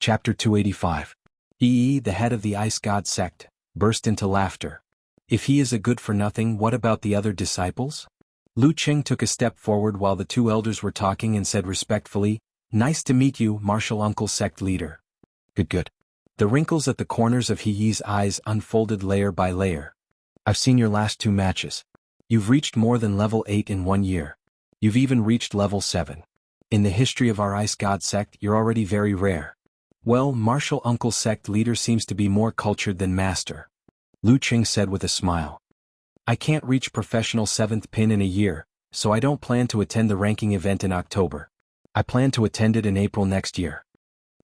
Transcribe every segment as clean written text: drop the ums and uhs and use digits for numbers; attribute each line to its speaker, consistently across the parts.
Speaker 1: Chapter 285. The head of the ice god sect, burst into laughter. If he is a good-for-nothing, what about the other disciples? Lu Qing took a step forward while the two elders were talking and said respectfully, "Nice to meet you, martial uncle sect leader." Good. The wrinkles at the corners of He's eyes unfolded layer by layer. "I've seen your last two matches. You've reached more than level 8 in 1 year. You've even reached level 7. In the history of our ice god sect, you're already very rare." "Well, martial uncle sect leader seems to be more cultured than master," Lu Qing said with a smile. "I can't reach professional 7th pin in a year, so I don't plan to attend the ranking event in October. I plan to attend it in April next year."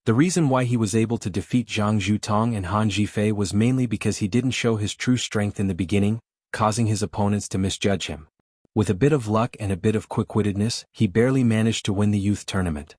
Speaker 1: The reason why he was able to defeat Zhang Zhutong and Han Zhifei was mainly because he didn't show his true strength in the beginning, causing his opponents to misjudge him. With a bit of luck and a bit of quick-wittedness, he barely managed to win the youth tournament.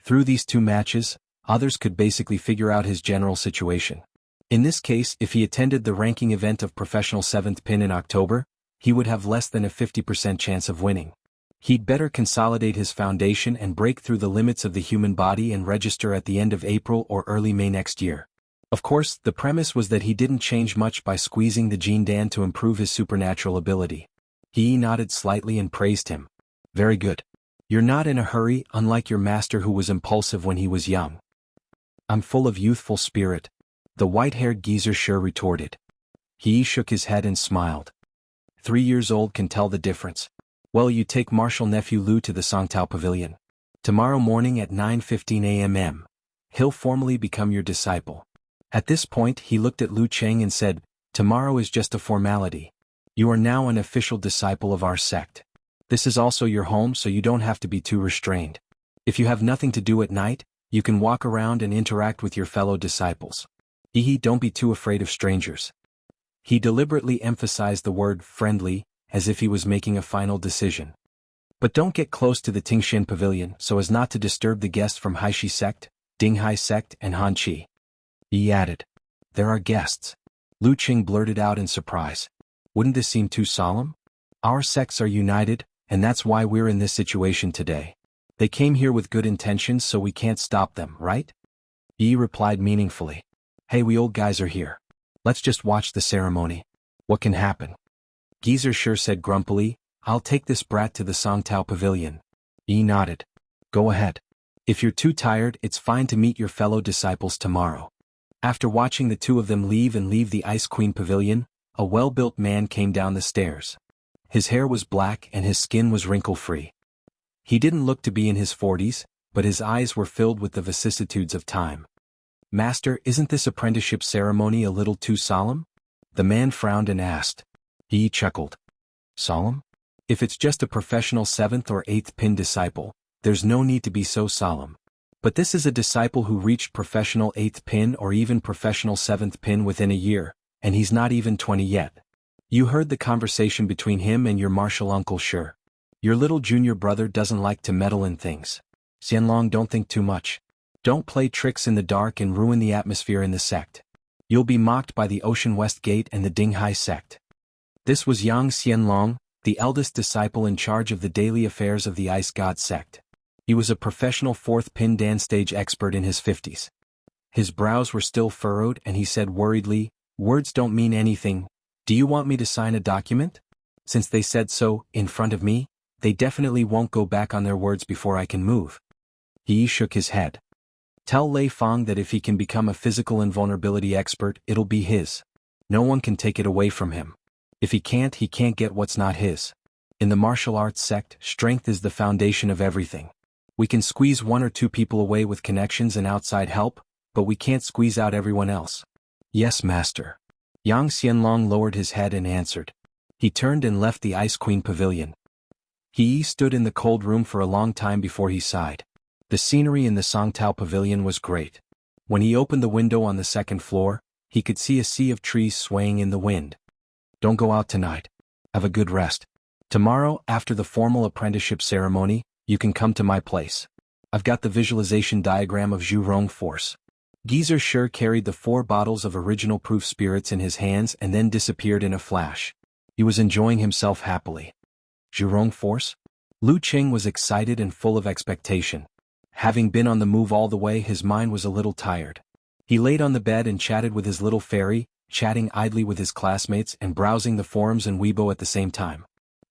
Speaker 1: Through these two matches, others could basically figure out his general situation. In this case, if he attended the ranking event of professional 7th pin in October, he would have less than a 50% chance of winning. He'd better consolidate his foundation and break through the limits of the human body and register at the end of April or early May next year. Of course, the premise was that he didn't change much by squeezing the Jin Dan to improve his supernatural ability. He nodded slightly and praised him. "Very good. You're not in a hurry, unlike your master who was impulsive when he was young." "I'm full of youthful spirit," the white-haired geezer sure retorted. He shook his head and smiled. 3 years old can tell the difference. "Well, you take martial nephew Lu to the Songtao Pavilion. Tomorrow morning at 9:15 a.m. He'll formally become your disciple." At this point he looked at Lu Qing and said, "Tomorrow is just a formality. You are now an official disciple of our sect. This is also your home, so you don't have to be too restrained. If you have nothing to do at night, you can walk around and interact with your fellow disciples. Don't be too afraid of strangers." He deliberately emphasized the word friendly, as if he was making a final decision. "But don't get close to the Tingxian Pavilion so as not to disturb the guests from Haishi sect, Dinghai sect and Hanqi." He added, "There are guests." Lu Qing blurted out in surprise. "Wouldn't this seem too solemn? Our sects are united, and that's why we're in this situation today. They came here with good intentions, so we can't stop them, right?" Yi replied meaningfully. "Hey, we old guys are here. Let's just watch the ceremony. What can happen?" Geezer sure said grumpily, "I'll take this brat to the Songtao Pavilion." Yi nodded. "Go ahead. If you're too tired, it's fine to meet your fellow disciples tomorrow." After watching the two of them leave the Ice Queen Pavilion, a well-built man came down the stairs. His hair was black and his skin was wrinkle-free. He didn't look to be in his 40s, but his eyes were filled with the vicissitudes of time. "Master, isn't this apprenticeship ceremony a little too solemn?" The man frowned and asked. He chuckled. "Solemn? If it's just a professional 7th or 8th pin disciple, there's no need to be so solemn. But this is a disciple who reached professional 8th pin or even professional 7th pin within a year, and he's not even 20 yet. You heard the conversation between him and your martial uncle, sure. Your little junior brother doesn't like to meddle in things. Xianlong, don't think too much. Don't play tricks in the dark and ruin the atmosphere in the sect. You'll be mocked by the Ocean West Gate and the Dinghai sect." This was Yang Xianlong, the eldest disciple in charge of the daily affairs of the Ice God sect. He was a professional 4th pin dance stage expert in his 50s. His brows were still furrowed and he said worriedly, "Words don't mean anything. Do you want me to sign a document? Since they said so, in front of me, they definitely won't go back on their words before I can move." He shook his head. "Tell Lei Fang that if he can become a physical invulnerability expert, it'll be his. No one can take it away from him. If he can't get what's not his. In the martial arts sect, strength is the foundation of everything. We can squeeze 1 or 2 people away with connections and outside help, but we can't squeeze out everyone else." "Yes, master." Yang Xianlong lowered his head and answered. He turned and left the Ice Queen Pavilion. He stood in the cold room for a long time before he sighed. The scenery in the Songtao Pavilion was great. When he opened the window on the 2nd floor, he could see a sea of trees swaying in the wind. "Don't go out tonight. Have a good rest. Tomorrow, after the formal apprenticeship ceremony, you can come to my place. I've got the visualization diagram of Zhurong Force." Geezer sure carried the 4 bottles of original proof spirits in his hands and then disappeared in a flash. He was enjoying himself happily. Zhurong Force? Lu Qing was excited and full of expectation. Having been on the move all the way, his mind was a little tired. He laid on the bed and chatted with his little fairy, chatting idly with his classmates and browsing the forums and Weibo at the same time.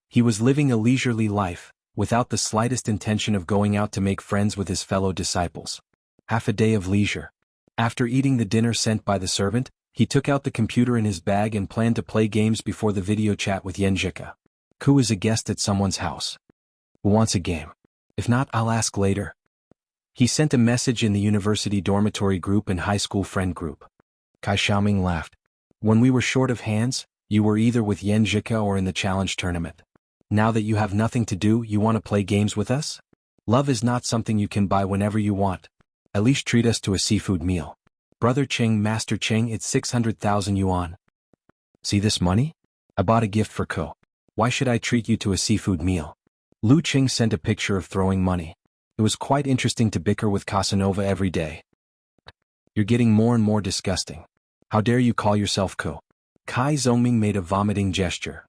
Speaker 1: He was living a leisurely life, without the slightest intention of going out to make friends with his fellow disciples. Half a day of leisure. After eating the dinner sent by the servant, he took out the computer in his bag and planned to play games before the video chat with Xianxia. Ku is a guest at someone's house. Who wants a game? If not, I'll ask later. He sent a message in the university dormitory group and high school friend group. Kai Xiaoming laughed. When we were short of hands, you were either with Xianxia or in the challenge tournament. Now that you have nothing to do, you want to play games with us? Love is not something you can buy whenever you want. At least treat us to a seafood meal. Brother Cheng, Master Cheng, it's 600,000 yuan. See this money? I bought a gift for Ko. Why should I treat you to a seafood meal? Lu Cheng sent a picture of throwing money. It was quite interesting to bicker with Casanova every day. You're getting more and more disgusting. How dare you call yourself Ko? Kai Zongming made a vomiting gesture.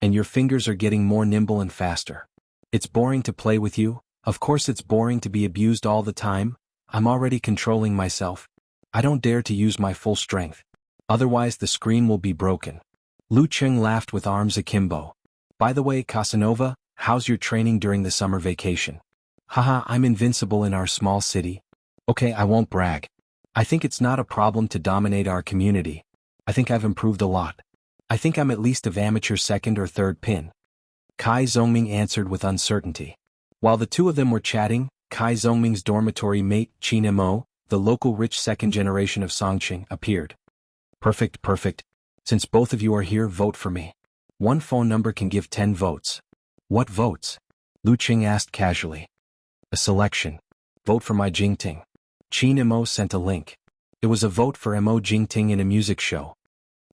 Speaker 1: And your fingers are getting more nimble and faster. It's boring to play with you. Of course it's boring to be abused all the time. I'm already controlling myself. I don't dare to use my full strength. Otherwise the screen will be broken. Lu Cheng laughed with arms akimbo. By the way, Casanova, how's your training during the summer vacation? Haha, I'm invincible in our small city. Okay, I won't brag. I think it's not a problem to dominate our community. I think I've improved a lot. I think I'm at least of amateur second or third pin. Kai Zongming answered with uncertainty. While the two of them were chatting, Kai Zongming's dormitory mate, Qin Mo, the local rich second generation of Songqing, appeared. Perfect, perfect. Since both of you are here, vote for me. One phone number can give 10 votes. What votes? Lu Qing asked casually. A selection. Vote for my Jingting. Qin Mo sent a link. It was a vote for Mo Jingting in a music show.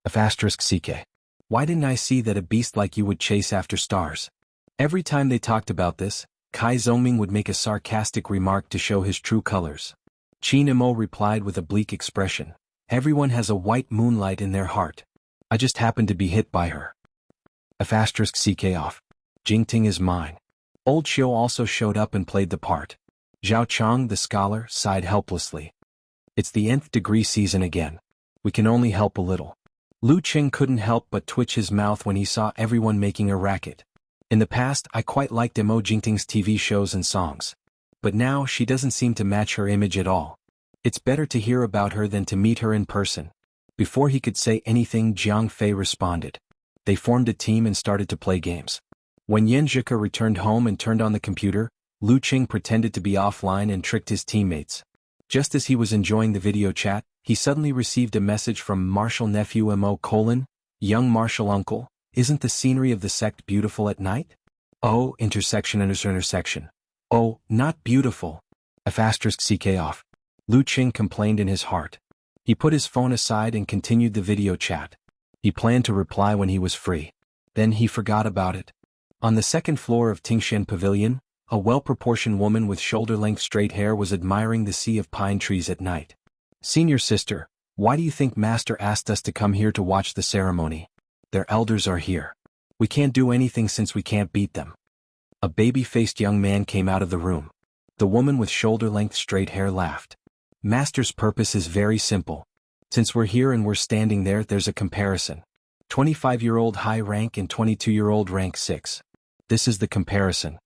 Speaker 1: *CK. Why didn't I see that a beast like you would chase after stars? Every time they talked about this, Kai Zongming would make a sarcastic remark to show his true colors. Qin Mo replied with a bleak expression. Everyone has a white moonlight in their heart. I just happened to be hit by her. *CK off. Jingting is mine. Old Xiu also showed up and played the part. Zhao Chang, the scholar, sighed helplessly. It's the nth degree season again. We can only help a little. Lu Qing couldn't help but twitch his mouth when he saw everyone making a racket. In the past, I quite liked Mo Jingting's TV shows and songs. But now she doesn't seem to match her image at all. It's better to hear about her than to meet her in person. Before he could say anything, Jiang Fei responded. They formed a team and started to play games. When Xianxia returned home and turned on the computer, Lu Qing pretended to be offline and tricked his teammates. Just as he was enjoying the video chat, he suddenly received a message from martial nephew Mo: young martial uncle, isn't the scenery of the sect beautiful at night? Oh, intersection. Oh, not beautiful. *CK off. Lu Qing complained in his heart. He put his phone aside and continued the video chat. He planned to reply when he was free. Then he forgot about it. On the second floor of Tingshan Pavilion, a well-proportioned woman with shoulder-length straight hair was admiring the sea of pine trees at night. Senior sister, why do you think Master asked us to come here to watch the ceremony? Their elders are here. We can't do anything since we can't beat them. A baby-faced young man came out of the room. The woman with shoulder-length straight hair laughed. Master's purpose is very simple. Since we're here and we're standing there, there's a comparison. 25-year-old high rank and 22-year-old rank 6. This is the comparison.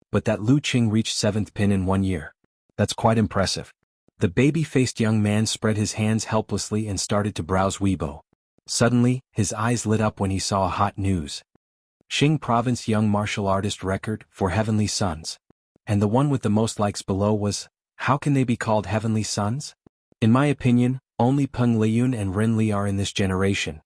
Speaker 1: But that Lu Qing reached 7th pin in 1 year. That's quite impressive. The baby-faced young man spread his hands helplessly and started to browse Weibo. Suddenly, his eyes lit up when he saw a hot news. Xing Province Young Martial Artist Record for Heavenly Sons. And the one with the most likes below was, how can they be called Heavenly Sons? In my opinion, only Peng Liyun and Ren Li are in this generation.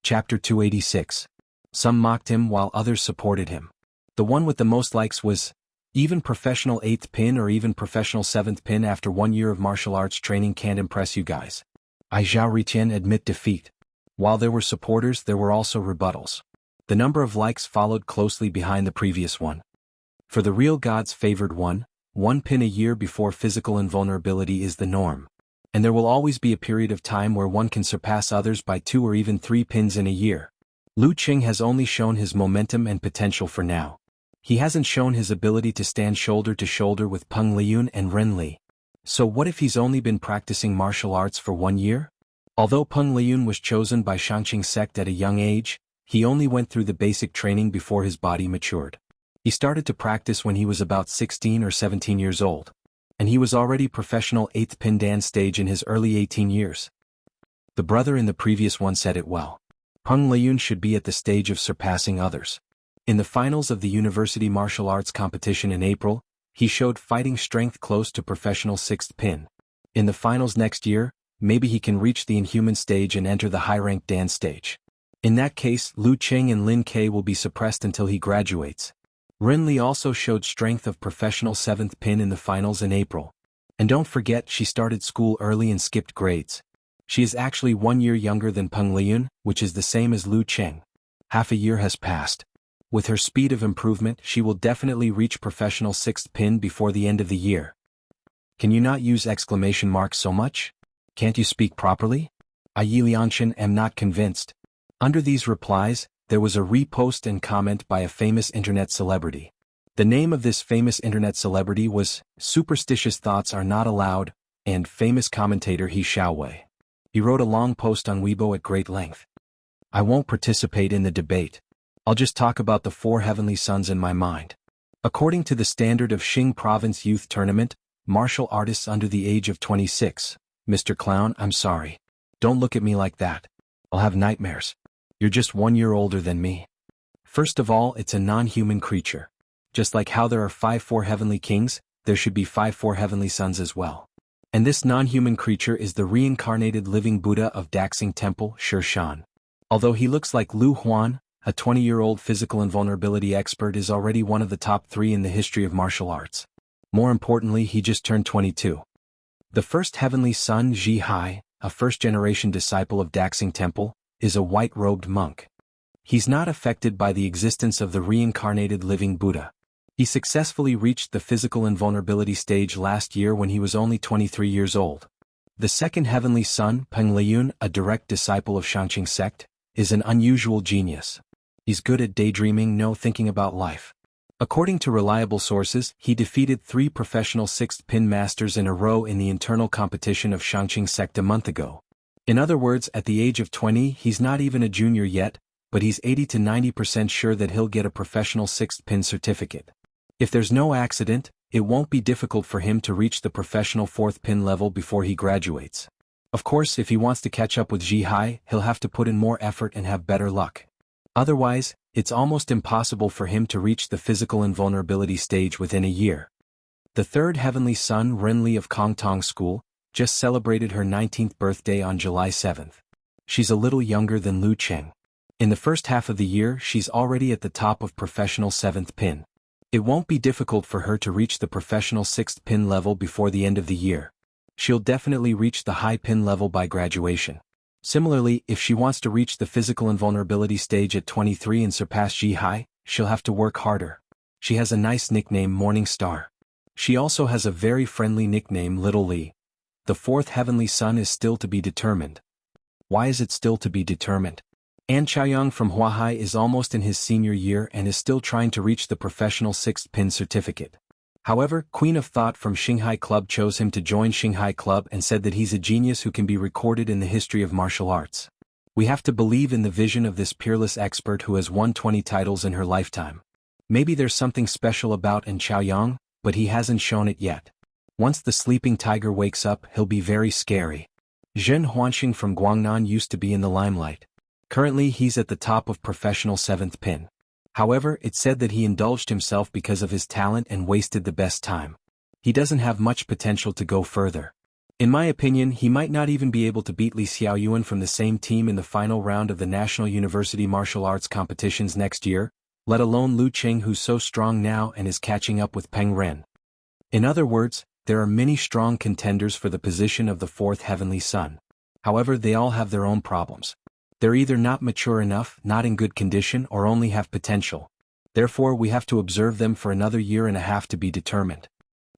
Speaker 1: Chapter 286. Some mocked him while others supported him. The one with the most likes was, even professional 8th pin or even professional 7th pin after 1 year of martial arts training can't impress you guys. I Zhao Ritian admit defeat. While there were supporters, there were also rebuttals. The number of likes followed closely behind the previous one. For the real gods favored one pin a year before physical invulnerability is the norm. And there will always be a period of time where one can surpass others by 2 or even 3 pins in a year. Lu Qing has only shown his momentum and potential for now. He hasn't shown his ability to stand shoulder to shoulder with Peng Liyun and Ren Li. So what if he's only been practicing martial arts for 1 year? Although Peng Liyun was chosen by Xianxia sect at a young age, he only went through the basic training before his body matured. He started to practice when he was about 16 or 17 years old. And he was already professional 8th pin dance stage in his early 18 years. The brother in the previous one said it well. Peng Liyun should be at the stage of surpassing others. In the finals of the university martial arts competition in April, he showed fighting strength close to professional 6th pin. In the finals next year, maybe he can reach the inhuman stage and enter the high-ranked dance stage. In that case, Lu Qing and Lin Ke will be suppressed until he graduates. Ren Li also showed strength of professional 7th pin in the finals in April. And don't forget, she started school early and skipped grades. She is actually 1 year younger than Peng Liyun, which is the same as Lu Qing. Half a year has passed. With her speed of improvement, she will definitely reach professional 6th pin before the end of the year. Can you not use exclamation marks so much? Can't you speak properly? I Lianshan am not convinced. Under these replies, there was a repost and comment by a famous internet celebrity. The name of this famous internet celebrity was Superstitious Thoughts Are Not Allowed, and famous commentator He Xiaowei. He wrote a long post on Weibo at great length. I won't participate in the debate. I'll just talk about the 4 heavenly sons in my mind. According to the standard of Xing Province Youth Tournament, martial artists under the age of 26. Mr. Clown, I'm sorry. Don't look at me like that. I'll have nightmares. You're just 1 year older than me. First of all, it's a non-human creature. Just like how there are 4 heavenly kings, there should be 4 heavenly sons as well. And this non-human creature is the reincarnated living Buddha of Daxing Temple, Shan. Although he looks like Lu Huan, a 20-year-old physical invulnerability expert, is already one of the top 3 in the history of martial arts. More importantly, he just turned 22. The first heavenly son, Zhihai, a first-generation disciple of Daxing Temple, is a white-robed monk. He's not affected by the existence of the reincarnated living Buddha. He successfully reached the physical invulnerability stage last year when he was only 23 years old. The second heavenly son, Peng Liyun, a direct disciple of Xianxia sect, is an unusual genius. He's good at daydreaming, thinking about life. According to reliable sources, he defeated 3 professional 6th pin masters in a row in the internal competition of Xianxia sect a month ago. In other words, at the age of 20, he's not even a junior yet, but he's 80 to 90% sure that he'll get a professional 6th pin certificate. If there's no accident, it won't be difficult for him to reach the professional 4th pin level before he graduates. Of course, if he wants to catch up with Zhihai, he'll have to put in more effort and have better luck. Otherwise, it's almost impossible for him to reach the physical invulnerability stage within a year. The third heavenly son, Ren Li of Kongtong School, just celebrated her 19th birthday on July 7th. She's a little younger than Lu Qing. In the first half of the year, she's already at the top of professional 7th pin. It won't be difficult for her to reach the professional 6th pin level before the end of the year. She'll definitely reach the high pin level by graduation. Similarly, if she wants to reach the physical invulnerability stage at 23 and surpass Zhihai, she'll have to work harder. She has a nice nickname, Morning Star. She also has a very friendly nickname, Little Li. The 4th heavenly son is still to be determined. Why is it still to be determined? An Chaoyang from Huahai is almost in his senior year and is still trying to reach the professional 6th pin certificate. However, Queen of Thought from Xinghai Club chose him to join Xinghai Club and said that he's a genius who can be recorded in the history of martial arts. We have to believe in the vision of this peerless expert who has won 20 titles in her lifetime. Maybe there's something special about An Chaoyang, but he hasn't shown it yet. Once the sleeping tiger wakes up, he'll be very scary. Xuanhuan from Guangnan used to be in the limelight. Currently he's at the top of professional 7th pin. However, it's said that he indulged himself because of his talent and wasted the best time. He doesn't have much potential to go further. In my opinion, he might not even be able to beat Li Xiaoyuan from the same team in the final round of the National University Martial Arts competitions next year, let alone Lu Qing, who's so strong now and is catching up with Peng Ren. In other words, there are many strong contenders for the position of the 4th heavenly son. However, they all have their own problems. They're either not mature enough, not in good condition, or only have potential. Therefore, we have to observe them for another year and a half to be determined.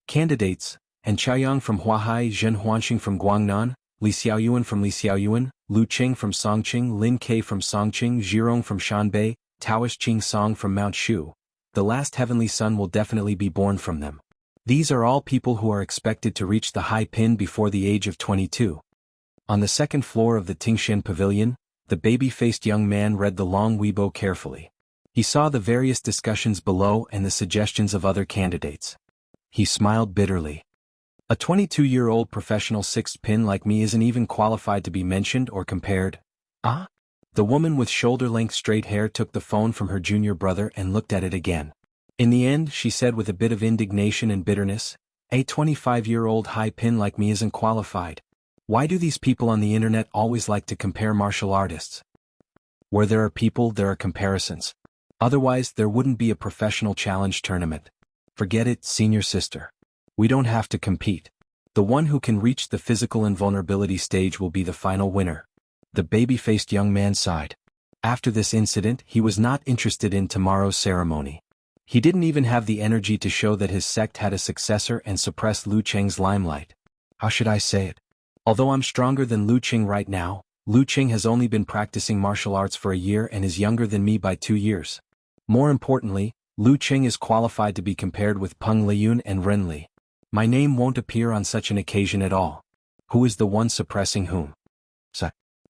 Speaker 1: Candidates: An Chaoyang from Huahai, Zhen Huanxing from Guangnan, Li Xiaoyuan from Li Xiaoyuan, Lu Qing from Songqing, Lin Ke from Songqing, Zhirong from Shanbei, Taoish Qing Song from Mount Shu. the last heavenly son will definitely be born from them. These are all people who are expected to reach the high pin before the age of 22. On the second floor of the Tingxian pavilion, the baby-faced young man read the long Weibo carefully. He saw the various discussions below and the suggestions of other candidates. He smiled bitterly. A 22-year-old professional sixth pin like me isn't even qualified to be mentioned or compared. Ah? The woman with shoulder-length straight hair took the phone from her junior brother and looked at it again. In the end, she said with a bit of indignation and bitterness, a 25-year-old high pin like me isn't qualified. Why do these people on the internet always like to compare martial artists? Where there are people, there are comparisons. Otherwise, there wouldn't be a professional challenge tournament. Forget it, senior sister. We don't have to compete. The one who can reach the physical invulnerability stage will be the final winner. The baby-faced young man sighed. After this incident, he was not interested in tomorrow's ceremony. He didn't even have the energy to show that his sect had a successor and suppress Lu Cheng's limelight. How should I say it? Although I'm stronger than Lu Cheng right now, Lu Cheng has only been practicing martial arts for a year and is younger than me by 2 years. More importantly, Lu Cheng is qualified to be compared with Peng Liyun and Ren Li. My name won't appear on such an occasion at all. Who is the one suppressing whom?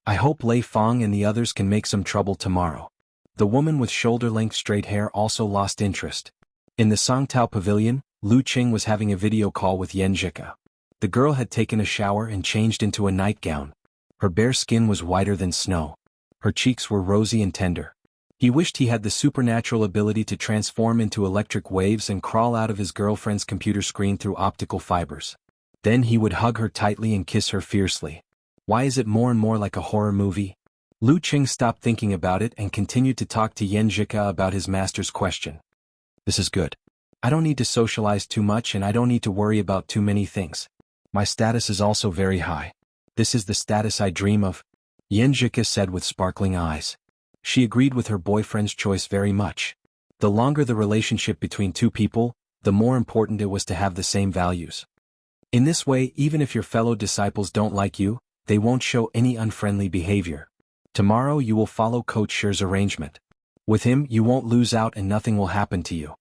Speaker 1: I hope Lei Fong and the others can make some trouble tomorrow. The woman with shoulder-length straight hair also lost interest. In the Songtao pavilion, Lu Cheng was having a video call with Xianxia. The girl had taken a shower and changed into a nightgown. Her bare skin was whiter than snow. Her cheeks were rosy and tender. He wished he had the supernatural ability to transform into electric waves and crawl out of his girlfriend's computer screen through optical fibers. Then he would hug her tightly and kiss her fiercely. Why is it more and more like a horror movie? Lu Cheng stopped thinking about it and continued to talk to Xianxia about his master's question. This is good. I don't need to socialize too much and I don't need to worry about too many things. My status is also very high. This is the status I dream of, Xianxia said with sparkling eyes. She agreed with her boyfriend's choice very much. The longer the relationship between two people, the more important it was to have the same values. In this way, even if your fellow disciples don't like you, they won't show any unfriendly behavior. Tomorrow you will follow Coach Shi's arrangement. With him, you won't lose out and nothing will happen to you.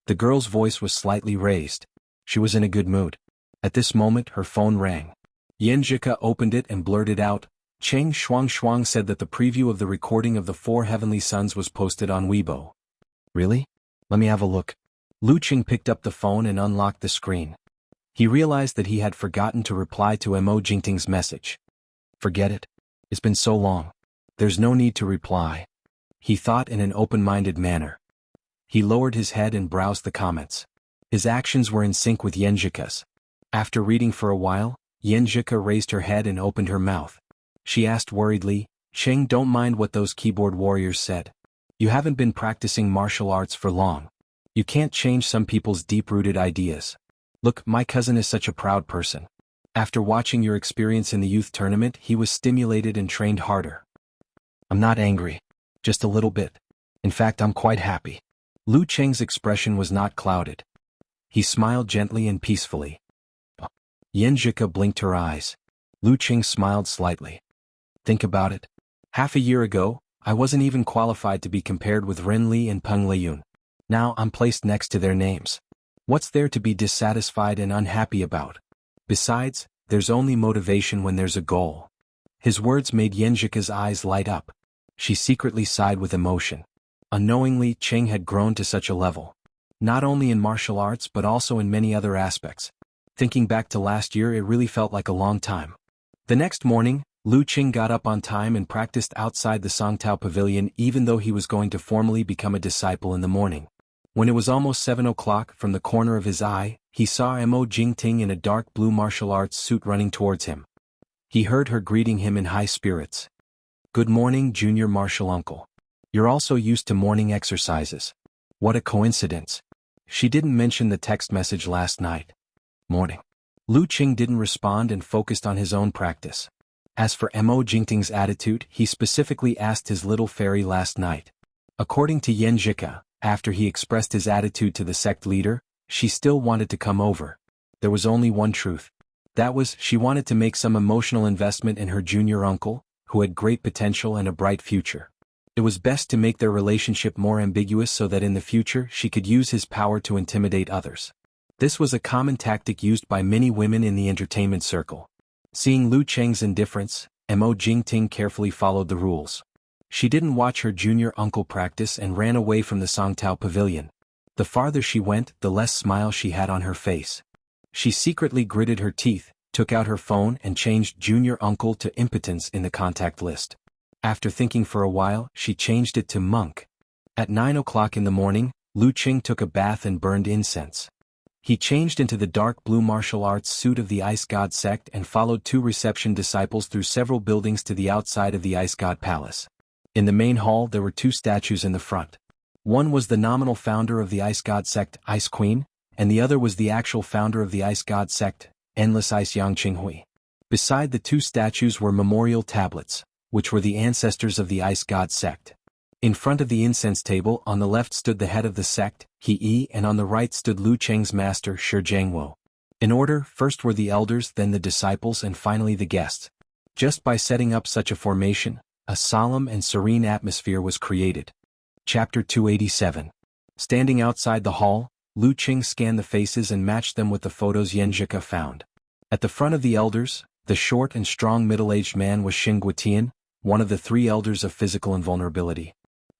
Speaker 1: The girl's voice was slightly raised. She was in a good mood. At this moment, her phone rang. Xianxia opened it and blurted out, Cheng Xuanhuan said that the preview of the recording of the 4 Heavenly Sons was posted on Weibo. Really? Let me have a look. Lu Cheng picked up the phone and unlocked the screen. He realized that he had forgotten to reply to Mo Jingting's message. Forget it. It's been so long. There's no need to reply. He thought in an open-minded manner. He lowered his head and browsed the comments. His actions were in sync with Xianxia's. After reading for a while, Xianxia raised her head and opened her mouth. She asked worriedly, Cheng, don't mind what those keyboard warriors said. You haven't been practicing martial arts for long. You can't change some people's deep-rooted ideas. Look, my cousin is such a proud person. After watching your experience in the youth tournament, he was stimulated and trained harder. I'm not angry. Just a little bit. In fact, I'm quite happy. Lu Cheng's expression was not clouded. He smiled gently and peacefully. Xianxia blinked her eyes. Lu Cheng smiled slightly. Think about it. Half a year ago, I wasn't even qualified to be compared with Ren Li and Peng Liyun. Now I'm placed next to their names. What's there to be dissatisfied and unhappy about? Besides, there's only motivation when there's a goal. His words made Xianxia's eyes light up. She secretly sighed with emotion. Unknowingly, Cheng had grown to such a level. Not only in martial arts but also in many other aspects. Thinking back to last year, it really felt like a long time. The next morning, Lu Cheng got up on time and practiced outside the Songtao pavilion even though he was going to formally become a disciple in the morning. When it was almost 7 o'clock, from the corner of his eye, he saw Mo Jingting in a dark blue martial arts suit running towards him. He heard her greeting him in high spirits. Good morning, junior martial uncle. You're also used to morning exercises. What a coincidence. She didn't mention the text message last night. Morning. Lu Cheng didn't respond and focused on his own practice. As for Mo Jingting's attitude, he specifically asked his little fairy last night. According to Xianxia, after he expressed his attitude to the sect leader, she still wanted to come over. There was only one truth. That was, she wanted to make some emotional investment in her junior uncle, who had great potential and a bright future. It was best to make their relationship more ambiguous so that in the future she could use his power to intimidate others. This was a common tactic used by many women in the entertainment circle. Seeing Lu Cheng's indifference, Mo Jingting carefully followed the rules. She didn't watch her junior uncle practice and ran away from the Songtao pavilion. The farther she went, the less smile she had on her face. She secretly gritted her teeth, took out her phone and changed junior uncle to impotence in the contact list. After thinking for a while, she changed it to monk. At 9 o'clock in the morning, Lu Qing took a bath and burned incense. He changed into the dark blue martial arts suit of the Ice God sect and followed 2 reception disciples through several buildings to the outside of the Ice God Palace. In the main hall there were 2 statues in the front. One was the nominal founder of the Ice God sect, Ice Queen, and the other was the actual founder of the Ice God sect, Endless Ice Yang Qinghui. Beside the 2 statues were memorial tablets, which were the ancestors of the Ice God sect. In front of the incense table on the left stood the head of the sect, He Yi, and on the right stood Lu Cheng's master, Shi Jianghu. In order, first were the elders, then the disciples, and finally the guests. Just by setting up such a formation, a solemn and serene atmosphere was created. Chapter 287. Standing outside the hall, Lu Cheng scanned the faces and matched them with the photos Yanjika found. At the front of the elders, the short and strong middle-aged man was Xing Guotian, one of the 3 elders of physical invulnerability.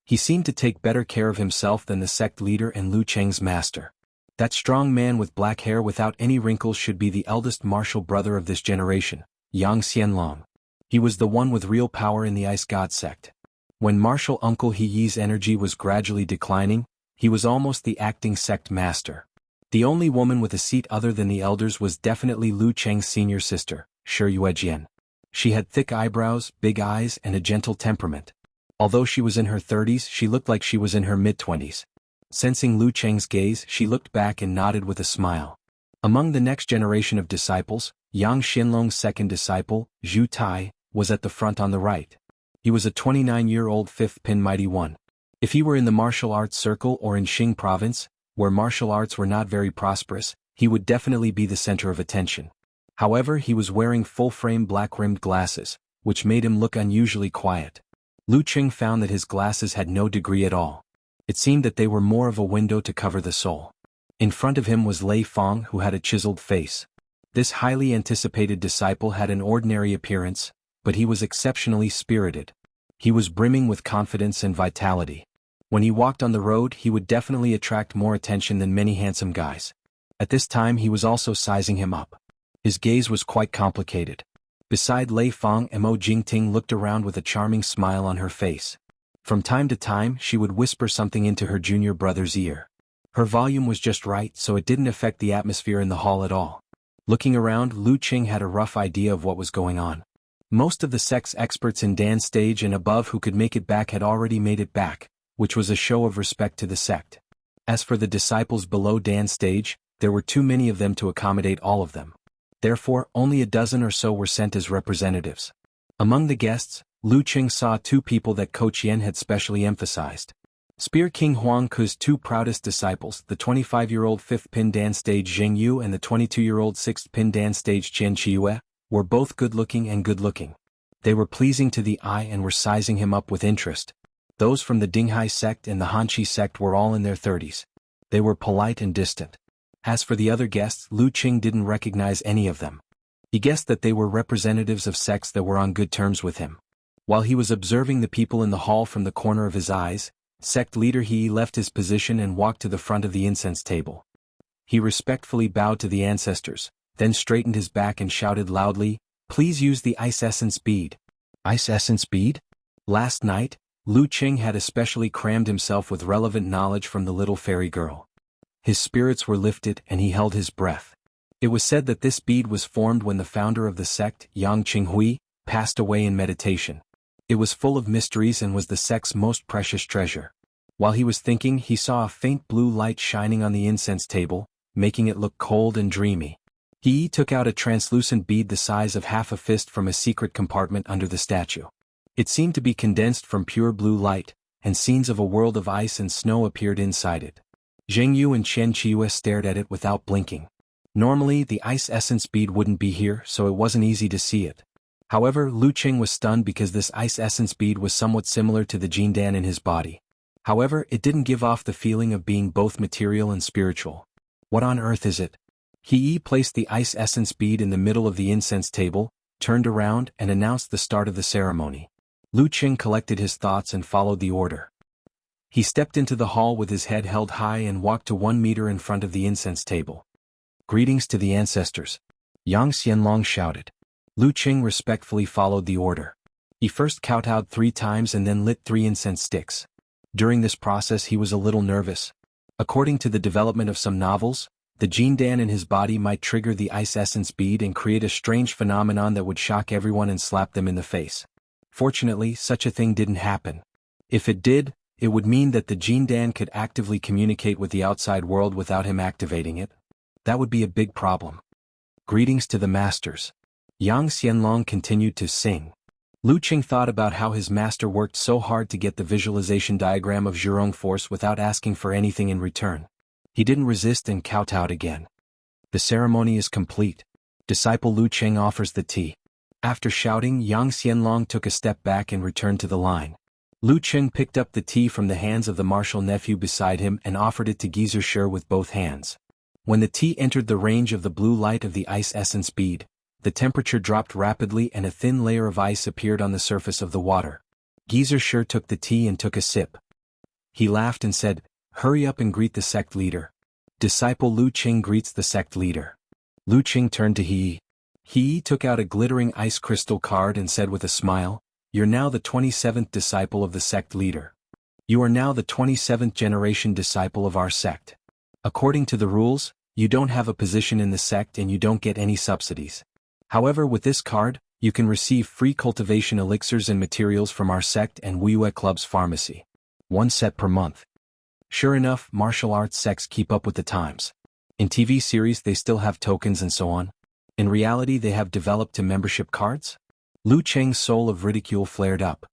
Speaker 1: He seemed to take better care of himself than the sect leader and Lu Cheng's master. That strong man with black hair without any wrinkles should be the eldest martial brother of this generation, Yang Xianlong. He was the one with real power in the Ice God sect. When martial uncle He Yi's energy was gradually declining, he was almost the acting sect master. The only woman with a seat other than the elders was definitely Lu Cheng's senior sister, Shi Yuejian. She had thick eyebrows, big eyes, and a gentle temperament. Although she was in her 30s, she looked like she was in her mid-20s. Sensing Lu Cheng's gaze, she looked back and nodded with a smile. Among the next generation of disciples, Yang Xianlong's second disciple, Zhu Tai, was at the front on the right. He was a 29-year-old 5th pin mighty one. If he were in the martial arts circle or in Xing province, where martial arts were not very prosperous, he would definitely be the center of attention. However, he was wearing full-frame black-rimmed glasses, which made him look unusually quiet. Lu Cheng found that his glasses had no degree at all. It seemed that they were more of a window to cover the soul. In front of him was Lei Fong, who had a chiseled face. This highly anticipated disciple had an ordinary appearance, but he was exceptionally spirited. He was brimming with confidence and vitality. When he walked on the road, he would definitely attract more attention than many handsome guys. At this time he was also sizing him up. His gaze was quite complicated. Beside Lei Fong, Mo Jingting looked around with a charming smile on her face. From time to time she would whisper something into her junior brother's ear. Her volume was just right, so it didn't affect the atmosphere in the hall at all. Looking around, Lu Cheng had a rough idea of what was going on. Most of the sect's experts in dance stage and above who could make it back had already made it back, which was a show of respect to the sect. As for the disciples below dance stage, there were too many of them to accommodate all of them. Therefore, only a dozen or so were sent as representatives. Among the guests, Lu Cheng saw 2 people that Ko Qian had specially emphasized. Spear King Huang Ke's 2 proudest disciples, the 25-year-old 5th pin dance stage Zheng Yu and the 22-year-old 6th pin dance stage Qian Qiue, were both good-looking and good-looking. They were pleasing to the eye and were sizing him up with interest. Those from the Dinghai sect and the Hanqi sect were all in their 30s. They were polite and distant. As for the other guests, Lu Cheng didn't recognize any of them. He guessed that they were representatives of sects that were on good terms with him. While he was observing the people in the hall from the corner of his eyes, sect leader He left his position and walked to the front of the incense table. He respectfully bowed to the ancestors, then straightened his back and shouted loudly, "Please use the ice essence bead." Ice essence bead? Last night, Lu Cheng had especially crammed himself with relevant knowledge from the little fairy girl. His spirits were lifted and he held his breath. It was said that this bead was formed when the founder of the sect, Yang Qinghui, passed away in meditation. It was full of mysteries and was the sect's most precious treasure. While he was thinking, he saw a faint blue light shining on the incense table, making it look cold and dreamy. He took out a translucent bead the size of half a fist from a secret compartment under the statue. It seemed to be condensed from pure blue light, and scenes of a world of ice and snow appeared inside it. Zheng Yu and Qian Qiue stared at it without blinking. Normally, the ice essence bead wouldn't be here, so it wasn't easy to see it. However, Lu Qing was stunned because this ice essence bead was somewhat similar to the jindan in his body. However, it didn't give off the feeling of being both material and spiritual. What on earth is it? He placed the ice essence bead in the middle of the incense table, turned around and announced the start of the ceremony. Lu Qing collected his thoughts and followed the order. He stepped into the hall with his head held high and walked to 1 meter in front of the incense table. Greetings to the ancestors. Yang Xianlong shouted. Lu Qing respectfully followed the order. He first kowtowed 3 times and then lit 3 incense sticks. During this process he was a little nervous. According to the development of some novels, the jindan in his body might trigger the ice essence bead and create a strange phenomenon that would shock everyone and slap them in the face. Fortunately, such a thing didn't happen. If it did, it would mean that the jindan could actively communicate with the outside world without him activating it. That would be a big problem. Greetings to the masters. Yang Xianlong continued to sing. Lu Qing thought about how his master worked so hard to get the visualization diagram of Zhurong force without asking for anything in return. He didn't resist and kowtowed again. The ceremony is complete. Disciple Lu Qing offers the tea. After shouting, Yang Xianlong took a step back and returned to the line. Lu Qing picked up the tea from the hands of the martial nephew beside him and offered it to Geyser with both hands. When the tea entered the range of the blue light of the ice essence bead, the temperature dropped rapidly and a thin layer of ice appeared on the surface of the water. Geyser took the tea and took a sip. He laughed and said, "Hurry up and greet the sect leader." Disciple Lu Qing greets the sect leader. Lu Qing turned to He. He took out a glittering ice crystal card and said with a smile, "You're now the 27th disciple of the sect leader. You are now the 27th generation disciple of our sect. According to the rules, you don't have a position in the sect and you don't get any subsidies. However, with this card, you can receive free cultivation elixirs and materials from our sect and Wuyue Club's pharmacy. 1 set per month." Sure enough, martial arts sects keep up with the times. In TV series they still have tokens and so on. In reality they have developed to membership cards? Lu Qing's soul of ridicule flared up.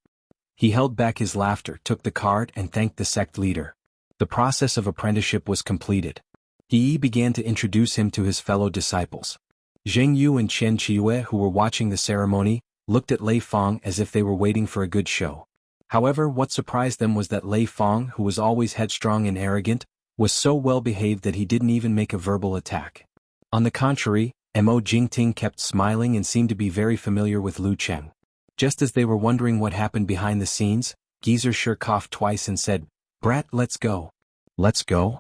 Speaker 1: He held back his laughter, took the card and thanked the sect leader. The process of apprenticeship was completed. He began to introduce him to his fellow disciples. Jianghu and Qianxia, who were watching the ceremony, looked at Lei Feng as if they were waiting for a good show. However, what surprised them was that Lei Feng, who was always headstrong and arrogant, was so well behaved that he didn't even make a verbal attack. On the contrary, Mo Jingting kept smiling and seemed to be very familiar with Lu Qing. Just as they were wondering what happened behind the scenes, Geyser coughed twice and said, "Brat, let's go." "Let's go?"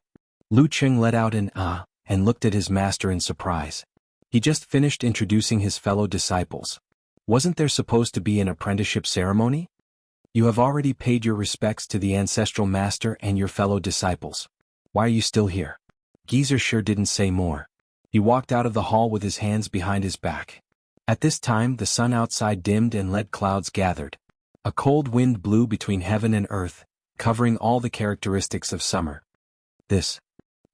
Speaker 1: Lu Qing let out an "ah," and looked at his master in surprise. He just finished introducing his fellow disciples. Wasn't there supposed to be an apprenticeship ceremony? You have already paid your respects to the ancestral master and your fellow disciples. Why are you still here? Geyser didn't say more. He walked out of the hall with his hands behind his back. At this time the sun outside dimmed and lead clouds gathered. A cold wind blew between heaven and earth, covering all the characteristics of summer. This.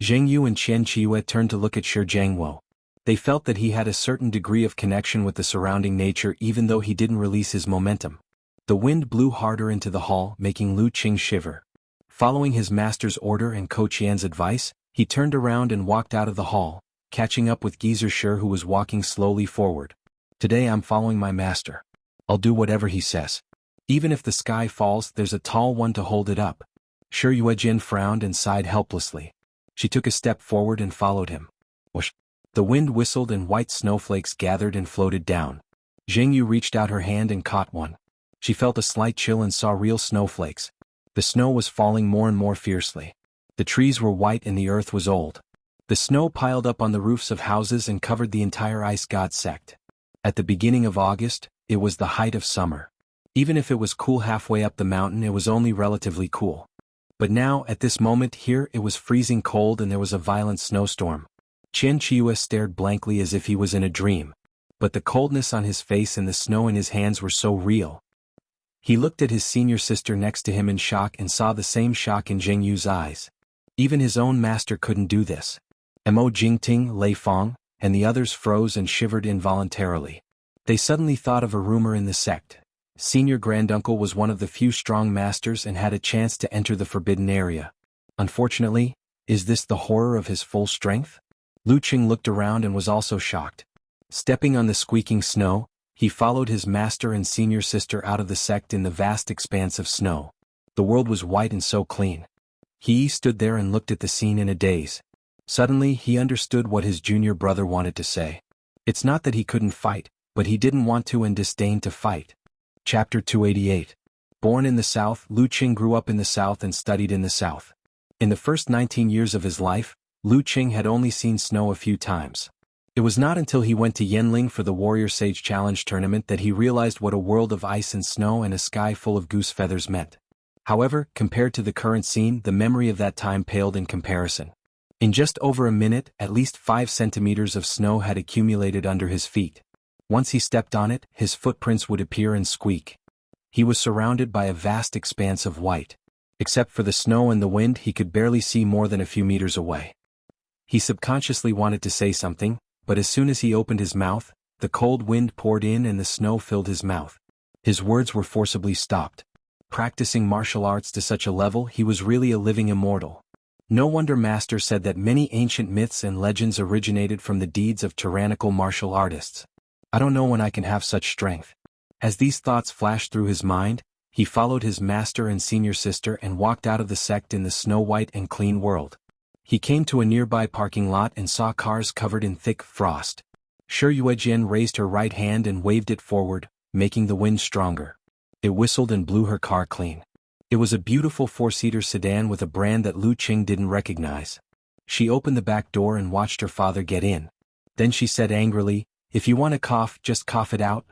Speaker 1: Jianghu and Qianxia turned to look at Jianghu. They felt that he had a certain degree of connection with the surrounding nature even though he didn't release his momentum. The wind blew harder into the hall, making Lu Qing shiver. Following his master's order and Ko Qian's advice, he turned around and walked out of the hall, catching up with Geyser who was walking slowly forward. Today I'm following my master. I'll do whatever he says. Even if the sky falls, there's a tall one to hold it up. Shi Yuejin frowned and sighed helplessly. She took a step forward and followed him. Whoosh! The wind whistled and white snowflakes gathered and floated down. Jianghu reached out her hand and caught one. She felt a slight chill and saw real snowflakes. The snow was falling more and more fiercely. The trees were white and the earth was old. The snow piled up on the roofs of houses and covered the entire ice god sect. At the beginning of August, it was the height of summer. Even if it was cool halfway up the mountain, it was only relatively cool. But now, at this moment here, it was freezing cold and there was a violent snowstorm. Qianxia stared blankly as if he was in a dream. But the coldness on his face and the snow in his hands were so real. He looked at his senior sister next to him in shock and saw the same shock in Jianghu's eyes. Even his own master couldn't do this. Mo Jingting, Lei Feng, and the others froze and shivered involuntarily. They suddenly thought of a rumor in the sect. Senior granduncle was one of the few strong masters and had a chance to enter the forbidden area. Unfortunately, is this the horror of his full strength? Lu Qing looked around and was also shocked. Stepping on the squeaking snow, he followed his master and senior sister out of the sect in the vast expanse of snow. The world was white and so clean. He stood there and looked at the scene in a daze. Suddenly he understood what his junior brother wanted to say. It's not that he couldn't fight, but he didn't want to and disdained to fight. Chapter 288. Born in the South, Lu Qing grew up in the South and studied in the South. In the first 19 years of his life, Lu Qing had only seen snow a few times. It was not until he went to Yanling for the Warrior Sage Challenge tournament that he realized what a world of ice and snow and a sky full of goose feathers meant. However, compared to the current scene, the memory of that time paled in comparison. In just over a minute, at least 5 centimeters of snow had accumulated under his feet. Once he stepped on it, his footprints would appear and squeak. He was surrounded by a vast expanse of white. Except for the snow and the wind, he could barely see more than a few meters away. He subconsciously wanted to say something, but as soon as he opened his mouth, the cold wind poured in and the snow filled his mouth. His words were forcibly stopped. Practicing martial arts to such a level, he was really a living immortal. No wonder Master said that many ancient myths and legends originated from the deeds of tyrannical martial artists. I don't know when I can have such strength. As these thoughts flashed through his mind, he followed his master and senior sister and walked out of the sect in the snow-white and clean world. He came to a nearby parking lot and saw cars covered in thick frost. Xuanhuan raised her right hand and waved it forward, making the wind stronger. It whistled and blew her car clean. It was a beautiful 4-seater sedan with a brand that Lu Qing didn't recognize. She opened the back door and watched her father get in. Then she said angrily, "If you want to cough, just cough it out."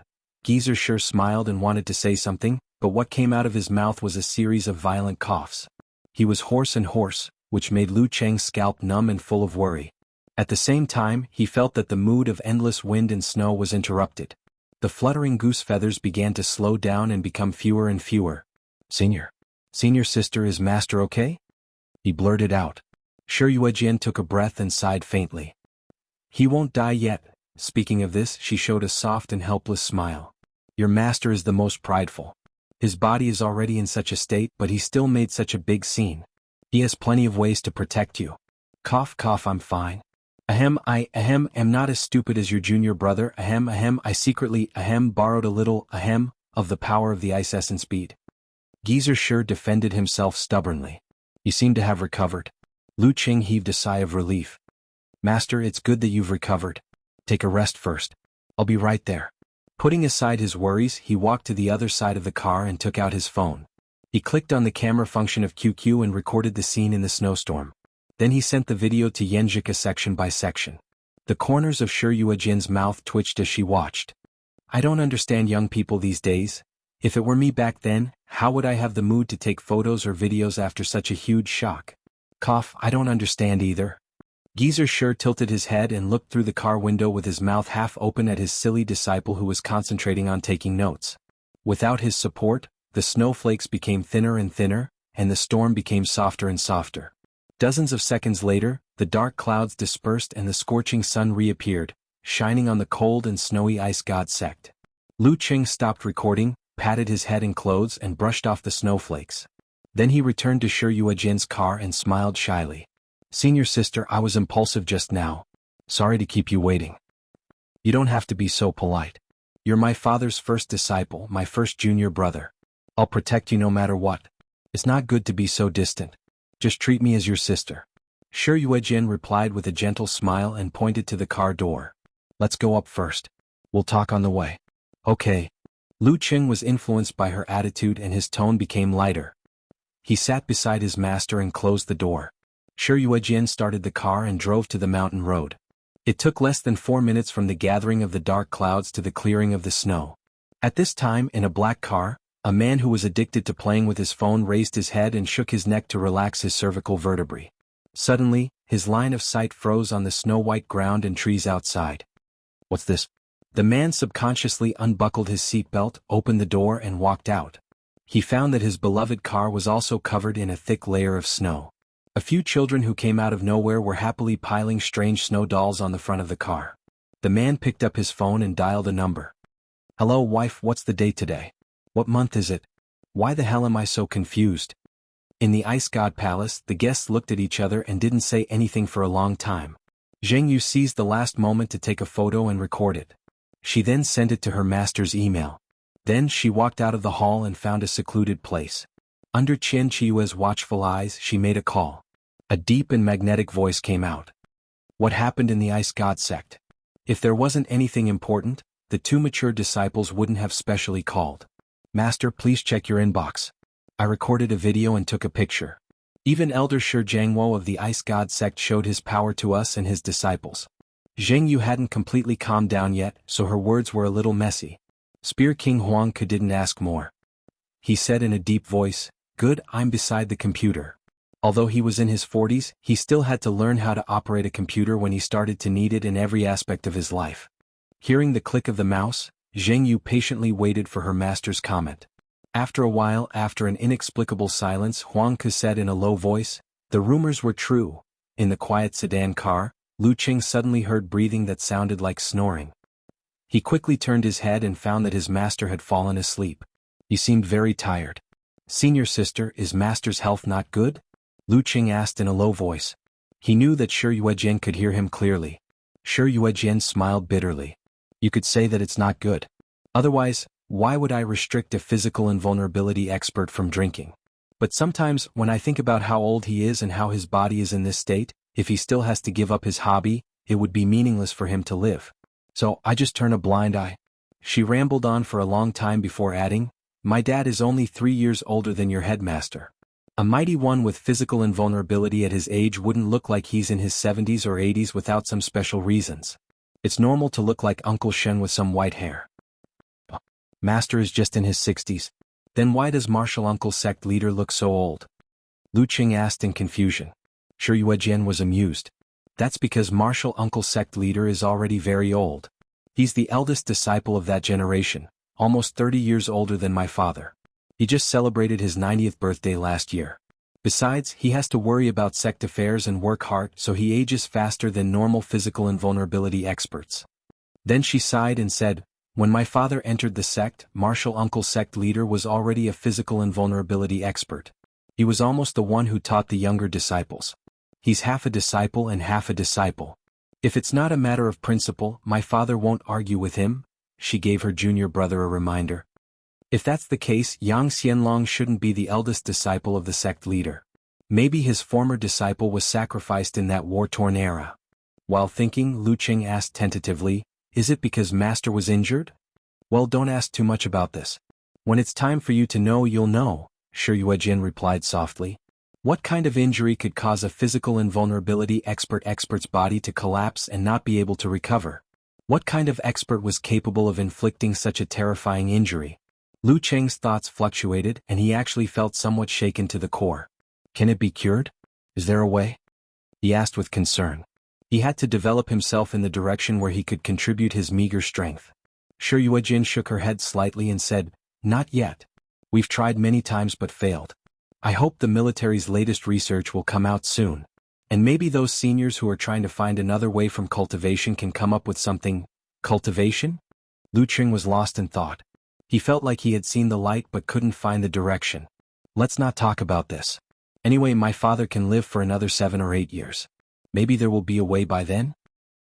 Speaker 1: Geezer sure smiled and wanted to say something, but what came out of his mouth was a series of violent coughs. He was hoarse, which made Lu Qing's scalp numb and full of worry. At the same time, he felt that the mood of endless wind and snow was interrupted. The fluttering goose feathers began to slow down and become fewer and fewer. Senior sister, is Master okay?" he blurted out. Xuanhuan took a breath and sighed faintly. "He won't die yet." Speaking of this, she showed a soft and helpless smile. "Your master is the most prideful. His body is already in such a state, but he still made such a big scene. He has plenty of ways to protect you. Cough, cough, I'm fine. I am not as stupid as your junior brother. I secretly, borrowed a little, of the power of the ice essence bead." Geezer sure defended himself stubbornly. "You seem to have recovered." Lu Qing heaved a sigh of relief. "Master, it's good that you've recovered. Take a rest first. I'll be right there." Putting aside his worries, he walked to the other side of the car and took out his phone. He clicked on the camera function of QQ and recorded the scene in the snowstorm. Then he sent the video to xianxia section by section. The corners of Xuanhuan's mouth twitched as she watched. "I don't understand young people these days. If it were me back then, how would I have the mood to take photos or videos after such a huge shock? Cough, I don't understand either." Geezer sure tilted his head and looked through the car window with his mouth half open at his silly disciple who was concentrating on taking notes. Without his support, the snowflakes became thinner and thinner, and the storm became softer and softer. Dozens of seconds later, the dark clouds dispersed and the scorching sun reappeared, shining on the cold and snowy ice god sect. Lu Qing stopped recording, patted his head and clothes and brushed off the snowflakes. Then he returned to Xuanhuan's car and smiled shyly. "Senior sister, I was impulsive just now. Sorry to keep you waiting." "You don't have to be so polite. You're my father's first disciple, my first junior brother. I'll protect you no matter what. It's not good to be so distant. Just treat me as your sister." Xuanhuan replied with a gentle smile and pointed to the car door. "Let's go up first. We'll talk on the way." "Okay." Lu Qing was influenced by her attitude and his tone became lighter. He sat beside his master and closed the door. Xuanhuan started the car and drove to the mountain road. It took less than 4 minutes from the gathering of the dark clouds to the clearing of the snow. At this time, in a black car, a man who was addicted to playing with his phone raised his head and shook his neck to relax his cervical vertebrae. Suddenly, his line of sight froze on the snow-white ground and trees outside. "What's this?" The man subconsciously unbuckled his seatbelt, opened the door and walked out. He found that his beloved car was also covered in a thick layer of snow. A few children who came out of nowhere were happily piling strange snow dolls on the front of the car. The man picked up his phone and dialed a number. "Hello wife, what's the date today? What month is it? Why the hell am I so confused?" In the ice god palace, the guests looked at each other and didn't say anything for a long time. Jianghu seized the last moment to take a photo and record it. She then sent it to her master's email. Then she walked out of the hall and found a secluded place. Under xianxia's watchful eyes she made a call. A deep and magnetic voice came out. What happened in the Ice God sect? If there wasn't anything important, the two mature disciples wouldn't have specially called. Master, please check your inbox. I recorded a video and took a picture. Even Elder Shi Jianghu of the Ice God sect showed his power to us and his disciples. Xianxia hadn't completely calmed down yet, so her words were a little messy. Spear King Huang didn't ask more. He said in a deep voice, "Good, I'm beside the computer." Although he was in his 40s, he still had to learn how to operate a computer when he started to need it in every aspect of his life. Hearing the click of the mouse, Xianxia patiently waited for her master's comment. After a while, after an inexplicable silence, Huang said in a low voice, "The rumors were true." In the quiet sedan car, Lu Qing suddenly heard breathing that sounded like snoring. He quickly turned his head and found that his master had fallen asleep. He seemed very tired. "Senior sister, is master's health not good?" Lu Qing asked in a low voice. He knew that Shi Yuejian could hear him clearly. Shi Yuejian smiled bitterly. "You could say that it's not good. Otherwise, why would I restrict a physical invulnerability expert from drinking? But sometimes, when I think about how old he is and how his body is in this state, if he still has to give up his hobby, it would be meaningless for him to live. So I just turn a blind eye." She rambled on for a long time before adding, "My dad is only 3 years older than your headmaster. A mighty one with physical invulnerability at his age wouldn't look like he's in his 70s or 80s without some special reasons. It's normal to look like Uncle Shen with some white hair. Master is just in his 60s. Then why does martial uncle sect leader look so old?" Lu Qing asked in confusion. Shi Yuejian was amused. "That's because martial uncle sect leader is already very old. He's the eldest disciple of that generation, almost 30 years older than my father. He just celebrated his 90th birthday last year. Besides, he has to worry about sect affairs and work hard, so he ages faster than normal physical invulnerability experts." Then she sighed and said, "When my father entered the sect, martial uncle sect leader was already a physical invulnerability expert. He was almost the one who taught the younger disciples. He's half a disciple and half a disciple. If it's not a matter of principle, my father won't argue with him." She gave her junior brother a reminder. "If that's the case, Yang Xianlong shouldn't be the eldest disciple of the sect leader. Maybe his former disciple was sacrificed in that war-torn era." While thinking, Lu Qing asked tentatively, "Is it because master was injured?" "Well, don't ask too much about this. When it's time for you to know, you'll know," Shi Yuejian replied softly. "What kind of injury could cause a physical invulnerability expert's body to collapse and not be able to recover? What kind of expert was capable of inflicting such a terrifying injury?" Lu Qing's thoughts fluctuated and he actually felt somewhat shaken to the core. "Can it be cured? Is there a way?" he asked with concern. He had to develop himself in the direction where he could contribute his meager strength. Shi Yuejian shook her head slightly and said, "Not yet. We've tried many times but failed. I hope the military's latest research will come out soon. And maybe those seniors who are trying to find another way from cultivation can come up with something." "Cultivation?" Lu Qing was lost in thought. He felt like he had seen the light but couldn't find the direction. "Let's not talk about this. Anyway, my father can live for another 7 or 8 years. Maybe there will be a way by then?"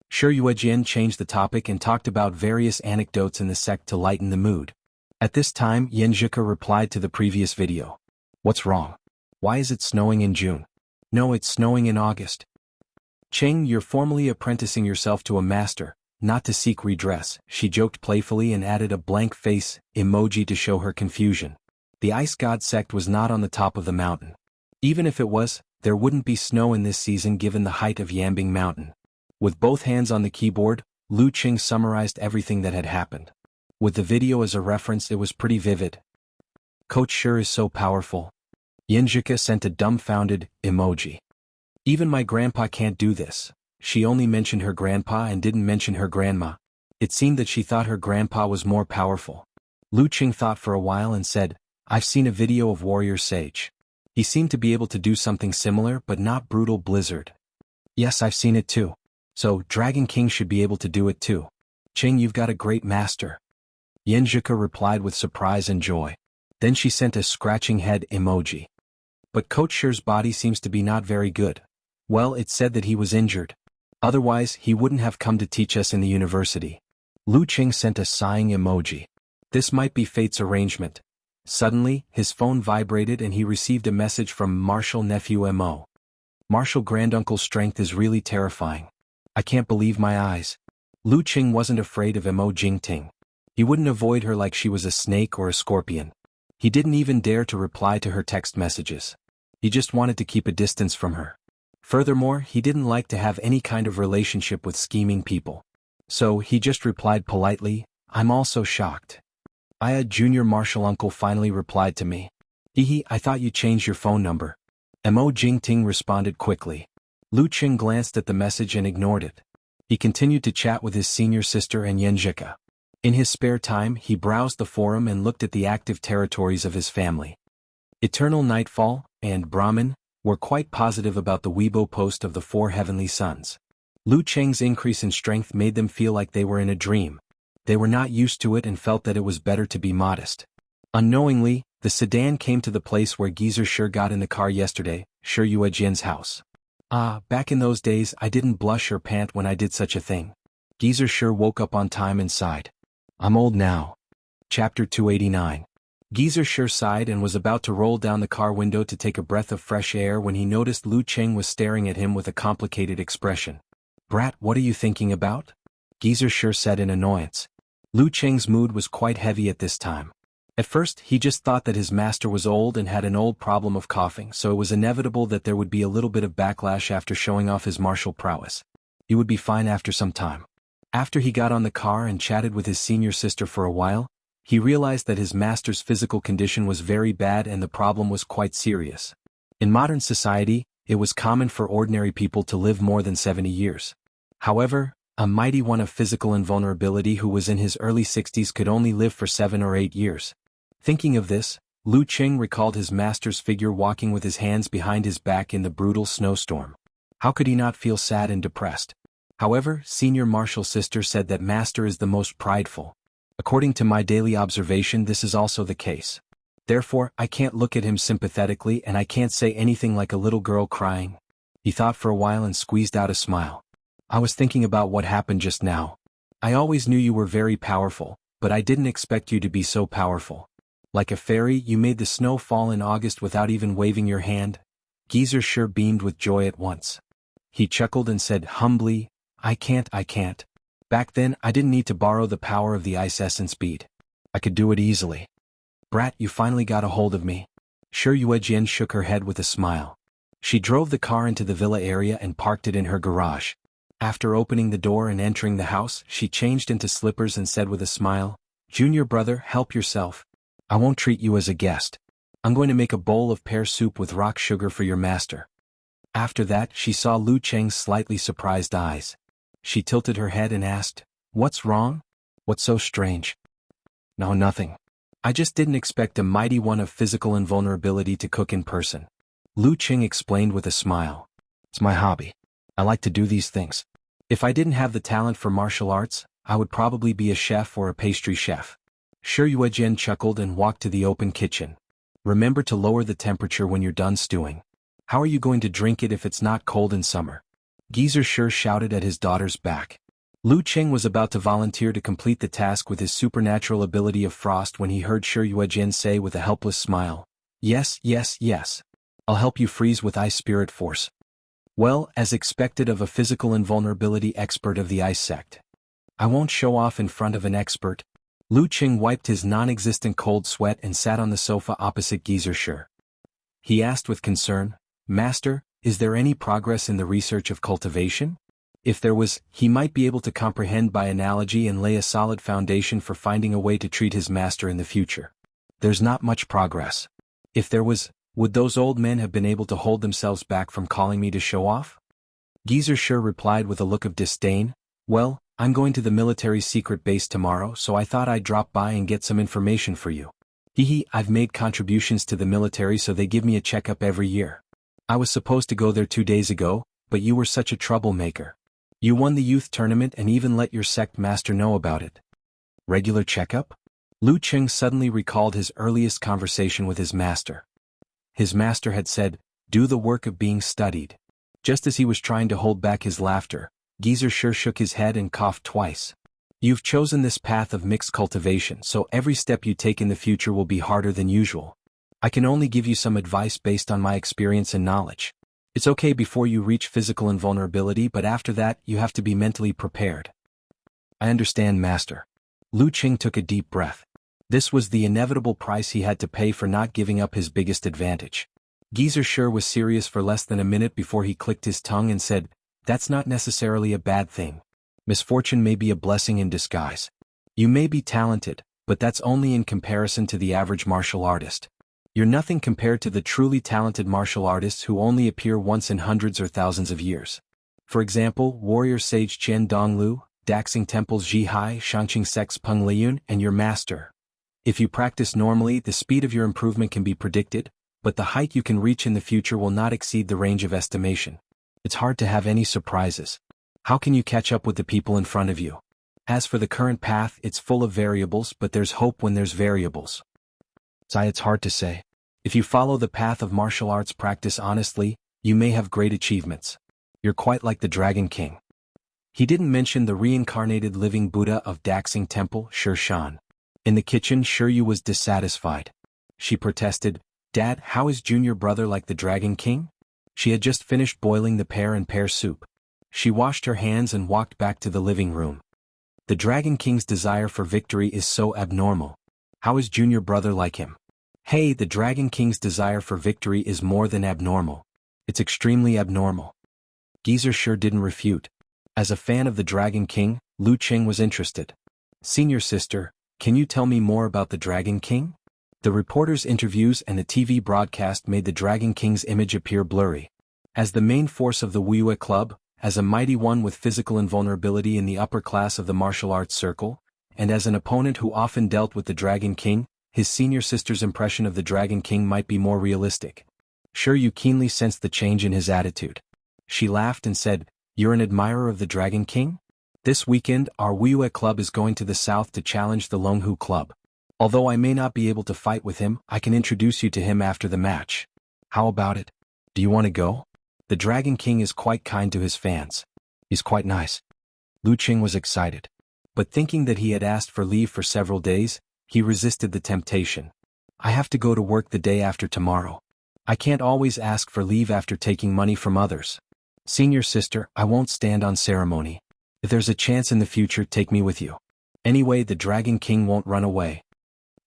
Speaker 1: Shi Yuejian changed the topic and talked about various anecdotes in the sect to lighten the mood. At this time, Xianxia replied to the previous video. "What's wrong? Why is it snowing in June?" "No, it's snowing in August." "Qing, you're formally apprenticing yourself to a master, not to seek redress," she joked playfully and added a blank face emoji to show her confusion. The Ice God sect was not on the top of the mountain. Even if it was, there wouldn't be snow in this season given the height of Yambing Mountain. With both hands on the keyboard, Lu Qing summarized everything that had happened. With the video as a reference, it was pretty vivid. "Coach sure is so powerful." Xianxia sent a dumbfounded emoji. "Even my grandpa can't do this." She only mentioned her grandpa and didn't mention her grandma. It seemed that she thought her grandpa was more powerful. Lu Qing thought for a while and said, "I've seen a video of Warrior Sage. He seemed to be able to do something similar but not brutal blizzard." "Yes, I've seen it too. So, Dragon King should be able to do it too. Qing, you've got a great master." Xianxia replied with surprise and joy. Then she sent a scratching head emoji. "But Coach Shi's body seems to be not very good." "Well, it said that he was injured. Otherwise, he wouldn't have come to teach us in the university." Lu Qing sent a sighing emoji. This might be fate's arrangement. Suddenly, his phone vibrated and he received a message from Martial Nephew Mo. Martial Granduncle's strength is really terrifying. I can't believe my eyes. Lu Qing wasn't afraid of Mo Jingting. He wouldn't avoid her like she was a snake or a scorpion. He didn't even dare to reply to her text messages. He just wanted to keep a distance from her. Furthermore, he didn't like to have any kind of relationship with scheming people. So, he just replied politely, I'm also shocked. Junior Martial Uncle finally replied to me. Hehe, I thought you changed your phone number. Mo Jingting responded quickly. Lu Qing glanced at the message and ignored it. He continued to chat with his senior sister and Xianxia. In his spare time, he browsed the forum and looked at the active territories of his family. Eternal Nightfall and Brahmin were quite positive about the Weibo post of the 4 heavenly sons. Lu Qing's increase in strength made them feel like they were in a dream. They were not used to it and felt that it was better to be modest. Unknowingly, the sedan came to the place where Geezer Sure got in the car yesterday, Shi Yuejian's house. Back in those days I didn't blush or pant when I did such a thing. Geezer Sure woke up on time and sighed. I'm old now. Chapter 289. Geezer Sure sighed and was about to roll down the car window to take a breath of fresh air when he noticed Lu Qing was staring at him with a complicated expression. Brat, what are you thinking about? Geezer Sure said in annoyance. Lu Qing's mood was quite heavy at this time. At first, he just thought that his master was old and had an old problem of coughing, so it was inevitable that there would be a little bit of backlash after showing off his martial prowess. He would be fine after some time. After he got on the car and chatted with his senior sister for a while, he realized that his master's physical condition was very bad and the problem was quite serious. In modern society, it was common for ordinary people to live more than 70 years. However, a mighty one of physical invulnerability who was in his early 60s could only live for 7 or 8 years. Thinking of this, Lu Qing recalled his master's figure walking with his hands behind his back in the brutal snowstorm. How could he not feel sad and depressed? However, senior martial sister said that master is the most prideful. According to my daily observation, this is also the case. Therefore, I can't look at him sympathetically and I can't say anything like a little girl crying. He thought for a while and squeezed out a smile. I was thinking about what happened just now. I always knew you were very powerful, but I didn't expect you to be so powerful. Like a fairy, you made the snow fall in August without even waving your hand. Geezer Sure beamed with joy at once. He chuckled and said humbly, I can't. Back then, I didn't need to borrow the power of the ice essence bead. I could do it easily. Brat, you finally got a hold of me. Shi Yuejian shook her head with a smile. She drove the car into the villa area and parked it in her garage. After opening the door and entering the house, she changed into slippers and said with a smile, Junior brother, help yourself. I won't treat you as a guest. I'm going to make a bowl of pear soup with rock sugar for your master. After that, she saw Lu Qing's slightly surprised eyes. She tilted her head and asked, What's wrong? What's so strange? No, nothing. I just didn't expect a mighty one of physical invulnerability to cook in person. Lu Qing explained with a smile. It's my hobby. I like to do these things. If I didn't have the talent for martial arts, I would probably be a chef or a pastry chef. Shi Yuejian chuckled and walked to the open kitchen. Remember to lower the temperature when you're done stewing. How are you going to drink it if it's not cold in summer? Geezer Sure shouted at his daughter's back. Lu Qing was about to volunteer to complete the task with his supernatural ability of frost when he heard Shi Yuejian say with a helpless smile, Yes. I'll help you freeze with ice spirit force. Well, as expected of a physical invulnerability expert of the ice sect. I won't show off in front of an expert. Lu Qing wiped his non-existent cold sweat and sat on the sofa opposite Geezer Sure. He asked with concern, Master, is there any progress in the research of cultivation? If there was, he might be able to comprehend by analogy and lay a solid foundation for finding a way to treat his master in the future. There's not much progress. If there was, would those old men have been able to hold themselves back from calling me to show off? Geezer Sure replied with a look of disdain, Well, I'm going to the military secret base tomorrow, so I thought I'd drop by and get some information for you. I've made contributions to the military so they give me a checkup every year. I was supposed to go there 2 days ago, but you were such a troublemaker. You won the youth tournament and even let your sect master know about it. Regular checkup? Lu Qing suddenly recalled his earliest conversation with his master. His master had said, Do the work of being studied. Just as he was trying to hold back his laughter, Geezer Sure shook his head and coughed twice. You've chosen this path of mixed cultivation, so every step you take in the future will be harder than usual. I can only give you some advice based on my experience and knowledge. It's okay before you reach physical invulnerability, but after that, you have to be mentally prepared. I understand, Master. Lu Qing took a deep breath. This was the inevitable price he had to pay for not giving up his biggest advantage. Geezer sure was serious for less than a minute before he clicked his tongue and said, "That's not necessarily a bad thing. Misfortune may be a blessing in disguise. You may be talented, but that's only in comparison to the average martial artist. You're nothing compared to the truly talented martial artists who only appear once in hundreds or thousands of years. For example, warrior sage Qian Donglu, Daxing Temple's Zhihai, Shangqing Sect's Peng Liyun, and your master. If you practice normally, the speed of your improvement can be predicted, but the height you can reach in the future will not exceed the range of estimation. It's hard to have any surprises. How can you catch up with the people in front of you? As for the current path, it's full of variables, but there's hope when there's variables. It's hard to say. If you follow the path of martial arts practice honestly, you may have great achievements. You're quite like the Dragon King. He didn't mention the reincarnated living Buddha of Daxing Temple, Shan. In the kitchen, Shiryu was dissatisfied. She protested, "Dad, how is junior brother like the Dragon King?" She had just finished boiling the pear and pear soup. She washed her hands and walked back to the living room. The Dragon King's desire for victory is so abnormal. How is junior brother like him? Hey, the Dragon King's desire for victory is more than abnormal. It's extremely abnormal. Geezer sure didn't refute. As a fan of the Dragon King, Lu Qing was interested. "Senior sister, can you tell me more about the Dragon King?" The reporters' interviews and the TV broadcast made the Dragon King's image appear blurry. As the main force of the wuxia club, as a mighty one with physical invulnerability in the upper class of the martial arts circle, and as an opponent who often dealt with the Dragon King, his senior sister's impression of the Dragon King might be more realistic. Sure, you keenly sensed the change in his attitude. She laughed and said, "You're an admirer of the Dragon King? This weekend, our wuxia club is going to the south to challenge the Longhu club. Although I may not be able to fight with him, I can introduce you to him after the match. How about it? Do you want to go? The Dragon King is quite kind to his fans. He's quite nice." Lu Qing was excited. But thinking that he had asked for leave for several days, he resisted the temptation. "I have to go to work the day after tomorrow. I can't always ask for leave after taking money from others. Senior sister, I won't stand on ceremony. If there's a chance in the future, take me with you. Anyway, the Dragon King won't run away."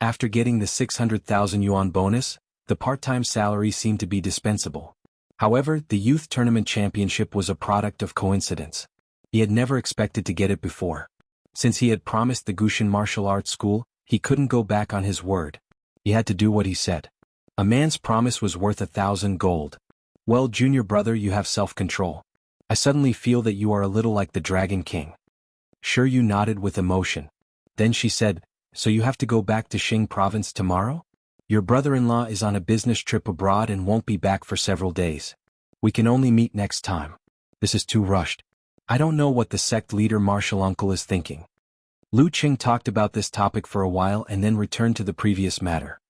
Speaker 1: After getting the 600,000 yuan bonus, the part-time salary seemed to be dispensable. However, the youth tournament championship was a product of coincidence. He had never expected to get it before. Since he had promised the Gushin martial arts school, he couldn't go back on his word. He had to do what he said. A man's promise was worth 1,000 gold. "Well, junior brother, you have self-control. I suddenly feel that you are a little like the Dragon King." Shiryu nodded with emotion. Then she said, "So you have to go back to Xing province tomorrow? Your brother-in-law is on a business trip abroad and won't be back for several days. We can only meet next time. This is too rushed. I don't know what the sect leader martial uncle is thinking." Lu Qing talked about this topic for a while and then returned to the previous matter.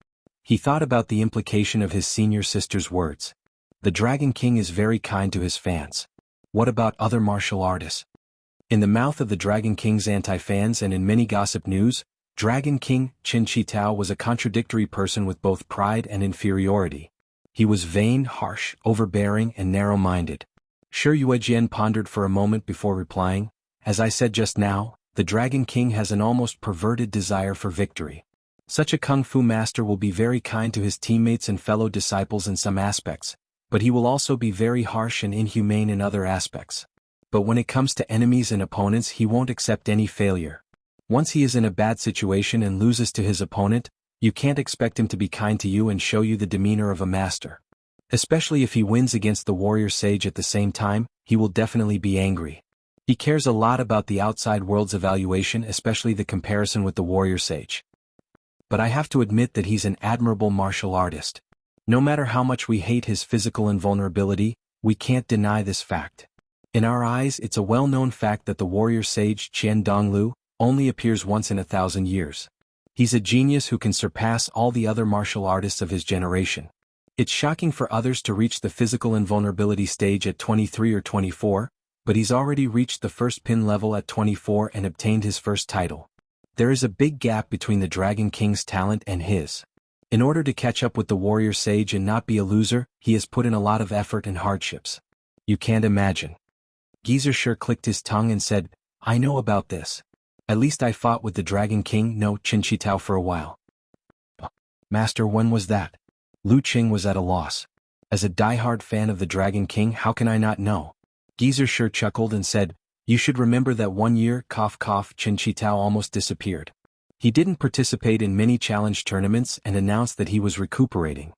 Speaker 1: He thought about the implication of his senior sister's words. The Dragon King is very kind to his fans. What about other martial artists? In the mouth of the Dragon King's anti-fans and in many gossip news, Dragon King Qin Shitao was a contradictory person with both pride and inferiority. He was vain, harsh, overbearing, and narrow-minded. Shiryu Jian pondered for a moment before replying, "As I said just now, the Dragon King has an almost perverted desire for victory. Such a kung fu master will be very kind to his teammates and fellow disciples in some aspects, but he will also be very harsh and inhumane in other aspects. But when it comes to enemies and opponents, he won't accept any failure. Once he is in a bad situation and loses to his opponent, you can't expect him to be kind to you and show you the demeanor of a master. Especially if he wins against the warrior sage at the same time, he will definitely be angry. He cares a lot about the outside world's evaluation, especially the comparison with the warrior sage. But I have to admit that he's an admirable martial artist. No matter how much we hate his physical invulnerability, we can't deny this fact. In our eyes, it's a well-known fact that the warrior sage Qian Donglu only appears once in 1,000 years. He's a genius who can surpass all the other martial artists of his generation. It's shocking for others to reach the physical invulnerability stage at 23 or 24, but he's already reached the first pin level at 24 and obtained his first title. There is a big gap between the Dragon King's talent and his. In order to catch up with the warrior sage and not be a loser, he has put in a lot of effort and hardships. You can't imagine. Geezer sure clicked his tongue and said, I know about this. At least I fought with the Dragon King, no Chinchitao, for a while. Master, when was that? Lu Qing was at a loss. As a diehard fan of the Dragon King, how can I not know? Geezer sure chuckled and said, you should remember that one year, Chinchitao almost disappeared. He didn't participate in many challenge tournaments and announced that he was recuperating.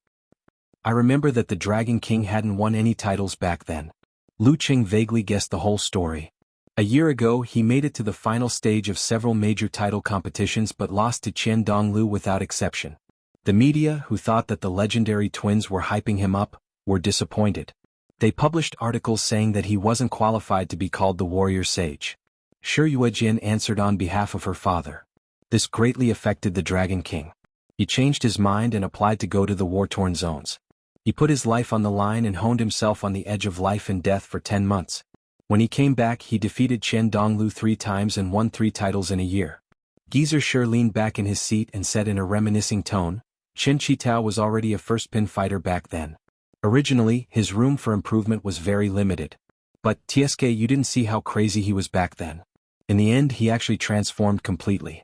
Speaker 1: I remember that the Dragon King hadn't won any titles back then. Lu Qing vaguely guessed the whole story. A year ago he made it to the final stage of several major title competitions but lost to Qian Donglu without exception. The media, who thought that the legendary twins were hyping him up, were disappointed. They published articles saying that he wasn't qualified to be called the warrior sage. Shi Yuejian answered on behalf of her father. This greatly affected the Dragon King. He changed his mind and applied to go to the war-torn zones. He put his life on the line and honed himself on the edge of life and death for 10 months. When he came back he defeated Qian Donglu 3 times and won 3 titles in a year. Geezer sure leaned back in his seat and said in a reminiscing tone, Chinchitao was already a first-pin fighter back then. Originally, his room for improvement was very limited. But, TSK, you didn't see how crazy he was back then. In the end he actually transformed completely.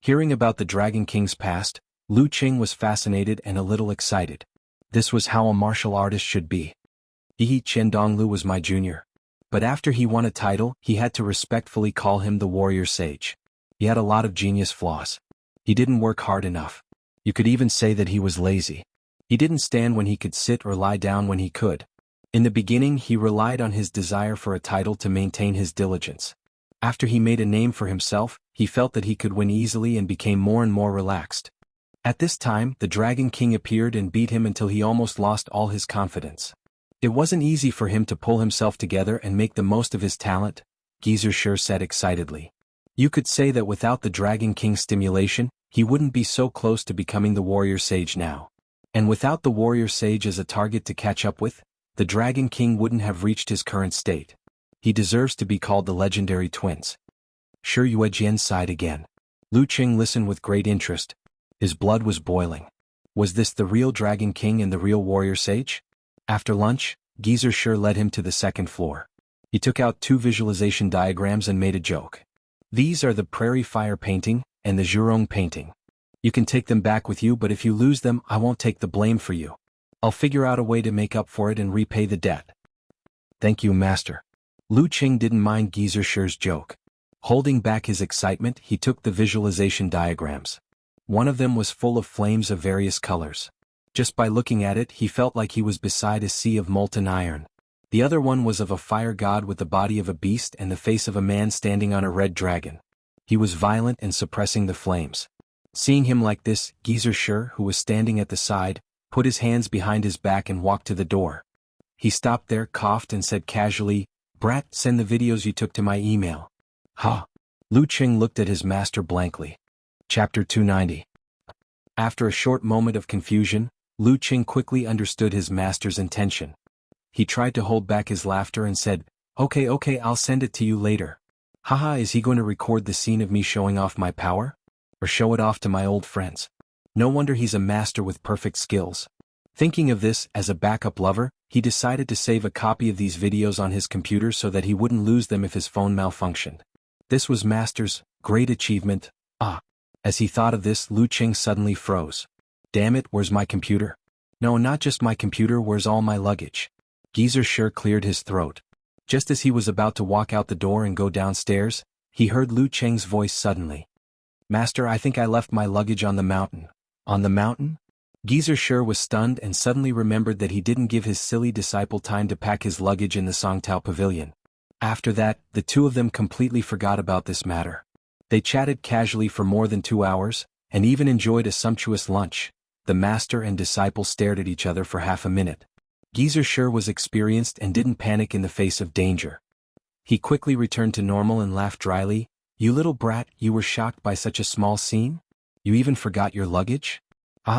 Speaker 1: Hearing about the Dragon King's past, Lu Qing was fascinated and a little excited. This was how a martial artist should be. Qian Donglu was my junior. But after he won a title, he had to respectfully call him the warrior sage. He had a lot of genius flaws. He didn't work hard enough. You could even say that he was lazy. He didn't stand when he could sit or lie down when he could. In the beginning he relied on his desire for a title to maintain his diligence. After he made a name for himself, he felt that he could win easily and became more and more relaxed. At this time, the Dragon King appeared and beat him until he almost lost all his confidence. It wasn't easy for him to pull himself together and make the most of his talent, Geezer sure said excitedly. You could say that without the Dragon King's stimulation, he wouldn't be so close to becoming the warrior sage now. And without the warrior sage as a target to catch up with, the Dragon King wouldn't have reached his current state. He deserves to be called the legendary twins. Shi Yuejian sighed again. Lu Qing listened with great interest. His blood was boiling. Was this the real Dragon King and the real warrior sage? After lunch, Geezer sure led him to the second floor. He took out 2 visualization diagrams and made a joke. These are the prairie fire painting and the zhurong painting. You can take them back with you, but if you lose them, I won't take the blame for you. I'll figure out a way to make up for it and repay the debt. Thank you, master. Lu Qing didn't mind Geezer sure's joke. Holding back his excitement, he took the visualization diagrams. One of them was full of flames of various colors. Just by looking at it, he felt like he was beside a sea of molten iron. The other one was of a fire god with the body of a beast and the face of a man standing on a red dragon. He was violent and suppressing the flames. Seeing him like this, Geezer sure, who was standing at the side, put his hands behind his back and walked to the door. He stopped there, coughed and said casually, Brat, send the videos you took to my email. Huh? Lu Qing looked at his master blankly. Chapter 290. After a short moment of confusion, Lu Qing quickly understood his master's intention. He tried to hold back his laughter and said, Okay, I'll send it to you later. Haha, is he going to record the scene of me showing off my power? Or show it off to my old friends? No wonder he's a master with perfect skills. Thinking of this as a backup lover, he decided to save a copy of these videos on his computer so that he wouldn't lose them if his phone malfunctioned. This was master's great achievement. As he thought of this, Lu Qing suddenly froze. Damn it, where's my computer? No, not just my computer, where's all my luggage? Geezer sure cleared his throat. Just as he was about to walk out the door and go downstairs, he heard Lu Qing's voice suddenly. Master, I think I left my luggage on the mountain. On the mountain? Geezer sure was stunned and suddenly remembered that he didn't give his silly disciple time to pack his luggage in the Songtao pavilion. After that, the two of them completely forgot about this matter. They chatted casually for more than 2 hours, and even enjoyed a sumptuous lunch. The master and disciple stared at each other for half a minute. Geezer sure was experienced and didn't panic in the face of danger. He quickly returned to normal and laughed dryly. You little brat, you were shocked by such a small scene? You even forgot your luggage?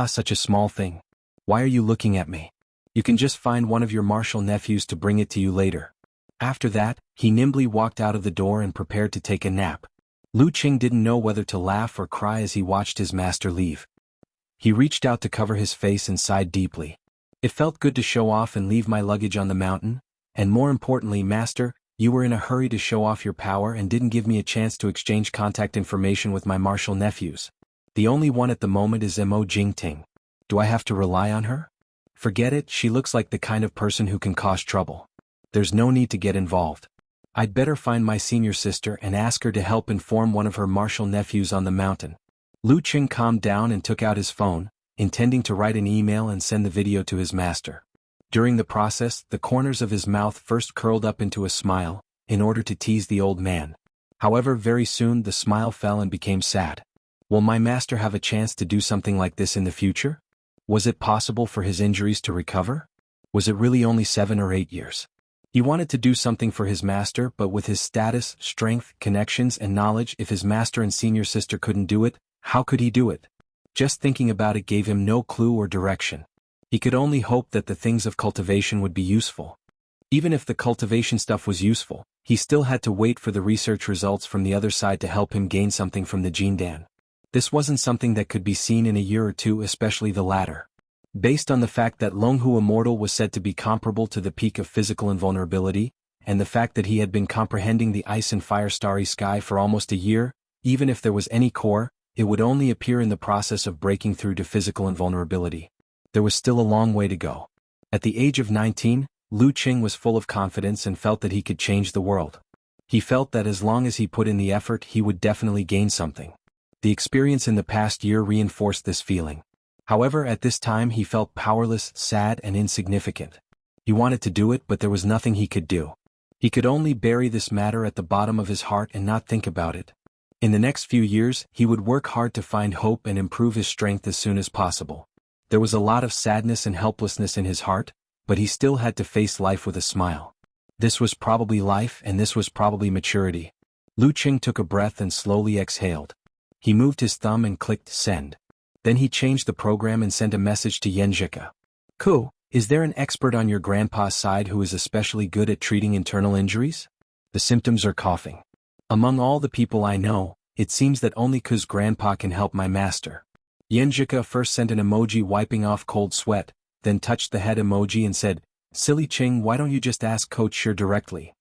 Speaker 1: Such a small thing. Why are you looking at me? You can just find one of your martial nephews to bring it to you later. After that, he nimbly walked out of the door and prepared to take a nap. Lu Qing didn't know whether to laugh or cry as he watched his master leave. He reached out to cover his face and sighed deeply. It felt good to show off and leave my luggage on the mountain, and more importantly, master, you were in a hurry to show off your power and didn't give me a chance to exchange contact information with my martial nephews. The only one at the moment is Mo Jingting. Do I have to rely on her? Forget it, she looks like the kind of person who can cause trouble. There's no need to get involved. I'd better find my senior sister and ask her to help inform one of her martial nephews on the mountain. Lu Qing calmed down and took out his phone, intending to write an email and send the video to his master. During the process, the corners of his mouth first curled up into a smile, in order to tease the old man. However, very soon the smile fell and became sad. Will my master have a chance to do something like this in the future? Was it possible for his injuries to recover? Was it really only 7 or 8 years? He wanted to do something for his master, but with his status, strength, connections and knowledge, if his master and senior sister couldn't do it, how could he do it? Just thinking about it gave him no clue or direction. He could only hope that the things of cultivation would be useful. Even if the cultivation stuff was useful, he still had to wait for the research results from the other side to help him gain something from the Jindan. This wasn't something that could be seen in a year or two, especially the latter. Based on the fact that Longhua Immortal was said to be comparable to the peak of physical invulnerability, and the fact that he had been comprehending the ice and fire starry sky for almost a year, even if there was any core, it would only appear in the process of breaking through to physical invulnerability. There was still a long way to go. At the age of 19, Lu Qing was full of confidence and felt that he could change the world. He felt that as long as he put in the effort, he would definitely gain something. The experience in the past year reinforced this feeling. However, at this time he felt powerless, sad and insignificant. He wanted to do it, but there was nothing he could do. He could only bury this matter at the bottom of his heart and not think about it. In the next few years, he would work hard to find hope and improve his strength as soon as possible. There was a lot of sadness and helplessness in his heart, but he still had to face life with a smile. This was probably life, and this was probably maturity. Lu Qing took a breath and slowly exhaled. He moved his thumb and clicked send. Then he changed the program and sent a message to xianxia. Ku, is there an expert on your grandpa's side who is especially good at treating internal injuries? The symptoms are coughing. Among all the people I know, it seems that only Ku's grandpa can help my master. Xianxia first sent an emoji wiping off cold sweat, then touched the head emoji and said, Silly Qing, why don't you just ask Coach Shi directly?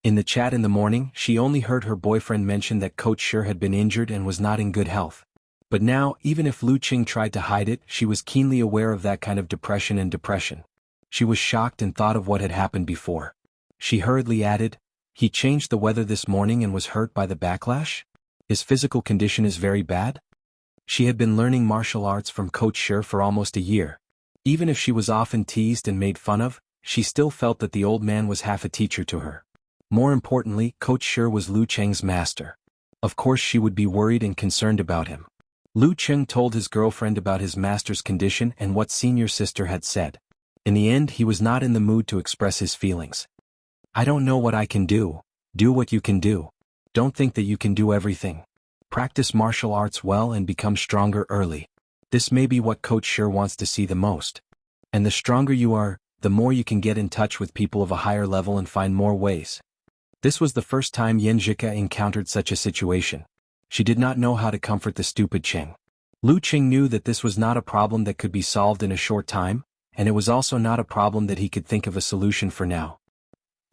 Speaker 1: In the chat in the morning, she only heard her boyfriend mention that Coach Shi had been injured and was not in good health. But now, even if Lu Qing tried to hide it, she was keenly aware of that kind of depression. She was shocked and thought of what had happened before. She hurriedly added, he changed the weather this morning and was hurt by the backlash? His physical condition is very bad? She had been learning martial arts from Coach Shi for almost a year. Even if she was often teased and made fun of, she still felt that the old man was half a teacher to her. More importantly, Coach Shi was Lu Qing's master. Of course she would be worried and concerned about him. Lu Qing told his girlfriend about his master's condition and what senior sister had said. In the end, he was not in the mood to express his feelings. I don't know what I can do. Do what you can do. Don't think that you can do everything. Practice martial arts well and become stronger early. This may be what Coach Shi wants to see the most. And the stronger you are, the more you can get in touch with people of a higher level and find more ways. This was the first time xianxia encountered such a situation. She did not know how to comfort the stupid Qing. Lu Qing knew that this was not a problem that could be solved in a short time, and it was also not a problem that he could think of a solution for now.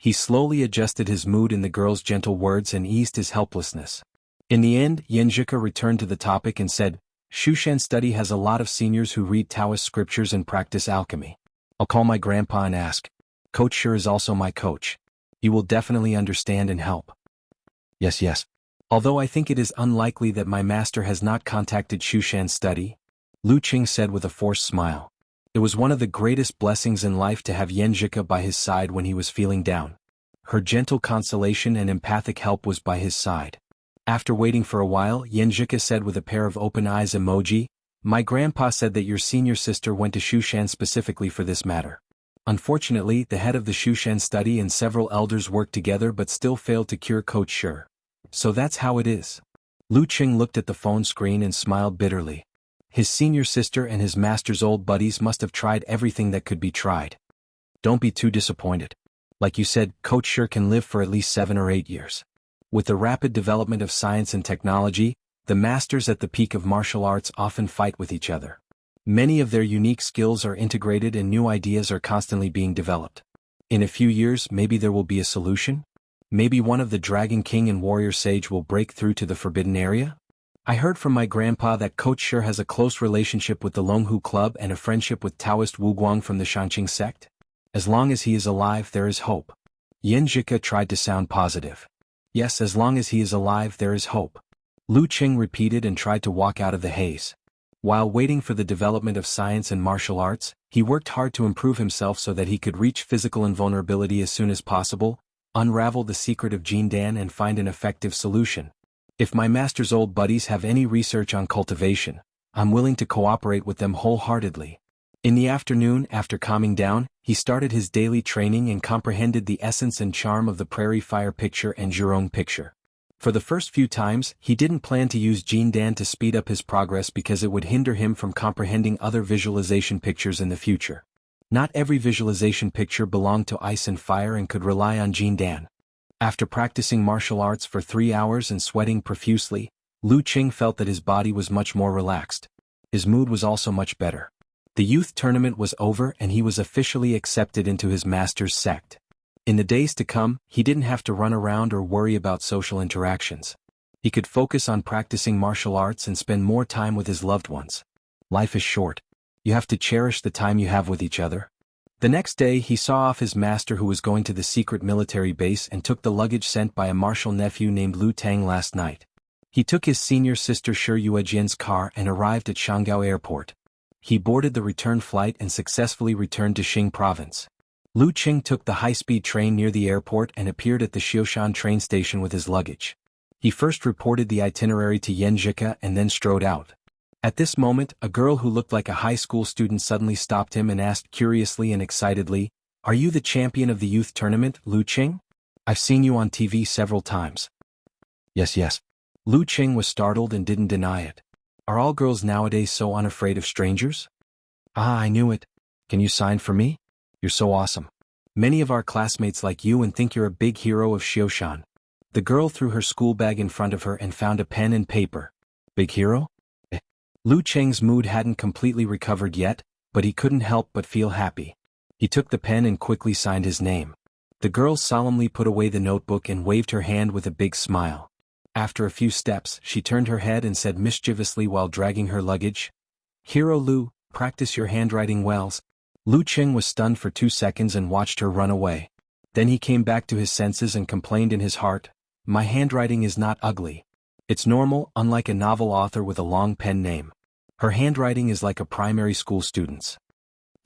Speaker 1: He slowly adjusted his mood in the girl's gentle words and eased his helplessness. In the end, xianxia returned to the topic and said, Shushan study has a lot of seniors who read Taoist scriptures and practice alchemy. I'll call my grandpa and ask. Coach Shi is also my coach. He will definitely understand and help. Yes. Although I think it is unlikely that my master has not contacted Shushan study, Lu Qing said with a forced smile. It was one of the greatest blessings in life to have xianxia by his side when he was feeling down. Her gentle consolation and empathic help was by his side. After waiting for a while, xianxia said with a pair of open eyes emoji, my grandpa said that your senior sister went to Shushan specifically for this matter. Unfortunately, the head of the Shushan study and several elders worked together but still failed to cure Coach Shi. So that's how it is. Lu Qing looked at the phone screen and smiled bitterly. His senior sister and his master's old buddies must have tried everything that could be tried. Don't be too disappointed. Like you said, Coach sure can live for at least 7 or 8 years. With the rapid development of science and technology, the masters at the peak of martial arts often fight with each other. Many of their unique skills are integrated and new ideas are constantly being developed. In a few years, maybe there will be a solution? Maybe one of the Dragon King and Warrior Sage will break through to the Forbidden Area? I heard from my grandpa that Coach sure has a close relationship with the Longhu Club and a friendship with Taoist Wu Guang from the Xianxia sect. As long as he is alive, there is hope. Xianxia tried to sound positive. Yes, as long as he is alive, there is hope. Lu Qing repeated and tried to walk out of the haze. While waiting for the development of science and martial arts, he worked hard to improve himself so that he could reach physical invulnerability as soon as possible, unravel the secret of Jindan and find an effective solution. If my master's old buddies have any research on cultivation, I'm willing to cooperate with them wholeheartedly. In the afternoon, after calming down, he started his daily training and comprehended the essence and charm of the prairie fire picture and Zhurong picture. For the first few times, he didn't plan to use Jindan to speed up his progress because it would hinder him from comprehending other visualization pictures in the future. Not every visualization picture belonged to ice and fire and could rely on Jindan. After practicing martial arts for 3 hours and sweating profusely, Lu Qing felt that his body was much more relaxed. His mood was also much better. The youth tournament was over and he was officially accepted into his master's sect. In the days to come, he didn't have to run around or worry about social interactions. He could focus on practicing martial arts and spend more time with his loved ones. Life is short. You have to cherish the time you have with each other. The next day he saw off his master who was going to the secret military base and took the luggage sent by a martial nephew named Lu Tang last night. He took his senior sister Shi Yuejian's car and arrived at Shanghai Airport. He boarded the return flight and successfully returned to Xing Province. Lu Qing took the high-speed train near the airport and appeared at the Xiaoshan train station with his luggage. He first reported the itinerary to Xianxia and then strode out. At this moment, a girl who looked like a high school student suddenly stopped him and asked curiously and excitedly, "Are you the champion of the youth tournament, Lu Qing? I've seen you on TV several times." Yes. Lu Qing was startled and didn't deny it. Are all girls nowadays so unafraid of strangers? Ah, I knew it. Can you sign for me? You're so awesome. Many of our classmates like you and think you're a big hero of Xiaoshan. The girl threw her school bag in front of her and found a pen and paper. Big hero? Lu Qing's mood hadn't completely recovered yet, but he couldn't help but feel happy. He took the pen and quickly signed his name. The girl solemnly put away the notebook and waved her hand with a big smile. After a few steps, she turned her head and said mischievously while dragging her luggage, "Hero Lu, practice your handwriting wells." Lu Qing was stunned for 2 seconds and watched her run away. Then he came back to his senses and complained in his heart, "My handwriting is not ugly. It's normal, unlike a novel author with a long pen name. Her handwriting is like a primary school student's."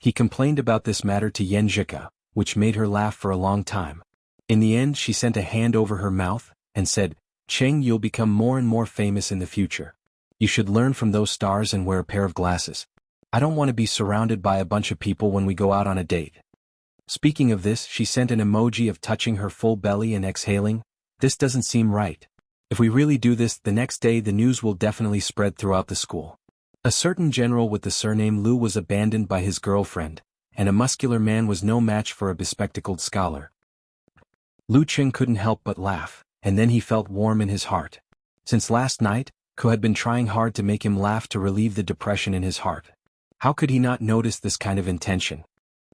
Speaker 1: He complained about this matter to Xianxia, which made her laugh for a long time. In the end she sent a hand over her mouth, and said, "Qing, you'll become more and more famous in the future. You should learn from those stars and wear a pair of glasses. I don't want to be surrounded by a bunch of people when we go out on a date." Speaking of this, she sent an emoji of touching her full belly and exhaling, "This doesn't seem right. If we really do this, the next day the news will definitely spread throughout the school." A certain general with the surname Lu was abandoned by his girlfriend, and a muscular man was no match for a bespectacled scholar. Lu Qing couldn't help but laugh, and then he felt warm in his heart. Since last night, Ko had been trying hard to make him laugh to relieve the depression in his heart. How could he not notice this kind of intention?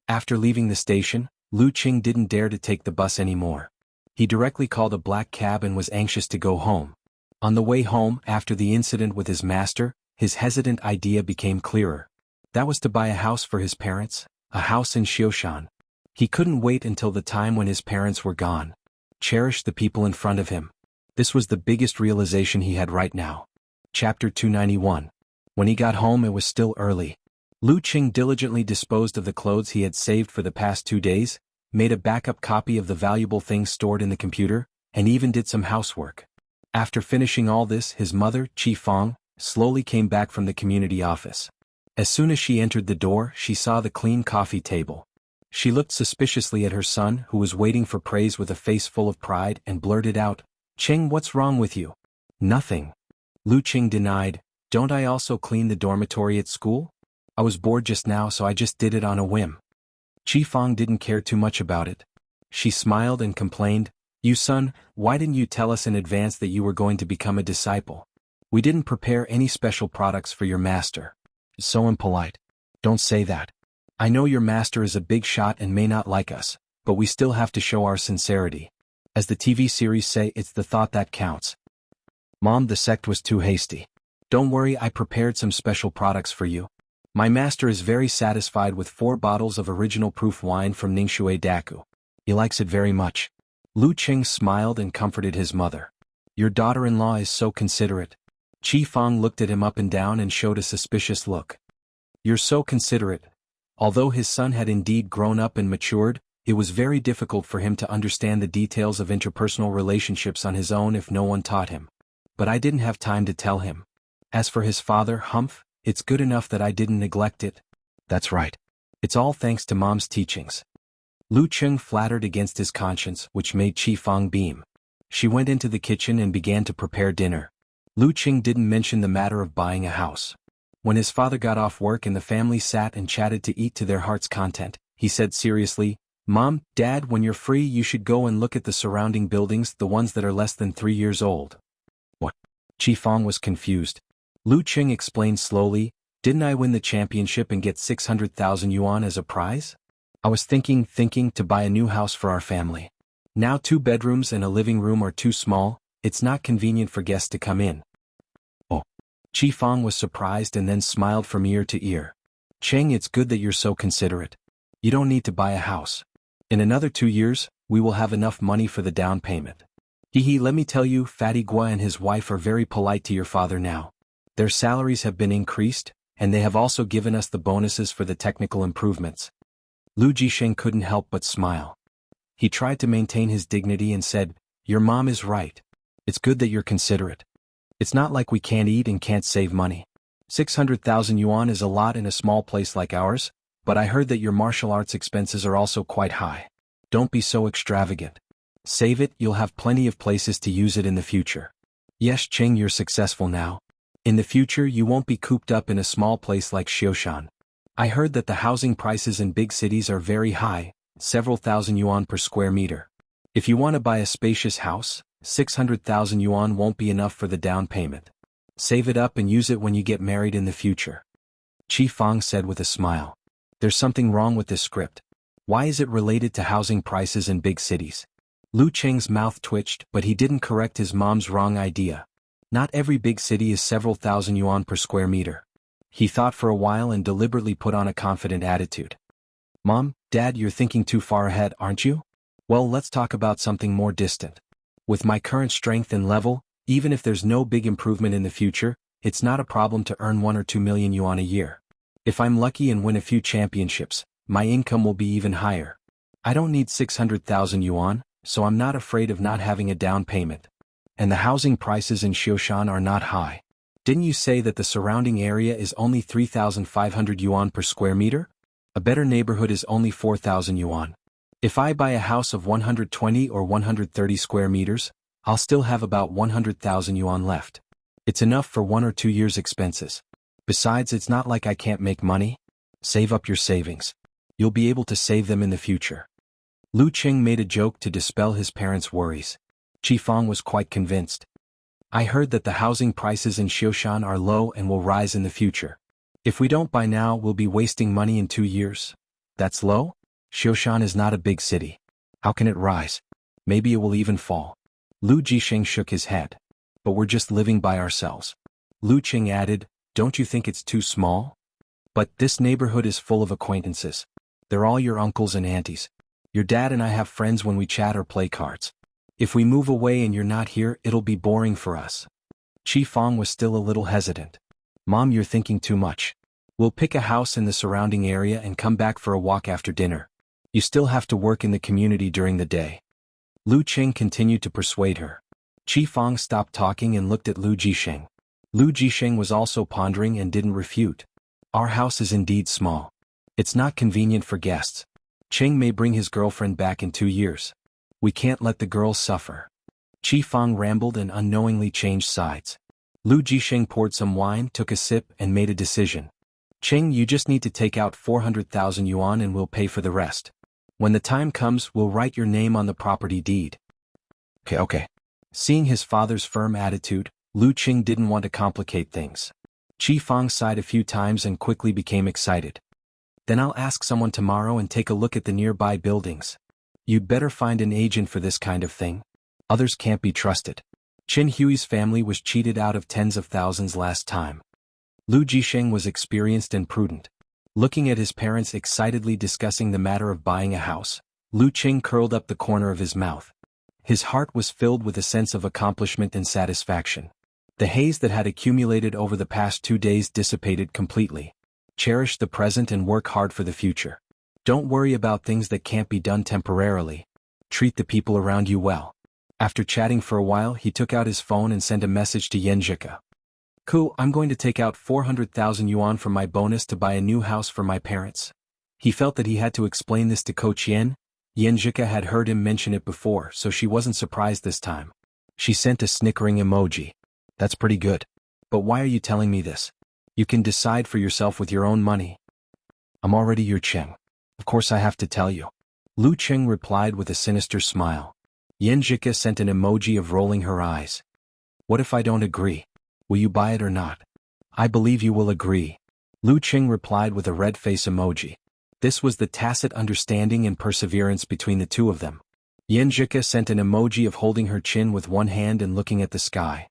Speaker 1: After leaving the station, Lu Qing didn't dare to take the bus anymore. He directly called a black cab and was anxious to go home. On the way home, after the incident with his master, his hesitant idea became clearer. That was to buy a house for his parents, a house in Xiaoshan. He couldn't wait until the time when his parents were gone. Cherish the people in front of him. This was the biggest realization he had right now. Chapter 291. When he got home it was still early. Lu Qing diligently disposed of the clothes he had saved for the past 2 days, made a backup copy of the valuable things stored in the computer, and even did some housework. After finishing all this, his mother, Qi Fang, slowly came back from the community office. As soon as she entered the door, she saw the clean coffee table. She looked suspiciously at her son, who was waiting for praise with a face full of pride, and blurted out, "Qing, what's wrong with you?" "Nothing." Lu Qing denied, "Don't I also clean the dormitory at school? I was bored just now so I just did it on a whim." Qi Fang didn't care too much about it. She smiled and complained, "You son, why didn't you tell us in advance that you were going to become a disciple? We didn't prepare any special products for your master." "So impolite. Don't say that. I know your master is a big shot and may not like us, but we still have to show our sincerity. As the TV series say, it's the thought that counts." "Mom, the sect was too hasty. Don't worry, I prepared some special products for you. My master is very satisfied with 4 bottles of original proof wine from Ningxue Daku. He likes it very much." Lu Qing smiled and comforted his mother. "Your daughter-in-law is so considerate." Qi Fang looked at him up and down and showed a suspicious look. "You're so considerate." Although his son had indeed grown up and matured, it was very difficult for him to understand the details of interpersonal relationships on his own if no one taught him. But I didn't have time to tell him. As for his father, Humph, it's good enough that I didn't neglect it. "That's right. It's all thanks to Mom's teachings." Lu Qing flattered against his conscience, which made Qi Fang beam. She went into the kitchen and began to prepare dinner. Lu Qing didn't mention the matter of buying a house. When his father got off work and the family sat and chatted to eat to their heart's content, he said seriously, "Mom, Dad, when you're free you should go and look at the surrounding buildings, the ones that are less than 3 years old." "What?" Qi Fang was confused. Lu Qing explained slowly, "Didn't I win the championship and get 600,000 yuan as a prize? I was thinking to buy a new house for our family. Now 2 bedrooms and a living room are too small, it's not convenient for guests to come in." "Oh." Qi Fang was surprised and then smiled from ear to ear. "Cheng, it's good that you're so considerate. You don't need to buy a house. In another 2 years, we will have enough money for the down payment. Let me tell you, Fatty Gua and his wife are very polite to your father now. Their salaries have been increased, and they have also given us the bonuses for the technical improvements." Lu Jisheng couldn't help but smile. He tried to maintain his dignity and said, "Your mom is right. It's good that you're considerate. It's not like we can't eat and can't save money. 600,000 yuan is a lot in a small place like ours, but I heard that your martial arts expenses are also quite high. Don't be so extravagant. Save it, you'll have plenty of places to use it in the future. Yes, Cheng, you're successful now. In the future you won't be cooped up in a small place like Xiaoshan. I heard that the housing prices in big cities are very high, several thousand yuan per square meter. If you want to buy a spacious house, 600,000 yuan won't be enough for the down payment. Save it up and use it when you get married in the future." Qi Fang said with a smile. "There's something wrong with this script. Why is it related to housing prices in big cities?" Lu Qing's mouth twitched, but he didn't correct his mom's wrong idea. Not every big city is several thousand yuan per square meter. He thought for a while and deliberately put on a confident attitude. "Mom, Dad, you're thinking too far ahead, aren't you? Well, let's talk about something more distant. With my current strength and level, even if there's no big improvement in the future, it's not a problem to earn 1 or 2 million yuan a year. If I'm lucky and win a few championships, my income will be even higher. I don't need 600,000 yuan, so I'm not afraid of not having a down payment. And the housing prices in Xiaoshan are not high. Didn't you say that the surrounding area is only 3,500 yuan per square meter? A better neighborhood is only 4,000 yuan. If I buy a house of 120 or 130 square meters, I'll still have about 100,000 yuan left. It's enough for 1 or 2 years' expenses. Besides, it's not like I can't make money. Save up your savings. You'll be able to save them in the future." Lu Qing made a joke to dispel his parents' worries. Qi Fang was quite convinced. "I heard that the housing prices in Xiaoshan are low and will rise in the future. If we don't buy now, we'll be wasting money in 2 years. That's low? Xiaoshan is not a big city. How can it rise? Maybe it will even fall." Lu Jisheng shook his head. "But we're just living by ourselves." Lu Qing added, "Don't you think it's too small? But this neighborhood is full of acquaintances. They're all your uncles and aunties. Your dad and I have friends when we chat or play cards. If we move away and you're not here, it'll be boring for us." Qi Fang was still a little hesitant. "Mom, you're thinking too much. We'll pick a house in the surrounding area and come back for a walk after dinner. You still have to work in the community during the day." Lu Qing continued to persuade her. Qi Fang stopped talking and looked at Lu Jisheng. Lu Jisheng was also pondering and didn't refute. "Our house is indeed small. It's not convenient for guests. Cheng may bring his girlfriend back in 2 years. We can't let the girls suffer." Qi Fang rambled and unknowingly changed sides. Lu Jisheng poured some wine, took a sip, and made a decision. "Cheng, you just need to take out 400,000 yuan and we'll pay for the rest. When the time comes, we'll write your name on the property deed. Okay. Seeing his father's firm attitude, Lu Qing didn't want to complicate things. Qi Fang sighed a few times and quickly became excited. Then I'll ask someone tomorrow and take a look at the nearby buildings. You'd better find an agent for this kind of thing. Others can't be trusted. Qin Hui's family was cheated out of tens of thousands last time. Lu Jisheng was experienced and prudent. Looking at his parents excitedly discussing the matter of buying a house, Lu Qing curled up the corner of his mouth. His heart was filled with a sense of accomplishment and satisfaction. The haze that had accumulated over the past 2 days dissipated completely. Cherish the present and work hard for the future. Don't worry about things that can't be done temporarily. Treat the people around you well. After chatting for a while, he took out his phone and sent a message to xianxia. Cool, I'm going to take out 400,000 yuan from my bonus to buy a new house for my parents. He felt that he had to explain this to Ko Qian. Xianxia had heard him mention it before, so she wasn't surprised this time. She sent a snickering emoji. That's pretty good. But why are you telling me this? You can decide for yourself with your own money. I'm already your Cheng. Of course I have to tell you. Lu Qing replied with a sinister smile. Xianxia sent an emoji of rolling her eyes. What if I don't agree? Will you buy it or not? I believe you will agree. Lu Qing replied with a red face emoji. This was the tacit understanding and perseverance between the two of them. Xianxia sent an emoji of holding her chin with one hand and looking at the sky.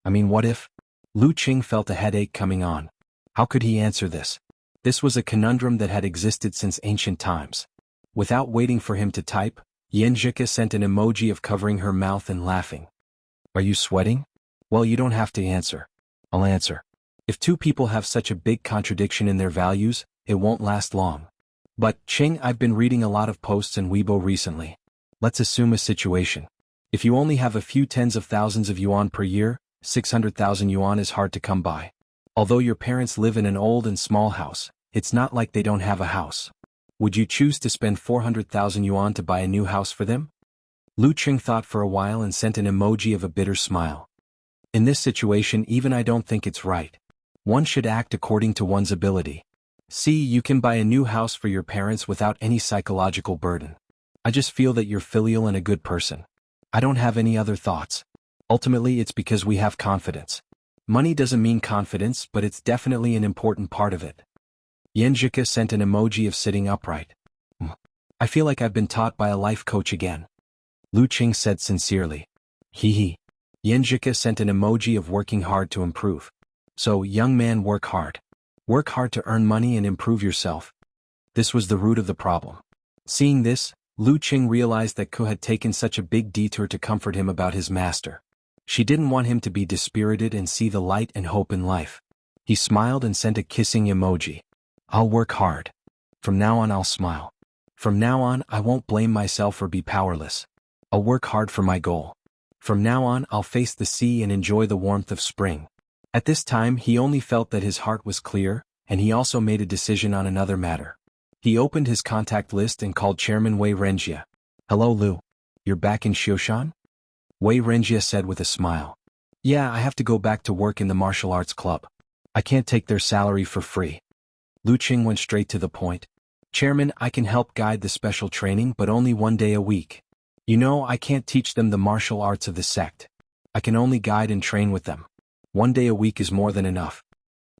Speaker 1: I mean, what if? Lu Qing felt a headache coming on. How could he answer this? This was a conundrum that had existed since ancient times. Without waiting for him to type, Xianxia sent an emoji of covering her mouth and laughing. Are you sweating? Well, you don't have to answer. I'll answer. If two people have such a big contradiction in their values, it won't last long. But, Qing, I've been reading a lot of posts in Weibo recently. Let's assume a situation. If you only have a few tens of thousands of yuan per year, 600,000 yuan is hard to come by. Although your parents live in an old and small house, it's not like they don't have a house. Would you choose to spend 400,000 yuan to buy a new house for them? Lu Qing thought for a while and sent an emoji of a bitter smile. In this situation, even I don't think it's right. One should act according to one's ability. See, you can buy a new house for your parents without any psychological burden. I just feel that you're filial and a good person. I don't have any other thoughts. Ultimately, it's because we have confidence. Money doesn't mean confidence, but it's definitely an important part of it. Xianxia sent an emoji of sitting upright. I feel like I've been taught by a life coach again. Lu Qing said sincerely. Hee. Xianxia sent an emoji of working hard to improve. So, young man, work hard. Work hard to earn money and improve yourself. This was the root of the problem. Seeing this, Lu Qing realized that Ko had taken such a big detour to comfort him about his master. She didn't want him to be dispirited and see the light and hope in life. He smiled and sent a kissing emoji. I'll work hard. From now on I'll smile. From now on I won't blame myself or be powerless. I'll work hard for my goal. From now on I'll face the sea and enjoy the warmth of spring. At this time he only felt that his heart was clear, and he also made a decision on another matter. He opened his contact list and called Chairman Wei Renjia. Hello Lu. You're back in Xiaoshan? Wei Renjia said with a smile. Yeah, I have to go back to work in the martial arts club. I can't take their salary for free. Lu Qing went straight to the point. Chairman, I can help guide the special training but only 1 day a week. You know, I can't teach them the martial arts of the sect. I can only guide and train with them. 1 day a week is more than enough.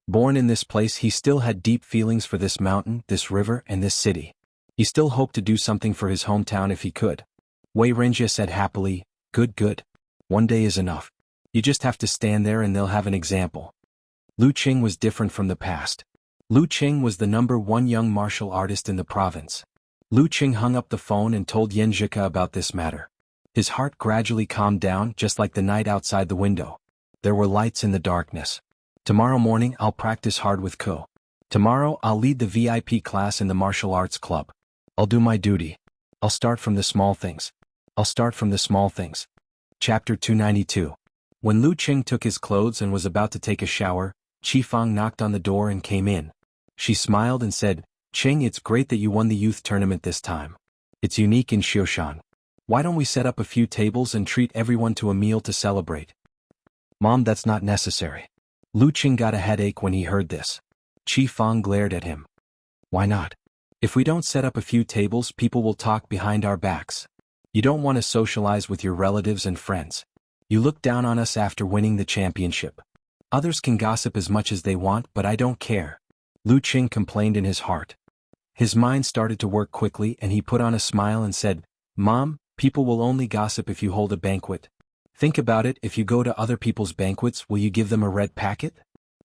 Speaker 1: Born in this place, he still had deep feelings for this mountain, this river, and this city. He still hoped to do something for his hometown if he could. Wei Renjia said happily, Good. 1 day is enough. You just have to stand there and they'll have an example. Lu Qing was different from the past. Lu Qing was the #1 young martial artist in the province. Lu Qing hung up the phone and told Xianxia about this matter. His heart gradually calmed down, just like the night outside the window. There were lights in the darkness. Tomorrow morning I'll practice hard with Ko. Tomorrow I'll lead the VIP class in the martial arts club. I'll do my duty. I'll start from the small things. Chapter 292. When Lu Qing took his clothes and was about to take a shower, Qi Fang knocked on the door and came in. She smiled and said, Qing, it's great that you won the youth tournament this time. It's unique in Xiaoshan. Why don't we set up a few tables and treat everyone to a meal to celebrate? Mom, that's not necessary. Lu Qing got a headache when he heard this. Qi Fang glared at him. Why not? If we don't set up a few tables, people will talk behind our backs. You don't want to socialize with your relatives and friends. You look down on us after winning the championship. Others can gossip as much as they want, but I don't care. Lu Qing complained in his heart. His mind started to work quickly and he put on a smile and said, Mom, people will only gossip if you hold a banquet. Think about it, if you go to other people's banquets, will you give them a red packet?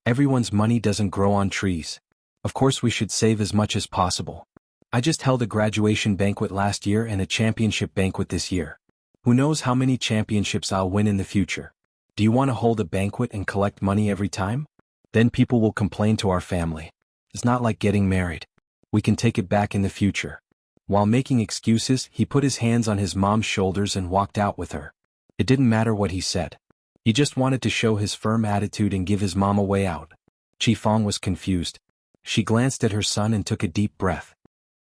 Speaker 1: Everyone's money doesn't grow on trees. Of course we should save as much as possible. I just held a graduation banquet last year and a championship banquet this year. Who knows how many championships I'll win in the future. Do you want to hold a banquet and collect money every time? Then people will complain to our family. It's not like getting married. We can take it back in the future. While making excuses, he put his hands on his mom's shoulders and walked out with her. It didn't matter what he said. He just wanted to show his firm attitude and give his mom a way out. Qifeng was confused. She glanced at her son and took a deep breath.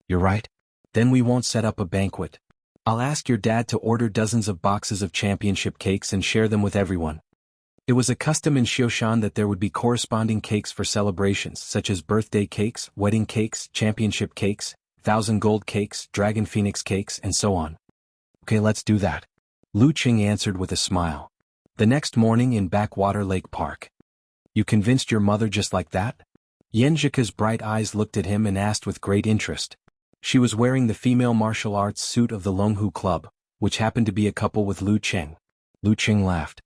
Speaker 1: You're right. Then we won't set up a banquet. I'll ask your dad to order dozens of boxes of championship cakes and share them with everyone. It was a custom in Xiaoshan that there would be corresponding cakes for celebrations, such as birthday cakes, wedding cakes, championship cakes, 1,000 gold cakes, dragon phoenix cakes, and so on. Okay, let's do that. Lu Qing answered with a smile. The next morning in Backwater Lake Park. You convinced your mother just like that? Yanjika's bright eyes looked at him and asked with great interest. She was wearing the female martial arts suit of the Longhu Club, which happened to be a couple with Lu Qing. Lu Qing laughed.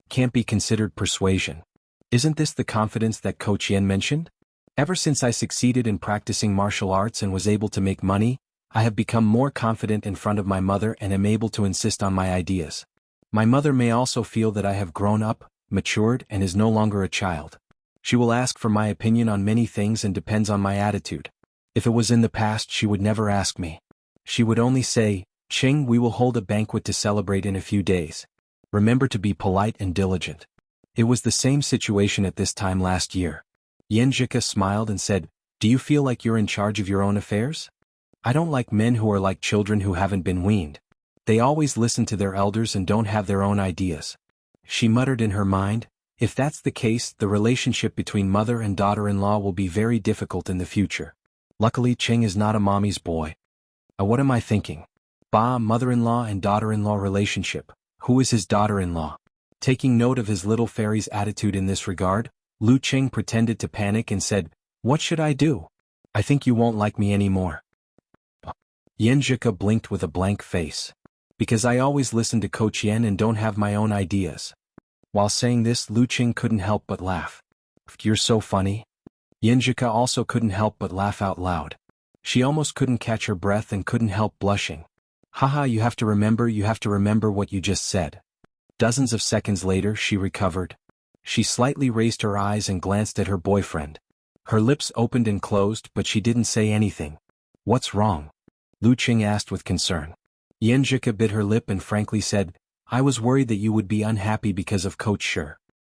Speaker 1: Can't be considered persuasion. Isn't this the confidence that Coach Yen mentioned? Ever since I succeeded in practicing martial arts and was able to make money, I have become more confident in front of my mother and am able to insist on my ideas. My mother may also feel that I have grown up, matured, and is no longer a child. She will ask for my opinion on many things and depends on my attitude. If it was in the past, she would never ask me. She would only say, Qing, we will hold a banquet to celebrate in a few days. Remember to be polite and diligent. It was the same situation at this time last year. Yanjika smiled and said, Do you feel like you're in charge of your own affairs? I don't like men who are like children who haven't been weaned. They always listen to their elders and don't have their own ideas. She muttered in her mind, if that's the case, the relationship between mother and daughter-in-law will be very difficult in the future. Luckily, Qing is not a mommy's boy. What am I thinking? Bah, mother-in-law and daughter-in-law relationship. Who is his daughter-in-law? Taking note of his little fairy's attitude in this regard, Lu Qing pretended to panic and said, What should I do? I think you won't like me anymore. Yanjika blinked with a blank face. Because I always listen to Coach Yen and don't have my own ideas. While saying this, Lu Qing couldn't help but laugh. You're so funny. Yanjika also couldn't help but laugh out loud. She almost couldn't catch her breath and couldn't help blushing. Haha, you have to remember what you just said. Dozens of seconds later, she recovered. She slightly raised her eyes and glanced at her boyfriend. Her lips opened and closed, but she didn't say anything. What's wrong? Lu Qing asked with concern. Yanjika bit her lip and frankly said, I was worried that you would be unhappy because of Coach Shi.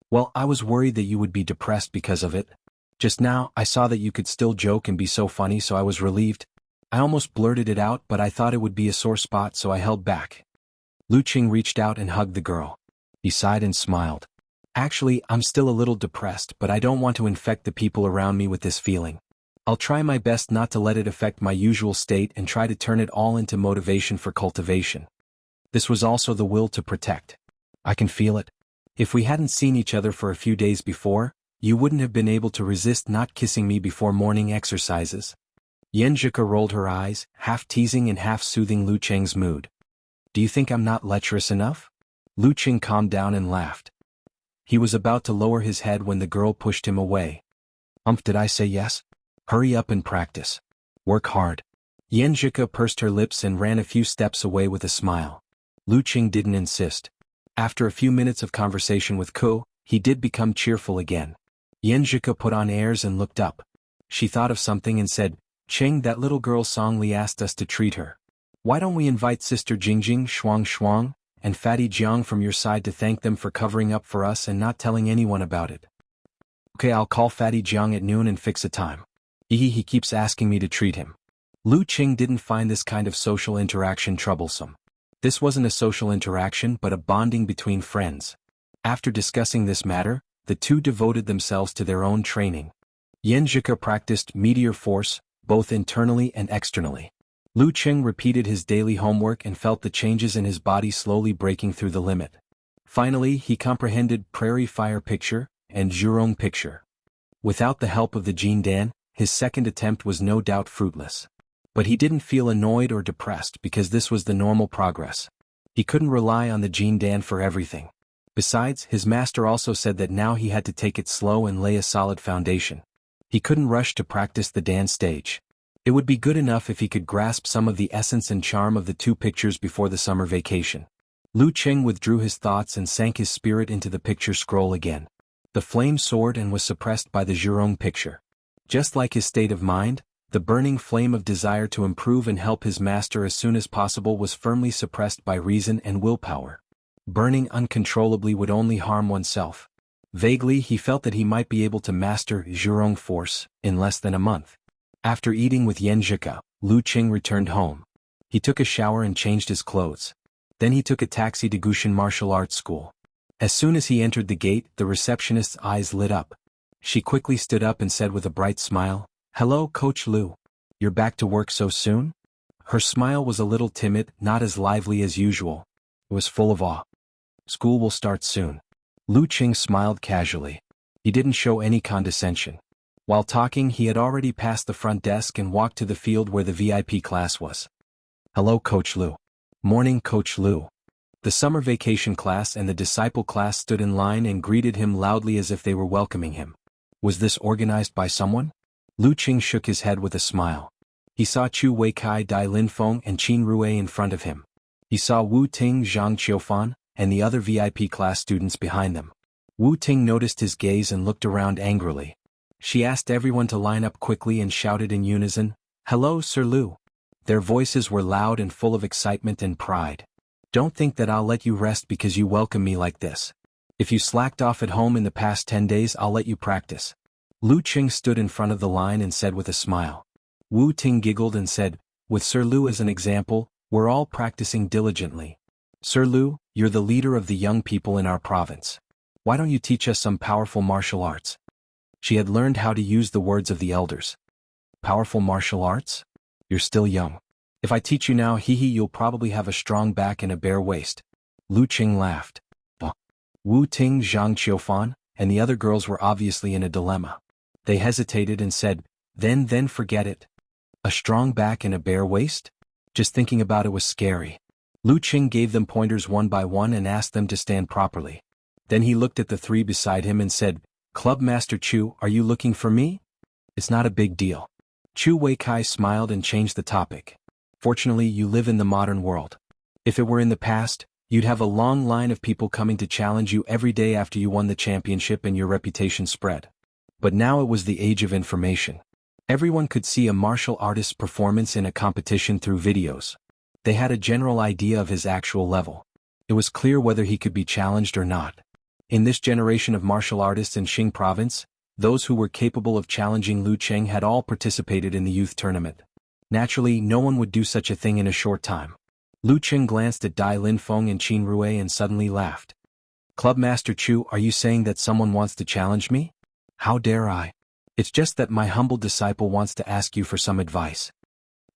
Speaker 1: Well, I was worried that you would be depressed because of it. Just now, I saw that you could still joke and be so funny, so I was relieved. I almost blurted it out, but I thought it would be a sore spot, so I held back. Lu Qing reached out and hugged the girl. He sighed and smiled. Actually, I'm still a little depressed, but I don't want to infect the people around me with this feeling. I'll try my best not to let it affect my usual state and try to turn it all into motivation for cultivation. This was also the will to protect. I can feel it. If we hadn't seen each other for a few days before, you wouldn't have been able to resist not kissing me before morning exercises. Yanjika rolled her eyes, half teasing and half soothing Lu Qing's mood. Do you think I'm not lecherous enough? Lu Qing calmed down and laughed. He was about to lower his head when the girl pushed him away. Did I say yes? Hurry up and practice. Work hard. Yanjika pursed her lips and ran a few steps away with a smile. Lu Qing didn't insist. After a few minutes of conversation with Ko, he did become cheerful again. Yanjika put on airs and looked up. She thought of something and said, Qing, that little girl Songli asked us to treat her. Why don't we invite Sister Jingjing, Xuanhuan, and Fatty Jiang from your side to thank them for covering up for us and not telling anyone about it? Okay, I'll call Fatty Jiang at noon and fix a time. He keeps asking me to treat him. Lu Qing didn't find this kind of social interaction troublesome. This wasn't a social interaction but a bonding between friends. After discussing this matter, the two devoted themselves to their own training. Yanjika practiced meteor force, both internally and externally. Lu Qing repeated his daily homework and felt the changes in his body slowly breaking through the limit. Finally, he comprehended Prairie Fire Picture and Zhurong Picture. Without the help of the Jin Dan, his second attempt was no doubt fruitless. But he didn't feel annoyed or depressed because this was the normal progress. He couldn't rely on the Jin Dan for everything. Besides, his master also said that now he had to take it slow and lay a solid foundation. He couldn't rush to practice the Dan stage. It would be good enough if he could grasp some of the essence and charm of the two pictures before the summer vacation. Lu Qing withdrew his thoughts and sank his spirit into the picture scroll again. The flame soared and was suppressed by the Zhurong picture. Just like his state of mind, the burning flame of desire to improve and help his master as soon as possible was firmly suppressed by reason and willpower. Burning uncontrollably would only harm oneself. Vaguely he felt that he might be able to master Zhurong force in less than a month. After eating with xianxia, Lu Qing returned home. He took a shower and changed his clothes. Then he took a taxi to Gushan Martial Arts School. As soon as he entered the gate, the receptionist's eyes lit up. She quickly stood up and said with a bright smile, "Hello, Coach Lu. You're back to work so soon?" Her smile was a little timid, not as lively as usual. It was full of awe. "School will start soon." Lu Qing smiled casually. He didn't show any condescension. While talking, he had already passed the front desk and walked to the field where the VIP class was. "Hello, Coach Lu." "Morning, Coach Lu." The summer vacation class and the disciple class stood in line and greeted him loudly as if they were welcoming him. Was this organized by someone? Lu Qing shook his head with a smile. He saw Chu Weikai, Dai Linfeng and Qin Rue in front of him. He saw Wu Ting, Zhang Qiufan, and the other VIP class students behind them. Wu Ting noticed his gaze and looked around angrily. She asked everyone to line up quickly and shouted in unison, "Hello, Sir Lu." Their voices were loud and full of excitement and pride. "Don't think that I'll let you rest because you welcome me like this. If you slacked off at home in the past 10 days, I'll let you practice." Lu Qing stood in front of the line and said with a smile. Wu Ting giggled and said, "With Sir Lu as an example, we're all practicing diligently. Sir Lu, you're the leader of the young people in our province. Why don't you teach us some powerful martial arts?" She had learned how to use the words of the elders. "Powerful martial arts? You're still young. If I teach you now, you'll probably have a strong back and a bare waist." Lu Qing laughed. Wu Ting, Zhang Qiufan, and the other girls were obviously in a dilemma. They hesitated and said, Then forget it. A strong back and a bare waist? Just thinking about it was scary." Lu Qing gave them pointers one by one and asked them to stand properly. Then he looked at the three beside him and said, "Club Master Chu, are you looking for me?" "It's not a big deal." Chu Weikai smiled and changed the topic. "Fortunately, you live in the modern world. If it were in the past, you'd have a long line of people coming to challenge you every day after you won the championship and your reputation spread. But now it was the age of information. Everyone could see a martial artist's performance in a competition through videos. They had a general idea of his actual level. It was clear whether he could be challenged or not. In this generation of martial artists in Qing province, those who were capable of challenging Lu Qing had all participated in the youth tournament. Naturally, no one would do such a thing in a short time. Lu Qing glanced at Dai Linfeng and Qin Rue and suddenly laughed. "Club Master Chu, are you saying that someone wants to challenge me? How dare I? It's just that my humble disciple wants to ask you for some advice."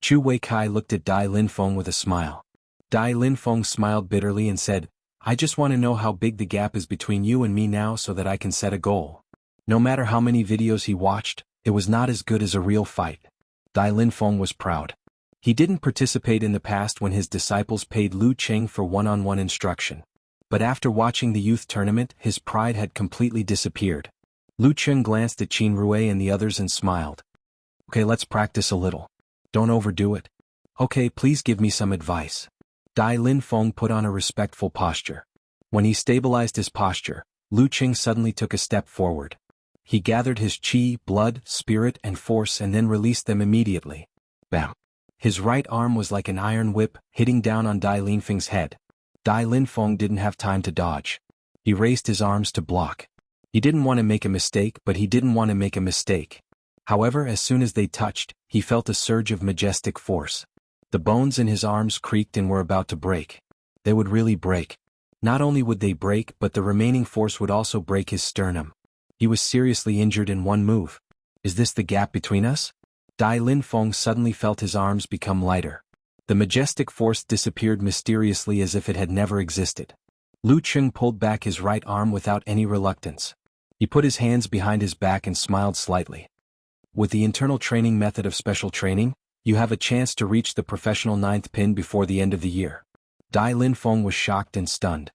Speaker 1: Chu Weikai looked at Dai Linfeng with a smile. Dai Linfeng smiled bitterly and said, "I just want to know how big the gap is between you and me now so that I can set a goal." No matter how many videos he watched, it was not as good as a real fight. Dai Linfeng was proud. He didn't participate in the past when his disciples paid Lu Qing for one-on-one instruction. But after watching the youth tournament, his pride had completely disappeared. Lu Qing glanced at Qin Rue and the others and smiled. "Okay, let's practice a little. Don't overdo it." "Okay, please give me some advice." Dai Linfeng put on a respectful posture. When he stabilized his posture, Lu Qing suddenly took a step forward. He gathered his qi, blood, spirit and force and then released them immediately. Bam! His right arm was like an iron whip, hitting down on Dai Linfeng's head. Dai Linfeng didn't have time to dodge. He raised his arms to block. He didn't want to make a mistake, but he didn't want to make a mistake. However, as soon as they touched, he felt a surge of majestic force. The bones in his arms creaked and were about to break. They would really break. Not only would they break, but the remaining force would also break his sternum. He was seriously injured in one move. Is this the gap between us? Dai Linfeng suddenly felt his arms become lighter. The majestic force disappeared mysteriously as if it had never existed. Lu Cheng pulled back his right arm without any reluctance. He put his hands behind his back and smiled slightly. With the internal training method of special training, you have a chance to reach the professional 9th pin before the end of the year. Dai Linfeng was shocked and stunned.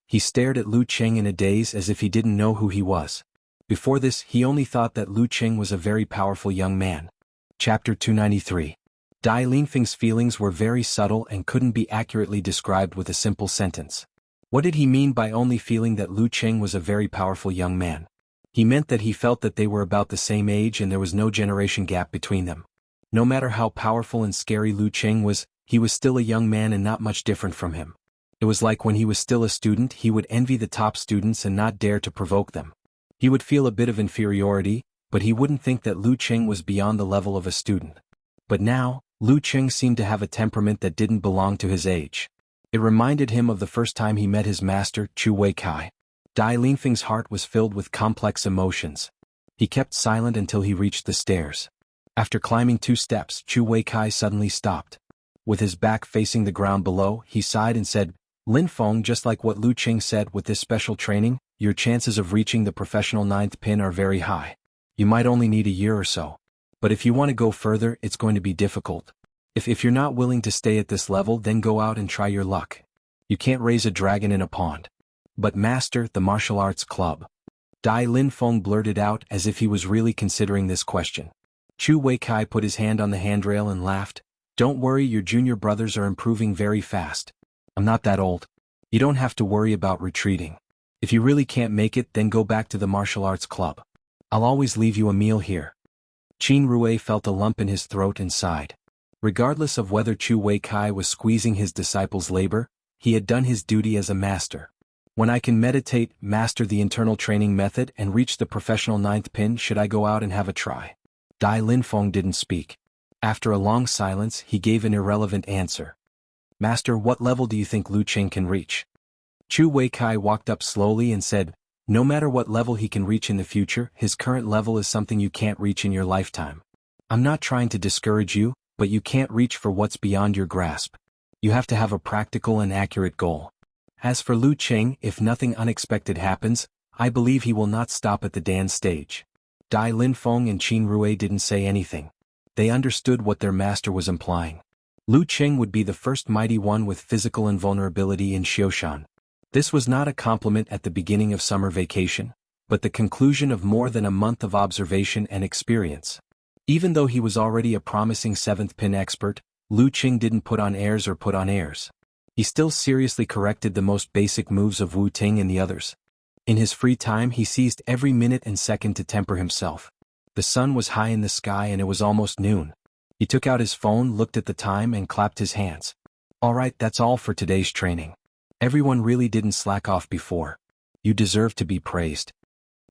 Speaker 1: He stared at Lu Cheng in a daze as if he didn't know who he was. Before this, he only thought that Lu Cheng was a very powerful young man. Chapter 293. Dai Linfeng's feelings were very subtle and couldn't be accurately described with a simple sentence. What did he mean by only feeling that Lu Cheng was a very powerful young man? He meant that he felt that they were about the same age and there was no generation gap between them. No matter how powerful and scary Lu Cheng was, he was still a young man and not much different from him. It was like when he was still a student, he would envy the top students and not dare to provoke them. He would feel a bit of inferiority, but he wouldn't think that Lu Cheng was beyond the level of a student. But now, Lu Cheng seemed to have a temperament that didn't belong to his age. It reminded him of the first time he met his master, Chu Weikai. Dai Linfeng's heart was filled with complex emotions. He kept silent until he reached the stairs. After climbing 2 steps, Chu Weikai suddenly stopped. With his back facing the ground below, he sighed and said, Linfeng, just like what Lu Cheng said, with this special training, your chances of reaching the professional 9th pin are very high. You might only need a year or so. But if you want to go further, it's going to be difficult. If you're not willing to stay at this level, then go out and try your luck. You can't raise a dragon in a pond. But master, the martial arts club. Dai Linfeng blurted out as if he was really considering this question. Chu Weikai put his hand on the handrail and laughed. Don't worry, your junior brothers are improving very fast. I'm not that old. You don't have to worry about retreating. If you really can't make it, then go back to the martial arts club. I'll always leave you a meal here. Qin Rui felt a lump in his throat and sighed. Regardless of whether Chu Weikai was squeezing his disciple's labor, he had done his duty as a master. When I can meditate, master the internal training method, and reach the professional 9th pin, should I go out and have a try? Dai Linfeng didn't speak. After a long silence, he gave an irrelevant answer. Master, what level do you think Lu Cheng can reach? Chu Weikai walked up slowly and said, no matter what level he can reach in the future, his current level is something you can't reach in your lifetime. I'm not trying to discourage you, but you can't reach for what's beyond your grasp. You have to have a practical and accurate goal. As for Lu Cheng, if nothing unexpected happens, I believe he will not stop at the Dan stage. Dai Linfeng and Qin Rui didn't say anything. They understood what their master was implying. Lu Cheng would be the first mighty one with physical invulnerability in Xiaoshan. This was not a compliment at the beginning of summer vacation, but the conclusion of more than a month of observation and experience. Even though he was already a promising 7th pin expert, Lu Cheng didn't put on airs or put on airs. He still seriously corrected the most basic moves of Wu Ting and the others. In his free time, he seized every minute and second to temper himself. The sun was high in the sky and it was almost noon. He took out his phone, looked at the time, and clapped his hands. Alright, that's all for today's training. Everyone really didn't slack off before. You deserve to be praised.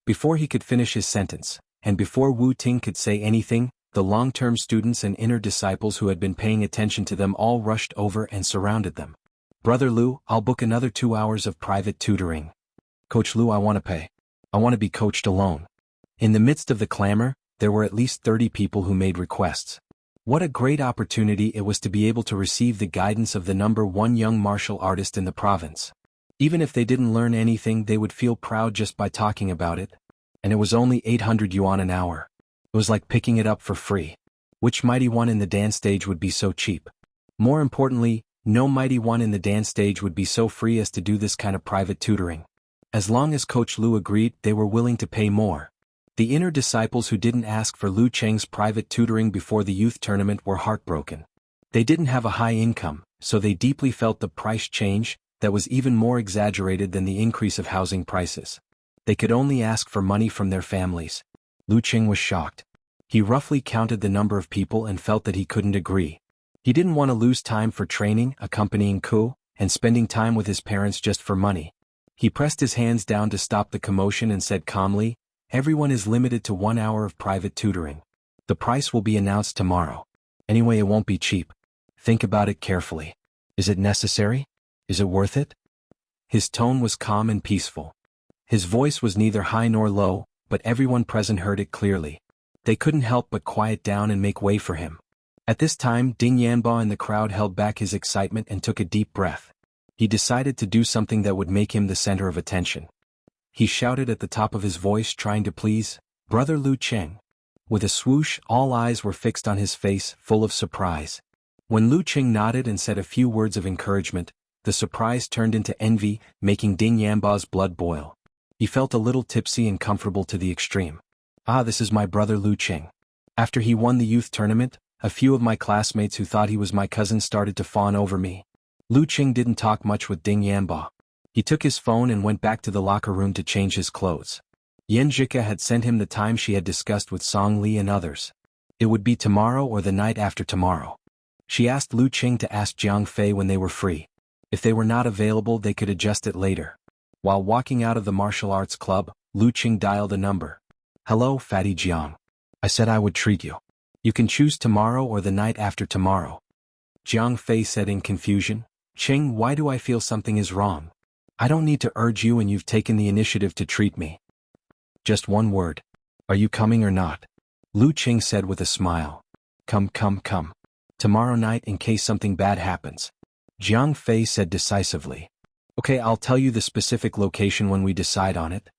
Speaker 1: Before he could finish his sentence, and before Wu Ting could say anything, the long-term students and inner disciples who had been paying attention to them all rushed over and surrounded them. Brother Lu, I'll book another 2 hours of private tutoring. Coach Lu, I want to pay. I want to be coached alone. In the midst of the clamor, there were at least 30 people who made requests. What a great opportunity it was to be able to receive the guidance of the #1 young martial artist in the province. Even if they didn't learn anything, they would feel proud just by talking about it. And it was only 800 yuan an hour. It was like picking it up for free. Which mighty one in the dance stage would be so cheap? More importantly, no mighty one in the dance stage would be so free as to do this kind of private tutoring. As long as Coach Lu agreed, they were willing to pay more. The inner disciples who didn't ask for Lu Cheng's private tutoring before the youth tournament were heartbroken. They didn't have a high income, so they deeply felt the price change that was even more exaggerated than the increase of housing prices. They could only ask for money from their families. Lu Cheng was shocked. He roughly counted the number of people and felt that he couldn't agree. He didn't want to lose time for training, accompanying Ku, and spending time with his parents just for money. He pressed his hands down to stop the commotion and said calmly, everyone is limited to 1 hour of private tutoring. The price will be announced tomorrow. Anyway, it won't be cheap. Think about it carefully. Is it necessary? Is it worth it? His tone was calm and peaceful. His voice was neither high nor low, but everyone present heard it clearly. They couldn't help but quiet down and make way for him. At this time, Ding Yanba in the crowd held back his excitement and took a deep breath. He decided to do something that would make him the center of attention. He shouted at the top of his voice, trying to please, "Brother Lu Cheng." With a swoosh, all eyes were fixed on his face, full of surprise. When Lu Cheng nodded and said a few words of encouragement, the surprise turned into envy, making Ding Yanba's blood boil. He felt a little tipsy and comfortable to the extreme. "Ah, this is my brother Lu Cheng. After he won the youth tournament, a few of my classmates who thought he was my cousin started to fawn over me." Lu Cheng didn't talk much with Ding Yanba. He took his phone and went back to the locker room to change his clothes. Xianxia had sent him the time she had discussed with Song Li and others. It would be tomorrow or the night after tomorrow. She asked Lu Cheng to ask Jiang Fei when they were free. If they were not available, they could adjust it later. While walking out of the martial arts club, Lu Cheng dialed a number. "Hello, Fatty Jiang. I said I would treat you. You can choose tomorrow or the night after tomorrow." Jiang Fei said in confusion, "Cheng, why do I feel something is wrong? I don't need to urge you and you've taken the initiative to treat me. Just one word. Are you coming or not?" Lu Cheng said with a smile. Come. Tomorrow night in case something bad happens." Jiang Fei said decisively. "Okay, I'll tell you the specific location when we decide on it."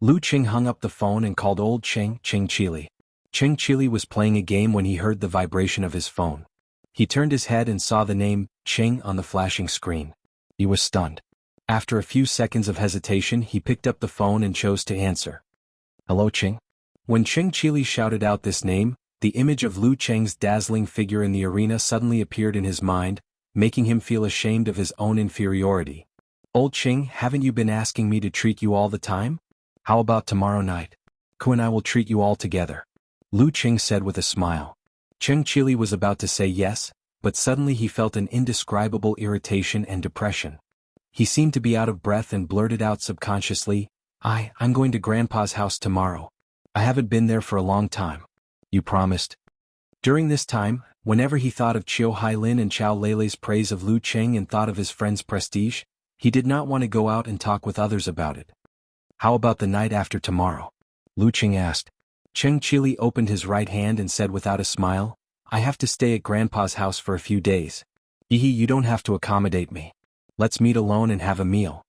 Speaker 1: Lu Cheng hung up the phone and called old Cheng Chili. Cheng Chili was playing a game when he heard the vibration of his phone. He turned his head and saw the name, Cheng, on the flashing screen. He was stunned. After a few seconds of hesitation, he picked up the phone and chose to answer. "Hello, Cheng?" When Cheng Chili shouted out this name, the image of Lu Cheng's dazzling figure in the arena suddenly appeared in his mind, making him feel ashamed of his own inferiority. "Old Cheng, haven't you been asking me to treat you all the time? How about tomorrow night? Ku and I will treat you all together," Lu Cheng said with a smile. Cheng Chili was about to say yes, but suddenly he felt an indescribable irritation and depression. He seemed to be out of breath and blurted out subconsciously, I'm going to Grandpa's house tomorrow. I haven't been there for a long time. You promised." During this time, whenever he thought of Chiu Hailin and Chao Leilei's praise of Lu Cheng and thought of his friend's prestige, he did not want to go out and talk with others about it. "How about the night after tomorrow?" Lu Cheng asked. Cheng Chili opened his right hand and said without a smile, "I have to stay at Grandpa's house for a few days. You don't have to accommodate me. Let's meet alone and have a meal."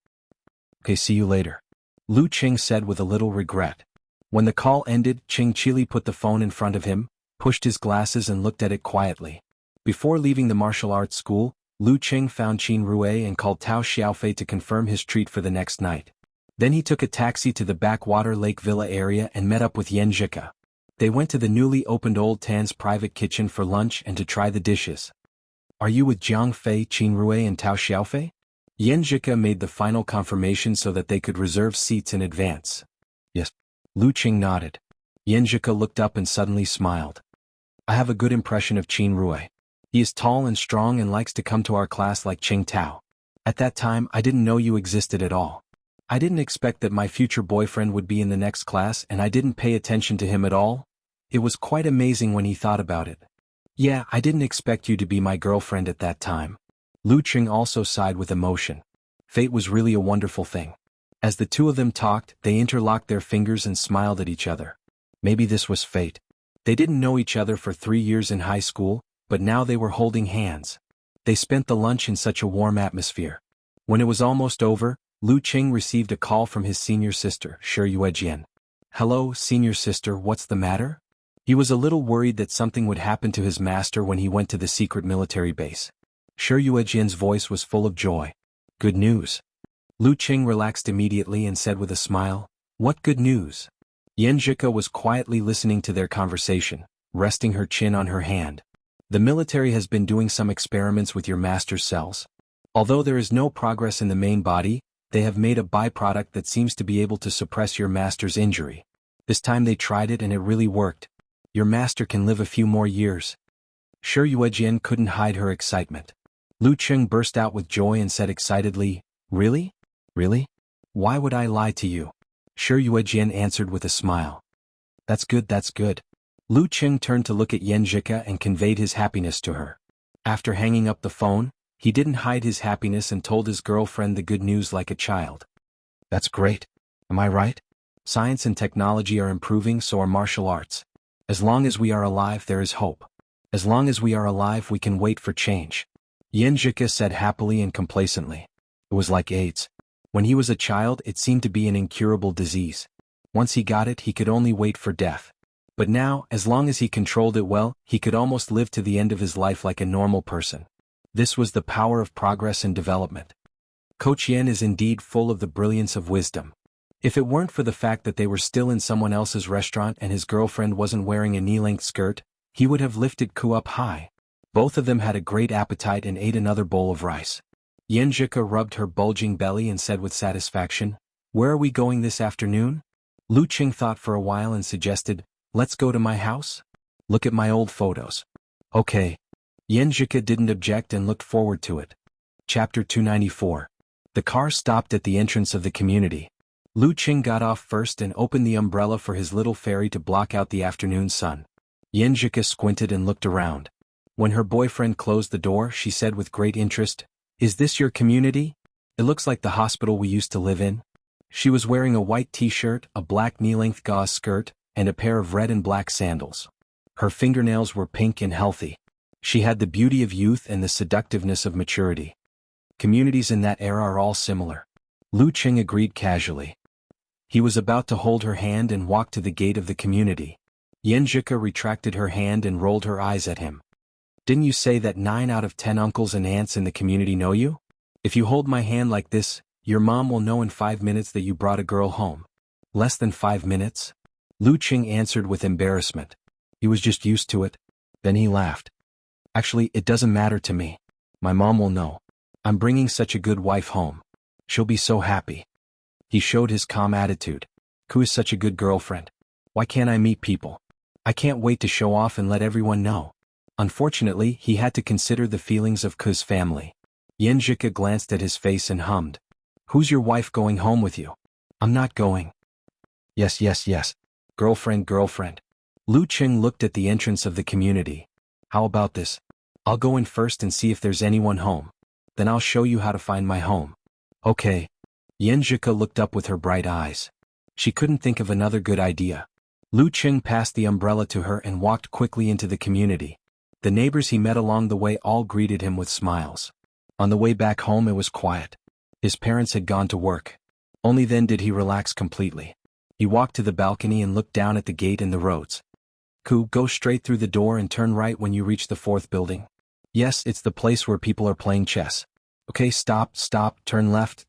Speaker 1: "Okay, see you later," Lu Cheng said with a little regret. When the call ended, Cheng Chili put the phone in front of him, pushed his glasses and looked at it quietly. Before leaving the martial arts school, Lu Cheng found Qin Rui and called Tao Xiaofei to confirm his treat for the next night. Then he took a taxi to the backwater Lake Villa area and met up with Xianxia. They went to the newly opened Old Tan's private kitchen for lunch and to try the dishes. "Are you with Jiang Fei, Qin Rui and Tao Xiaofei?" Xianxia made the final confirmation so that they could reserve seats in advance. "Yes." Lu Cheng nodded. Xianxia looked up and suddenly smiled. "I have a good impression of Qin Rui. He is tall and strong and likes to come to our class like Cheng Tao. At that time I didn't know you existed at all. I didn't expect that my future boyfriend would be in the next class and I didn't pay attention to him at all. It was quite amazing when he thought about it. Yeah, I didn't expect you to be my girlfriend at that time." Lu Cheng also sighed with emotion. Fate was really a wonderful thing. As the two of them talked, they interlocked their fingers and smiled at each other. Maybe this was fate. They didn't know each other for 3 years in high school, but now they were holding hands. They spent the lunch in such a warm atmosphere. When it was almost over, Lu Cheng received a call from his senior sister, Shiyuejian. "Hello, senior sister, what's the matter?" He was a little worried that something would happen to his master when he went to the secret military base. Shiyuejian's voice was full of joy. "Good news." Lu Cheng relaxed immediately and said with a smile, "What good news?" Xianxia was quietly listening to their conversation, resting her chin on her hand. "The military has been doing some experiments with your master's cells. Although there is no progress in the main body, they have made a byproduct that seems to be able to suppress your master's injury. This time they tried it and it really worked. Your master can live a few more years." Shiyuejian couldn't hide her excitement. Lu Cheng burst out with joy and said excitedly, "Really? Really? Why would I lie to you?" Shiyuejian answered with a smile. That's good. Lu Cheng turned to look at Xianxia and conveyed his happiness to her. After hanging up the phone, he didn't hide his happiness and told his girlfriend the good news like a child. "That's great. Am I right? Science and technology are improving, so are martial arts. As long as we are alive there is hope. As long as we are alive we can wait for change. Xianxia said happily and complacently. It was like AIDS. When he was a child it seemed to be an incurable disease. Once he got it he could only wait for death. But now, as long as he controlled it well, he could almost live to the end of his life like a normal person. This was the power of progress and development. Kochien is indeed full of the brilliance of wisdom. If it weren't for the fact that they were still in someone else's restaurant and his girlfriend wasn't wearing a knee-length skirt, he would have lifted Ku up high. Both of them had a great appetite and ate another bowl of rice. Xianxia rubbed her bulging belly and said with satisfaction, "Where are we going this afternoon?" Lu Qing thought for a while and suggested, "Let's go to my house? Look at my old photos." Okay. Xianxia didn't object and looked forward to it. Chapter 294. The car stopped at the entrance of the community. Lu Qing got off first and opened the umbrella for his little fairy to block out the afternoon sun. Xianxia squinted and looked around. When her boyfriend closed the door she said with great interest, "Is this your community? It looks like the hospital we used to live in." She was wearing a white t-shirt, a black knee-length gauze skirt, and a pair of red and black sandals. Her fingernails were pink and healthy. She had the beauty of youth and the seductiveness of maturity. Communities in that era are all similar. Lu Qing agreed casually. He was about to hold her hand and walk to the gate of the community. Xianxia retracted her hand and rolled her eyes at him. "Didn't you say that 9 out of 10 uncles and aunts in the community know you? If you hold my hand like this, your mom will know in 5 minutes that you brought a girl home." "Less than 5 minutes?" Lu Qing answered with embarrassment. He was just used to it. Then he laughed. "Actually, it doesn't matter to me. My mom will know. I'm bringing such a good wife home. She'll be so happy." He showed his calm attitude. "Ku is such a good girlfriend. Why can't I meet people? I can't wait to show off and let everyone know." Unfortunately, he had to consider the feelings of Ku's family. Xianxia glanced at his face and hummed. "Who's your wife going home with you?" "I'm not going." Yes. Girlfriend. Lu Qing looked at the entrance of the community. "How about this? I'll go in first and see if there's anyone home. Then I'll show you how to find my home." "Okay." Xianxia looked up with her bright eyes. She couldn't think of another good idea. Lu Qing passed the umbrella to her and walked quickly into the community. The neighbors he met along the way all greeted him with smiles. On the way back home it was quiet. His parents had gone to work. Only then did he relax completely. He walked to the balcony and looked down at the gate and the roads. "Ku, go straight through the door and turn right when you reach the 4th building." "Yes, it's the place where people are playing chess." "Okay, stop, turn left.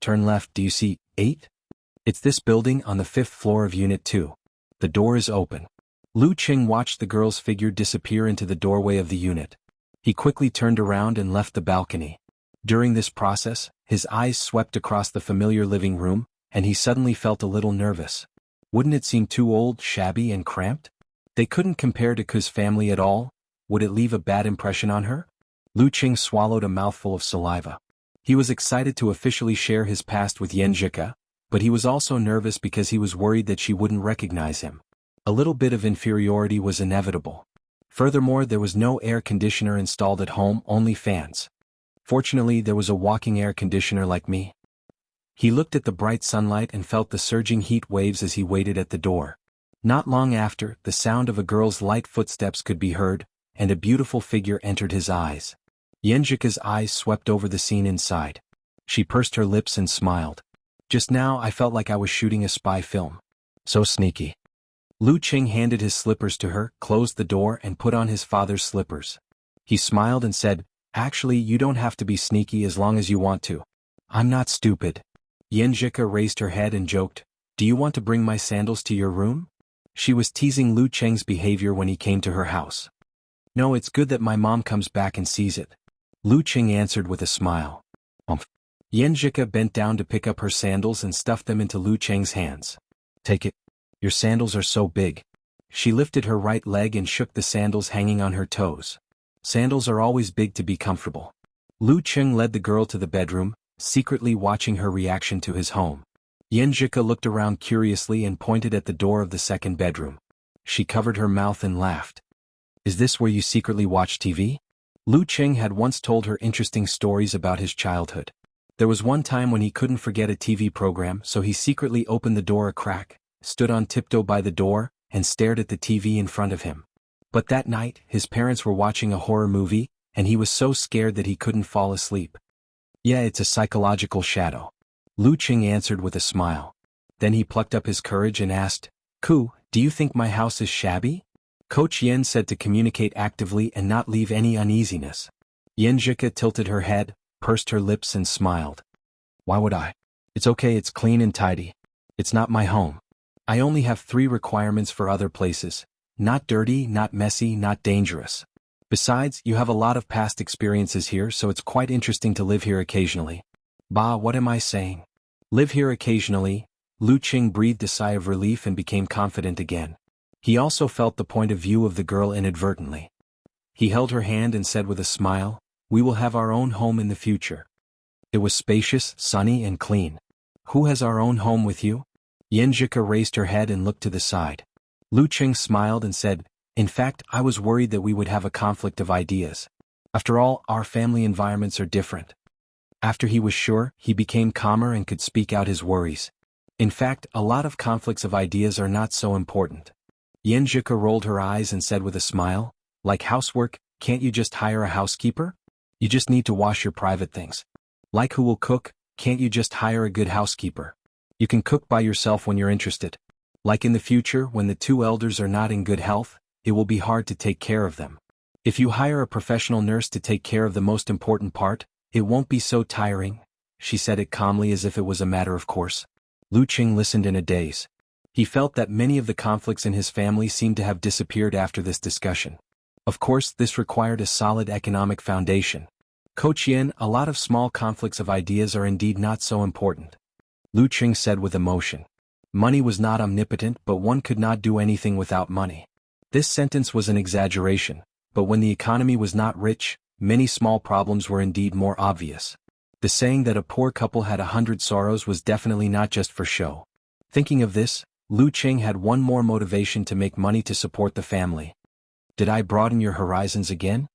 Speaker 1: Do you see 8? It's this building on the 5th floor of Unit 2. The door is open." Lu Qing watched the girl's figure disappear into the doorway of the unit. He quickly turned around and left the balcony. During this process, his eyes swept across the familiar living room, and he suddenly felt a little nervous. Wouldn't it seem too old, shabby, and cramped? They couldn't compare to Ku's family at all. Would it leave a bad impression on her? Lu Qing swallowed a mouthful of saliva. He was excited to officially share his past with Xianxia, but he was also nervous because he was worried that she wouldn't recognize him. A little bit of inferiority was inevitable. Furthermore, there was no air conditioner installed at home, only fans. Fortunately, there was a walking air conditioner like me. He looked at the bright sunlight and felt the surging heat waves as he waited at the door. Not long after, the sound of a girl's light footsteps could be heard, and a beautiful figure entered his eyes. Xianxia's eyes swept over the scene inside. She pursed her lips and smiled. "Just now I felt like I was shooting a spy film. So sneaky." Lu Qing handed his slippers to her, closed the door and put on his father's slippers. He smiled and said, "Actually, you don't have to be sneaky as long as you want to. I'm not stupid." Xianxia raised her head and joked, "Do you want to bring my sandals to your room?" She was teasing Lu Qing's behavior when he came to her house. "No, it's good that my mom comes back and sees it." Lu Qing answered with a smile. Xianxia bent down to pick up her sandals and stuffed them into Lu Qing's hands. "Take it. Your sandals are so big." She lifted her right leg and shook the sandals hanging on her toes. Sandals are always big to be comfortable. Lu Qing led the girl to the bedroom, secretly watching her reaction to his home. Xianxia looked around curiously and pointed at the door of the 2nd bedroom. She covered her mouth and laughed. "Is this where you secretly watch TV?" Lu Qing had once told her interesting stories about his childhood. There was one time when he couldn't forget a TV program, so he secretly opened the door a crack, stood on tiptoe by the door, and stared at the TV in front of him. But that night, his parents were watching a horror movie, and he was so scared that he couldn't fall asleep. Yeah, it's a psychological shadow. Lu Qing answered with a smile. Then he plucked up his courage and asked, Ku, do you think my house is shabby? Coach Yen said to communicate actively and not leave any uneasiness. Xianxia tilted her head, pursed her lips and smiled. Why would I? It's okay, it's clean and tidy. It's not my home. I only have 3 requirements for other places. Not dirty, not messy, not dangerous. Besides, you have a lot of past experiences here, so it's quite interesting to live here occasionally. Bah, what am I saying? Live here occasionally. Lu Qing breathed a sigh of relief and became confident again. He also felt the point of view of the girl inadvertently. He held her hand and said with a smile, We will have our own home in the future. It was spacious, sunny and clean. Who has our own home with you? Xianxia raised her head and looked to the side. Lu Qing smiled and said, In fact, I was worried that we would have a conflict of ideas. After all, our family environments are different. After he was sure, he became calmer and could speak out his worries. In fact, a lot of conflicts of ideas are not so important. Xianxia rolled her eyes and said with a smile, Like housework, can't you just hire a housekeeper? You just need to wash your private things. Like who will cook, can't you just hire a good housekeeper? You can cook by yourself when you're interested. Like in the future, when the 2 elders are not in good health, it will be hard to take care of them. If you hire a professional nurse to take care of the most important part, it won't be so tiring. She said it calmly as if it was a matter of course. Lu Qing listened in a daze. He felt that many of the conflicts in his family seemed to have disappeared after this discussion. Of course, this required a solid economic foundation. Coach Yen, a lot of small conflicts of ideas are indeed not so important. Lu Qing said with emotion. Money was not omnipotent, but one could not do anything without money. This sentence was an exaggeration, but when the economy was not rich, many small problems were indeed more obvious. The saying that a poor couple had 100 sorrows was definitely not just for show. Thinking of this, Lu Qing had one more motivation to make money to support the family. Did I broaden your horizons again?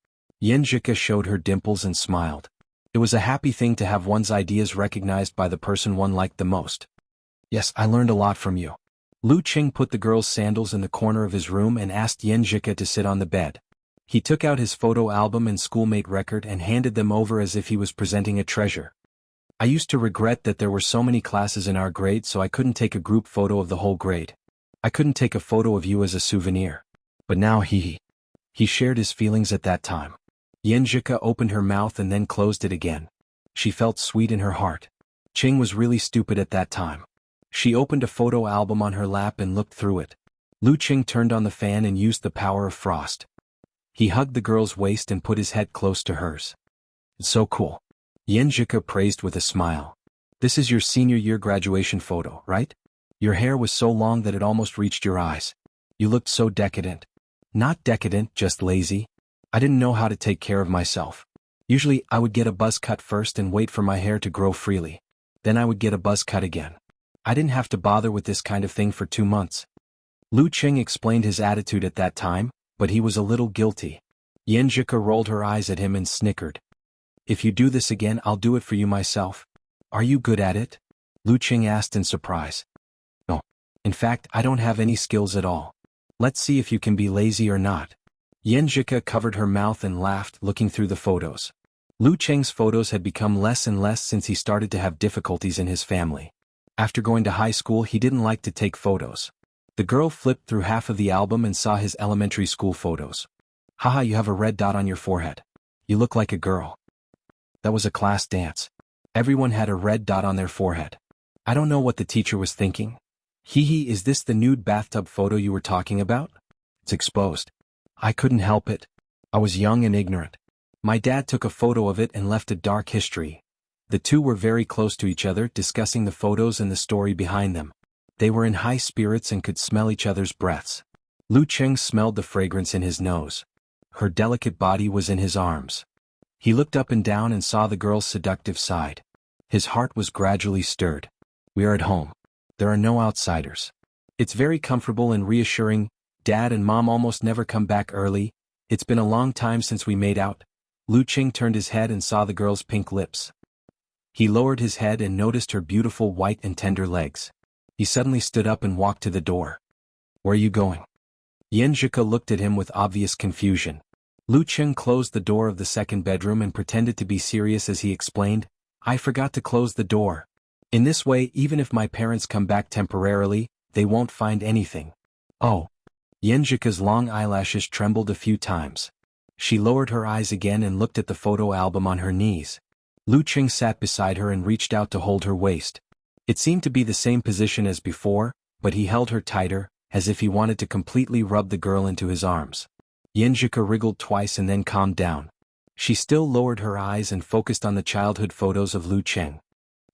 Speaker 1: Xianxia showed her dimples and smiled. It was a happy thing to have one's ideas recognized by the person one liked the most. Yes, I learned a lot from you. Lu Qing put the girl's sandals in the corner of his room and asked Xianxia to sit on the bed. He took out his photo album and schoolmate record and handed them over as if he was presenting a treasure. I used to regret that there were so many classes in our grade, so I couldn't take a group photo of the whole grade. I couldn't take a photo of you as a souvenir. But now he shared his feelings at that time. Xianxia opened her mouth and then closed it again. She felt sweet in her heart. Qing was really stupid at that time. She opened a photo album on her lap and looked through it. Lu Qing turned on the fan and used the power of frost. He hugged the girl's waist and put his head close to hers. So cool. Xianxia praised with a smile. This is your senior year graduation photo, right? Your hair was so long that it almost reached your eyes. You looked so decadent. Not decadent, just lazy. I didn't know how to take care of myself. Usually, I would get a buzz cut first and wait for my hair to grow freely. Then I would get a buzz cut again. I didn't have to bother with this kind of thing for 2 months. Lu Qing explained his attitude at that time, but he was a little guilty. Xianxia rolled her eyes at him and snickered. If you do this again, I'll do it for you myself. Are you good at it? Lu Qing asked in surprise. No. In fact, I don't have any skills at all. Let's see if you can be lazy or not. Xianxia covered her mouth and laughed, looking through the photos. Lu Qing's photos had become less and less since he started to have difficulties in his family. After going to high school, he didn't like to take photos. The girl flipped through half of the album and saw his elementary school photos. Haha, you have a red dot on your forehead. You look like a girl. That was a class dance. Everyone had a red dot on their forehead. I don't know what the teacher was thinking. Hee, is this the nude bathtub photo you were talking about? It's exposed. I couldn't help it. I was young and ignorant. My dad took a photo of it and left a dark history. The two were very close to each other, discussing the photos and the story behind them. They were in high spirits and could smell each other's breaths. Lu Qing smelled the fragrance in his nose. Her delicate body was in his arms. He looked up and down and saw the girl's seductive side. His heart was gradually stirred. We are at home. There are no outsiders. It's very comfortable and reassuring. Dad and Mom almost never come back early. It's been a long time since we made out. Lu Qing turned his head and saw the girl's pink lips. He lowered his head and noticed her beautiful white and tender legs. He suddenly stood up and walked to the door. Where are you going? Xianxia looked at him with obvious confusion. Lu Cheng closed the door of the second bedroom and pretended to be serious as he explained, I forgot to close the door. In this way, even if my parents come back temporarily, they won't find anything. Oh. Xianxia's long eyelashes trembled a few times. She lowered her eyes again and looked at the photo album on her knees. Lu Cheng sat beside her and reached out to hold her waist. It seemed to be the same position as before, but he held her tighter, as if he wanted to completely rub the girl into his arms. Xianxia wriggled twice and then calmed down. She still lowered her eyes and focused on the childhood photos of Lu Cheng.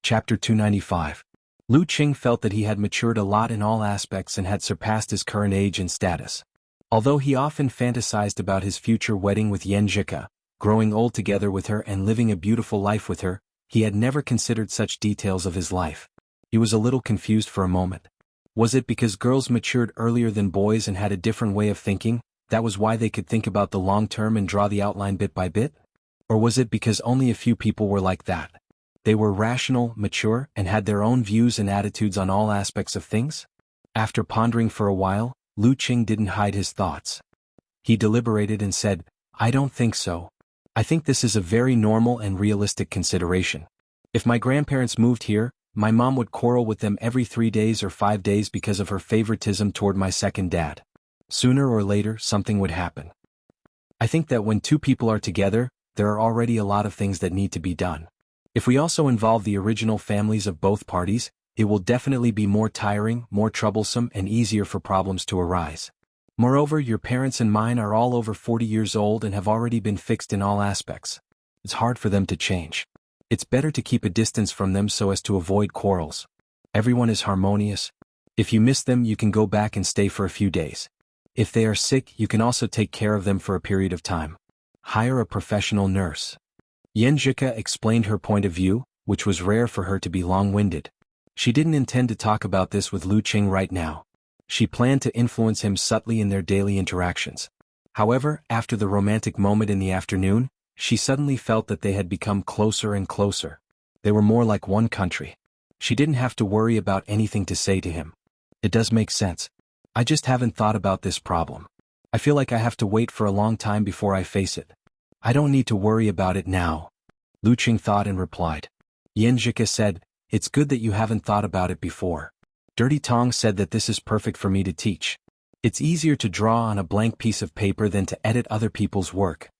Speaker 1: Chapter 295. Lu Cheng felt that he had matured a lot in all aspects and had surpassed his current age and status. Although he often fantasized about his future wedding with Xianxia, growing old together with her and living a beautiful life with her, he had never considered such details of his life. He was a little confused for a moment. Was it because girls matured earlier than boys and had a different way of thinking, that was why they could think about the long term and draw the outline bit by bit? Or was it because only a few people were like that? They were rational, mature, and had their own views and attitudes on all aspects of things? After pondering for a while, Lu Cheng didn't hide his thoughts. He deliberated and said, I don't think so. I think this is a very normal and realistic consideration. If my grandparents moved here, my mom would quarrel with them every 3 days or 5 days because of her favoritism toward my second dad. Sooner or later, something would happen. I think that when two people are together, there are already a lot of things that need to be done. If we also involve the original families of both parties, it will definitely be more tiring, more troublesome, and easier for problems to arise. Moreover, your parents and mine are all over 40 years old and have already been fixed in all aspects. It's hard for them to change. It's better to keep a distance from them so as to avoid quarrels. Everyone is harmonious. If you miss them, you can go back and stay for a few days. If they are sick, you can also take care of them for a period of time. Hire a professional nurse. Xianxia explained her point of view, which was rare for her to be long-winded. She didn't intend to talk about this with Lu Cheng right now. She planned to influence him subtly in their daily interactions. However, after the romantic moment in the afternoon, she suddenly felt that they had become closer and closer. They were more like one country. She didn't have to worry about anything to say to him. It does make sense. I just haven't thought about this problem. I feel like I have to wait for a long time before I face it. I don't need to worry about it now. Lu Cheng thought and replied. Xianxia said, It's good that you haven't thought about it before. Dirty Tong said that this is perfect for me to teach. It's easier to draw on a blank piece of paper than to edit other people's work.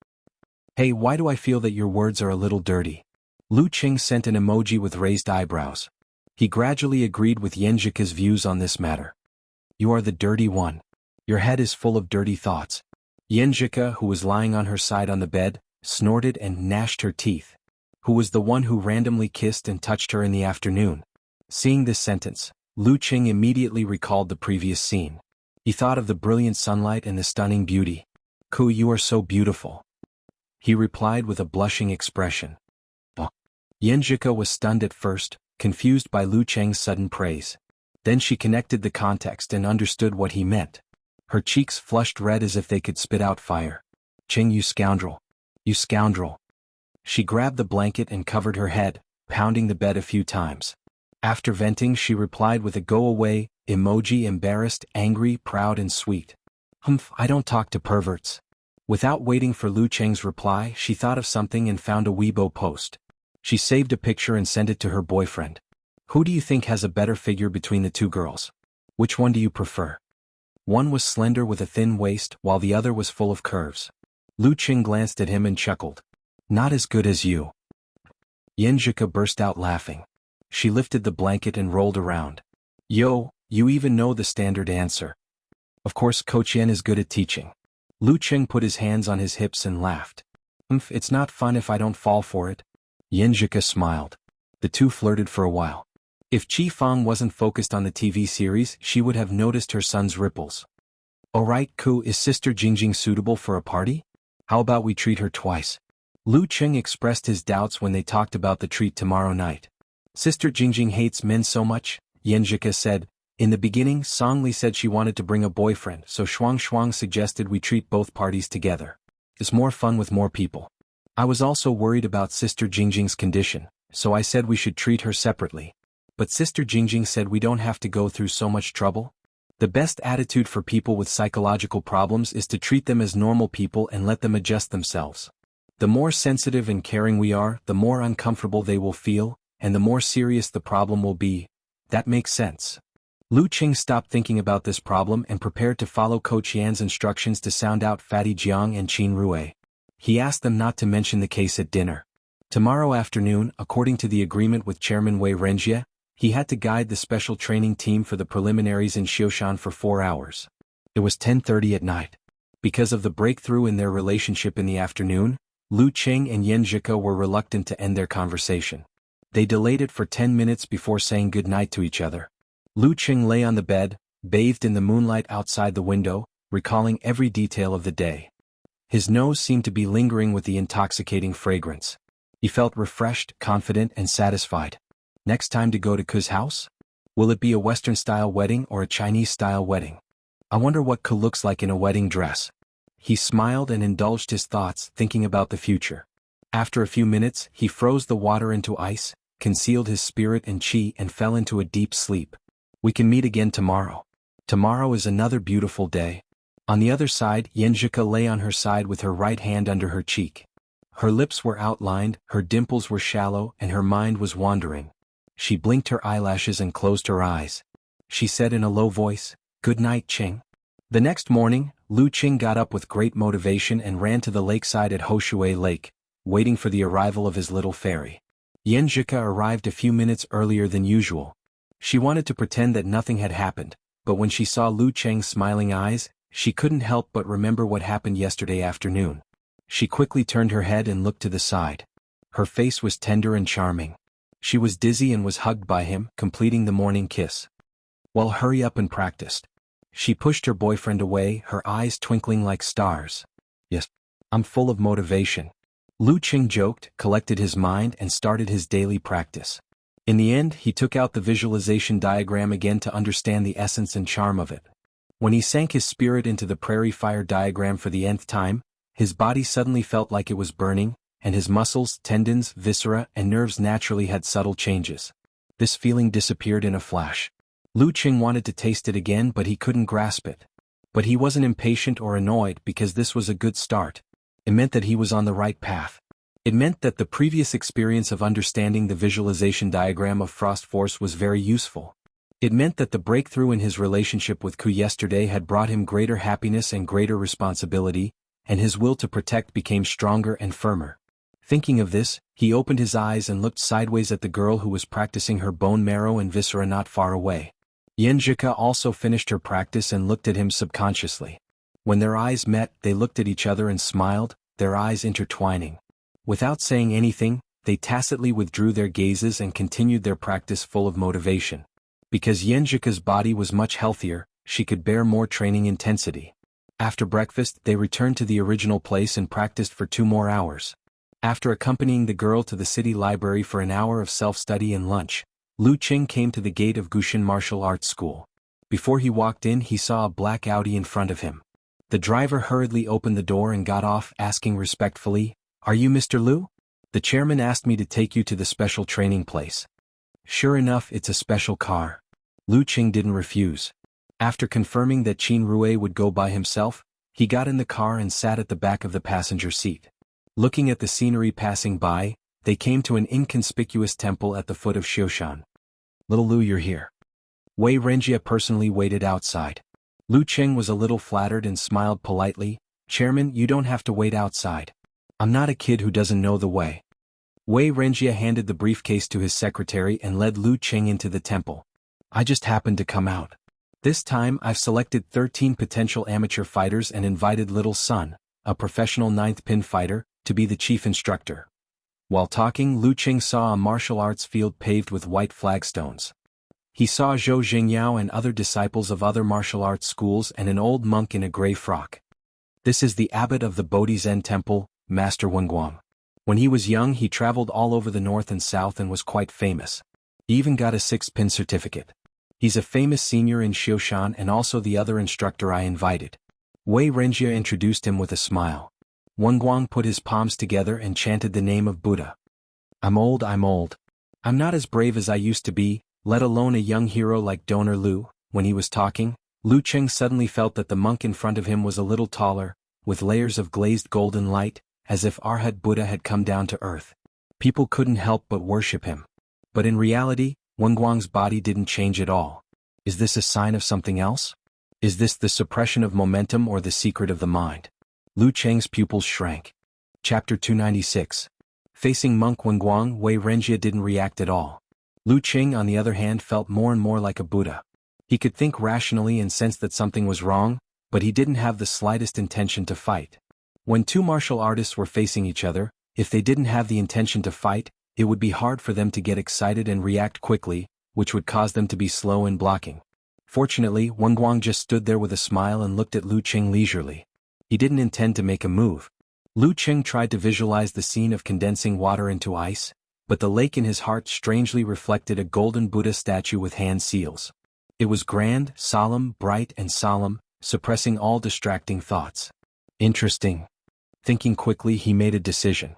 Speaker 1: Hey, why do I feel that your words are a little dirty? Lu Cheng sent an emoji with raised eyebrows. He gradually agreed with Xianxia's views on this matter. You are the dirty one. Your head is full of dirty thoughts. Xianxia, who was lying on her side on the bed, snorted and gnashed her teeth. Who was the one who randomly kissed and touched her in the afternoon? Seeing this sentence, Lu Cheng immediately recalled the previous scene. He thought of the brilliant sunlight and the stunning beauty. Ku, you are so beautiful. He replied with a blushing expression. Xianxia was stunned at first, confused by Lu Cheng's sudden praise. Then she connected the context and understood what he meant. Her cheeks flushed red as if they could spit out fire. Cheng, you scoundrel. You scoundrel. She grabbed the blanket and covered her head, pounding the bed a few times. After venting, she replied with a go-away emoji, embarrassed, angry, proud, and sweet. I don't talk to perverts. Without waiting for Lu Cheng's reply, she thought of something and found a Weibo post. She saved a picture and sent it to her boyfriend. Who do you think has a better figure between the two girls? Which one do you prefer? One was slender with a thin waist, while the other was full of curves. Lu Cheng glanced at him and chuckled. Not as good as you. Xianxia burst out laughing. She lifted the blanket and rolled around. Yo, you even know the standard answer. Of course, Coach Yen is good at teaching. Lu Cheng put his hands on his hips and laughed. It's not fun if I don't fall for it. Xianxia smiled. The two flirted for a while. If Chi Fang wasn't focused on the TV series, she would have noticed her son's ripples. Alright, Ku, is Sister Jingjing suitable for a party? How about we treat her twice? Lu Cheng expressed his doubts when they talked about the treat tomorrow night. Sister Jingjing hates men so much, Xianxia said. In the beginning, Songli said she wanted to bring a boyfriend, so Xuanhuan suggested we treat both parties together. It's more fun with more people. I was also worried about Sister Jingjing's condition, so I said we should treat her separately. But Sister Jingjing said we don't have to go through so much trouble. The best attitude for people with psychological problems is to treat them as normal people and let them adjust themselves. The more sensitive and caring we are, the more uncomfortable they will feel, and the more serious the problem will be. That makes sense. Lu Qing stopped thinking about this problem and prepared to follow Coach Yan's instructions to sound out Fatty Jiang and Qin Rue. He asked them not to mention the case at dinner. Tomorrow afternoon, according to the agreement with Chairman Wei Renjie, he had to guide the special training team for the preliminaries in Xiaoshan for 4 hours. It was 10:30 at night. Because of the breakthrough in their relationship in the afternoon, Lu Qing and Xianxia were reluctant to end their conversation. They delayed it for 10 minutes before saying goodnight to each other. Lu Qing lay on the bed, bathed in the moonlight outside the window, recalling every detail of the day. His nose seemed to be lingering with the intoxicating fragrance. He felt refreshed, confident, and satisfied. Next time to go to Ku's house? Will it be a Western-style wedding or a Chinese-style wedding? I wonder what Ku looks like in a wedding dress. He smiled and indulged his thoughts, thinking about the future. After a few minutes, he froze the water into ice, concealed his spirit and qi, and fell into a deep sleep. We can meet again tomorrow. Tomorrow is another beautiful day. On the other side, Xianxia lay on her side with her right hand under her cheek. Her lips were outlined, her dimples were shallow, and her mind was wandering. She blinked her eyelashes and closed her eyes. She said in a low voice, "Good night, Qing." The next morning, Lu Qing got up with great motivation and ran to the lakeside at Hoshui Lake, waiting for the arrival of his little fairy. Xianxia arrived a few minutes earlier than usual. She wanted to pretend that nothing had happened, but when she saw Lu Qing's smiling eyes, she couldn't help but remember what happened yesterday afternoon. She quickly turned her head and looked to the side. Her face was tender and charming. She was dizzy and was hugged by him, completing the morning kiss. "Well, hurry up and practice." She pushed her boyfriend away, her eyes twinkling like stars. "Yes, I'm full of motivation." Lu Qing joked, collected his mind, and started his daily practice. In the end, he took out the visualization diagram again to understand the essence and charm of it. When he sank his spirit into the prairie fire diagram for the nth time, his body suddenly felt like it was burning, and his muscles, tendons, viscera, and nerves naturally had subtle changes. This feeling disappeared in a flash. Lu Qing wanted to taste it again, but he couldn't grasp it. But he wasn't impatient or annoyed because this was a good start. It meant that he was on the right path. It meant that the previous experience of understanding the visualization diagram of Frost Force was very useful. It meant that the breakthrough in his relationship with Ku yesterday had brought him greater happiness and greater responsibility, and his will to protect became stronger and firmer. Thinking of this, he opened his eyes and looked sideways at the girl who was practicing her bone marrow and viscera not far away. Xianxia also finished her practice and looked at him subconsciously. When their eyes met, they looked at each other and smiled, their eyes intertwining. Without saying anything, they tacitly withdrew their gazes and continued their practice full of motivation. Because Xianxia's body was much healthier, she could bear more training intensity. After breakfast, they returned to the original place and practiced for 2 more hours. After accompanying the girl to the city library for an hour of self-study and lunch, Lu Qing came to the gate of Gushan Martial Arts School. Before he walked in, he saw a black Audi in front of him. The driver hurriedly opened the door and got off, asking respectfully, "Are you Mr. Lu? The chairman asked me to take you to the special training place." Sure enough, it's a special car. Lu Qing didn't refuse. After confirming that Qin Rue would go by himself, he got in the car and sat at the back of the passenger seat. Looking at the scenery passing by, they came to an inconspicuous temple at the foot of Xiaoshan. "Little Lu, you're here." Wei Renjie personally waited outside. Lu Qing was a little flattered and smiled politely. "Chairman, you don't have to wait outside. I'm not a kid who doesn't know the way." Wei Renjie handed the briefcase to his secretary and led Lu Qing into the temple. "I just happened to come out. This time I've selected 13 potential amateur fighters and invited Little Sun, a professional 9th pin fighter, to be the chief instructor." While talking, Lu Qing saw a martial arts field paved with white flagstones. He saw Zhou Jingyao and other disciples of other martial arts schools and an old monk in a gray frock. "This is the abbot of the Bodhi Zen Temple, Master Wenguang. When he was young, he traveled all over the north and south and was quite famous. He even got a 6th pin certificate. He's a famous senior in Xiaoshan and also the other instructor I invited." Wei Renjie introduced him with a smile. Wenguang put his palms together and chanted the name of Buddha. I'm old. I'm not as brave as I used to be, let alone a young hero like Donor Lu." When he was talking, Lu Cheng suddenly felt that the monk in front of him was a little taller, with layers of glazed golden light, as if Arhat Buddha had come down to earth. People couldn't help but worship him. But in reality, Wenguang's body didn't change at all. Is this a sign of something else? Is this the suppression of momentum or the secret of the mind? Lu Cheng's pupils shrank. Chapter 296. Facing monk Wenguang, Wei Renjia didn't react at all. Lu Cheng, on the other hand, felt more and more like a Buddha. He could think rationally and sense that something was wrong, but he didn't have the slightest intention to fight. When two martial artists were facing each other, if they didn't have the intention to fight, it would be hard for them to get excited and react quickly, which would cause them to be slow in blocking. Fortunately, Wenguang just stood there with a smile and looked at Lu Cheng leisurely. He didn't intend to make a move. Lu Cheng tried to visualize the scene of condensing water into ice, but the lake in his heart strangely reflected a golden Buddha statue with hand seals. It was grand, solemn, bright and solemn, suppressing all distracting thoughts. Interesting. Thinking quickly, he made a decision.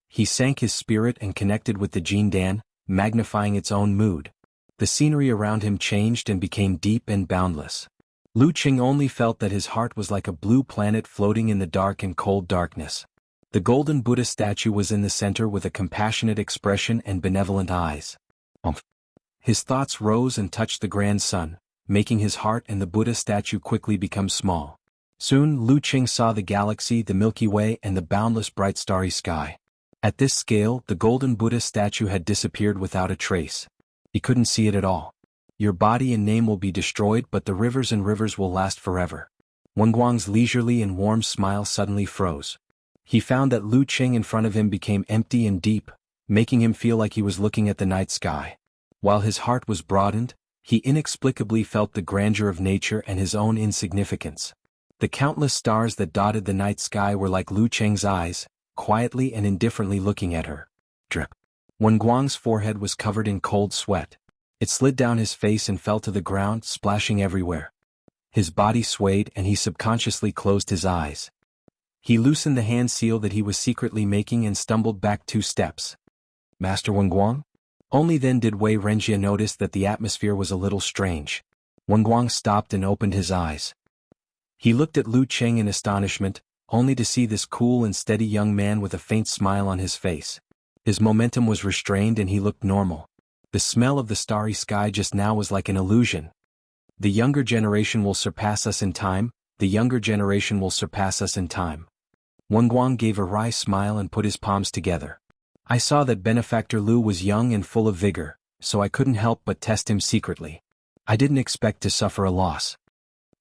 Speaker 1: He sank his spirit and connected with the Jin Dan, magnifying its own mood. The scenery around him changed and became deep and boundless. Lu Cheng only felt that his heart was like a blue planet floating in the dark and cold darkness. The golden Buddha statue was in the center with a compassionate expression and benevolent eyes. His thoughts rose and touched the grand sun, making his heart and the Buddha statue quickly become small. Soon Lu Cheng saw the galaxy, the Milky Way, and the boundless bright starry sky. At this scale, the golden Buddha statue had disappeared without a trace. He couldn't see it at all. Your body and name will be destroyed, but the rivers and rivers will last forever. Wenguang's leisurely and warm smile suddenly froze. He found that Lu Cheng in front of him became empty and deep, making him feel like he was looking at the night sky. While his heart was broadened, he inexplicably felt the grandeur of nature and his own insignificance. The countless stars that dotted the night sky were like Lu Cheng's eyes, quietly and indifferently looking at her. Drip. Wenguang's forehead was covered in cold sweat. It slid down his face and fell to the ground, splashing everywhere. His body swayed and he subconsciously closed his eyes. He loosened the hand seal that he was secretly making and stumbled back 2 steps. Master Wenguang? Only then did Wei Renjia notice that the atmosphere was a little strange. Wenguang stopped and opened his eyes. He looked at Lu Cheng in astonishment, only to see this cool and steady young man with a faint smile on his face. His momentum was restrained and he looked normal. The smell of the starry sky just now was like an illusion. The younger generation will surpass us in time, the younger generation will surpass us in time. Wenguang gave a wry smile and put his palms together. I saw that Benefactor Lu was young and full of vigor, so I couldn't help but test him secretly. I didn't expect to suffer a loss.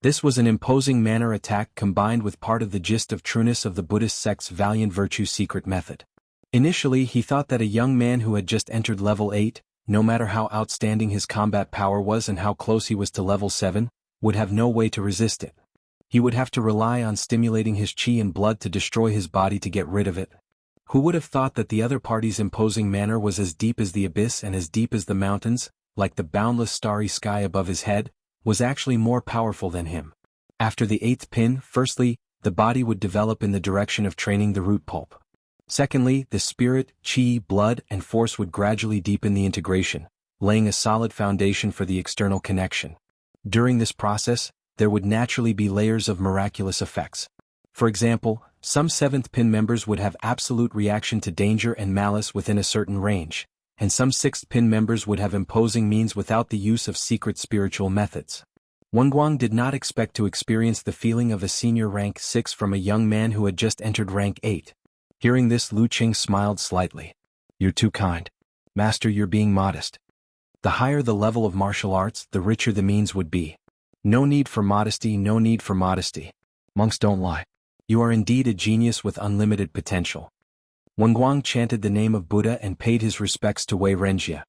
Speaker 1: This was an imposing manner attack combined with part of the gist of trueness of the Buddhist sect's valiant virtue secret method. Initially he thought that a young man who had just entered level 8, no matter how outstanding his combat power was and how close he was to level 7, would have no way to resist it. He would have to rely on stimulating his chi and blood to destroy his body to get rid of it. Who would have thought that the other party's imposing manner was as deep as the abyss and as deep as the mountains, like the boundless starry sky above his head, was actually more powerful than him. After the 8th pin, firstly, the body would develop in the direction of training the root pulp. Secondly, the spirit, chi, blood, and force would gradually deepen the integration, laying a solid foundation for the external connection. During this process, there would naturally be layers of miraculous effects. For example, some 7th pin members would have absolute reaction to danger and malice within a certain range, and some 6th pin members would have imposing means without the use of secret spiritual methods. Wenguang did not expect to experience the feeling of a senior rank 6 from a young man who had just entered rank 8. Hearing this, Lu Cheng smiled slightly. You're too kind. Master, you're being modest. The higher the level of martial arts, the richer the means would be. No need for modesty, no need for modesty. Monks don't lie. You are indeed a genius with unlimited potential. Wenguang chanted the name of Buddha and paid his respects to Wei Renjia.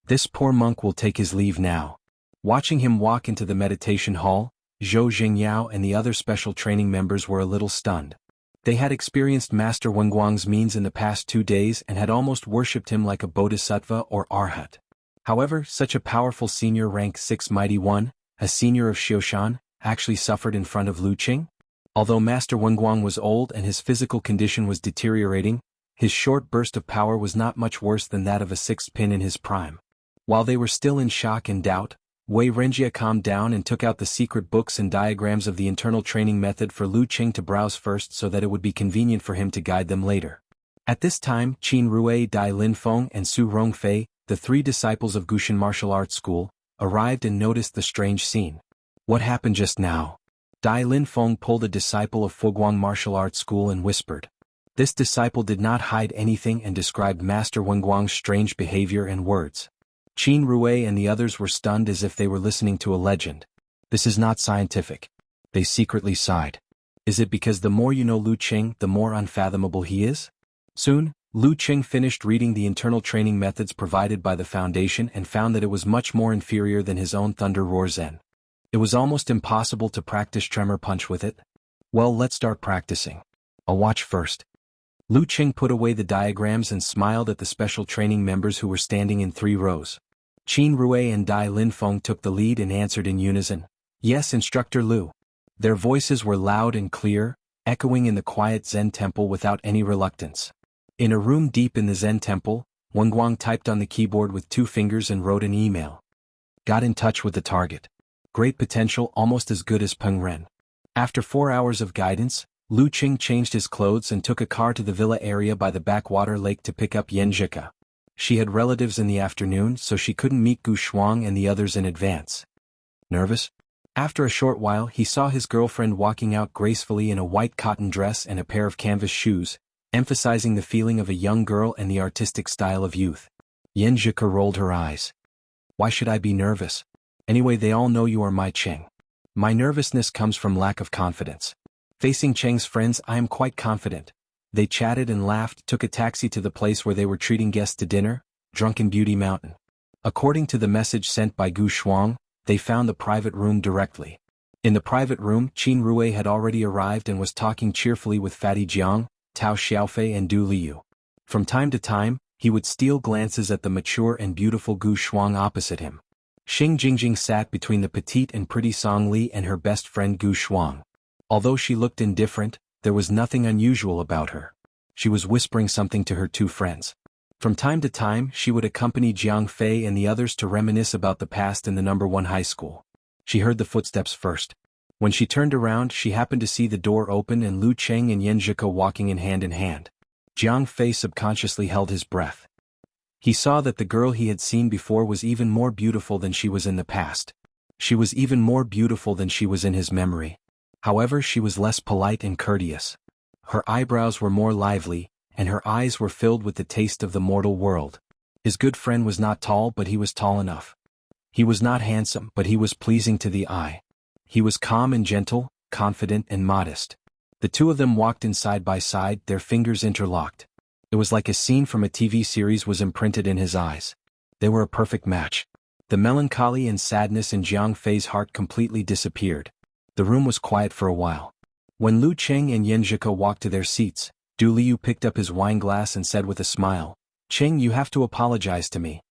Speaker 1: This poor monk will take his leave now. Watching him walk into the meditation hall, Zhou Jingyao and the other special training members were a little stunned. They had experienced Master Wenguang's means in the past 2 days and had almost worshipped him like a bodhisattva or arhat. However, such a powerful senior rank 6 mighty one, a senior of Xiaoshan, actually suffered in front of Lu Cheng? Although Master Wenguang was old and his physical condition was deteriorating, his short burst of power was not much worse than that of a 6th pin in his prime. While they were still in shock and doubt, Wei Renjia calmed down and took out the secret books and diagrams of the internal training method for Lu Qing to browse first so that it would be convenient for him to guide them later. At this time, Qin Rui, Dai Linfeng and Su Rongfei, the three disciples of Gushan martial arts school, arrived and noticed the strange scene. What happened just now? Dai Linfeng pulled a disciple of Fuguang martial arts school and whispered. This disciple did not hide anything and described Master Wenguang's strange behavior and words. Qin Rui and the others were stunned as if they were listening to a legend. This is not scientific. They secretly sighed. Is it because the more you know Lu Qing, the more unfathomable he is? Soon, Lu Qing finished reading the internal training methods provided by the Foundation and found that it was much more inferior than his own Thunder Roar Zen. It was almost impossible to practice Tremor Punch with it. Well, let's start practicing. I'll watch first. Lu Qing put away the diagrams and smiled at the special training members who were standing in 3 rows. Qin Rui and Dai Linfeng took the lead and answered in unison. Yes, Instructor Lu. Their voices were loud and clear, echoing in the quiet Zen temple without any reluctance. In a room deep in the Zen temple, Wenguang typed on the keyboard with 2 fingers and wrote an email. Got in touch with the target. Great potential, almost as good as Peng Ren. After 4 hours of guidance, Lu Qing changed his clothes and took a car to the villa area by the backwater lake to pick up xianxia. She had relatives in the afternoon, so she couldn't meet Xuanhuan and the others in advance. Nervous? After a short while, he saw his girlfriend walking out gracefully in a white cotton dress and a pair of canvas shoes, emphasizing the feeling of a young girl and the artistic style of youth. Xianxia rolled her eyes. Why should I be nervous? Anyway, they all know you are my Cheng. My nervousness comes from lack of confidence. Facing Cheng's friends, I am quite confident. They chatted and laughed, took a taxi to the place where they were treating guests to dinner, Drunken Beauty Mountain. According to the message sent by Xuanhuan, they found the private room directly. In the private room, Qin Rui had already arrived and was talking cheerfully with Fatty Jiang, Tao Xiaofei and Du Liu. From time to time, he would steal glances at the mature and beautiful Xuanhuan opposite him. Xing Jingjing sat between the petite and pretty Song Li and her best friend Xuanhuan. Although she looked indifferent, there was nothing unusual about her. She was whispering something to her 2 friends. From time to time, she would accompany Jiang Fei and the others to reminisce about the past in the No. 1 high school. She heard the footsteps first. When she turned around, she happened to see the door open and Lu Qing and Xianxia walking in hand. Jiang Fei subconsciously held his breath. He saw that the girl he had seen before was even more beautiful than she was in the past. She was even more beautiful than she was in his memory. However, she was less polite and courteous. Her eyebrows were more lively, and her eyes were filled with the taste of the mortal world. His good friend was not tall, but he was tall enough. He was not handsome, but he was pleasing to the eye. He was calm and gentle, confident and modest. The 2 of them walked in side by side, their fingers interlocked. It was like a scene from a TV series was imprinted in his eyes. They were a perfect match. The melancholy and sadness in Jiang Fei's heart completely disappeared. The room was quiet for a while. When Lu Qing and Xianxia walked to their seats, Du Liu picked up his wine glass and said with a smile, Qing, you have to apologize to me.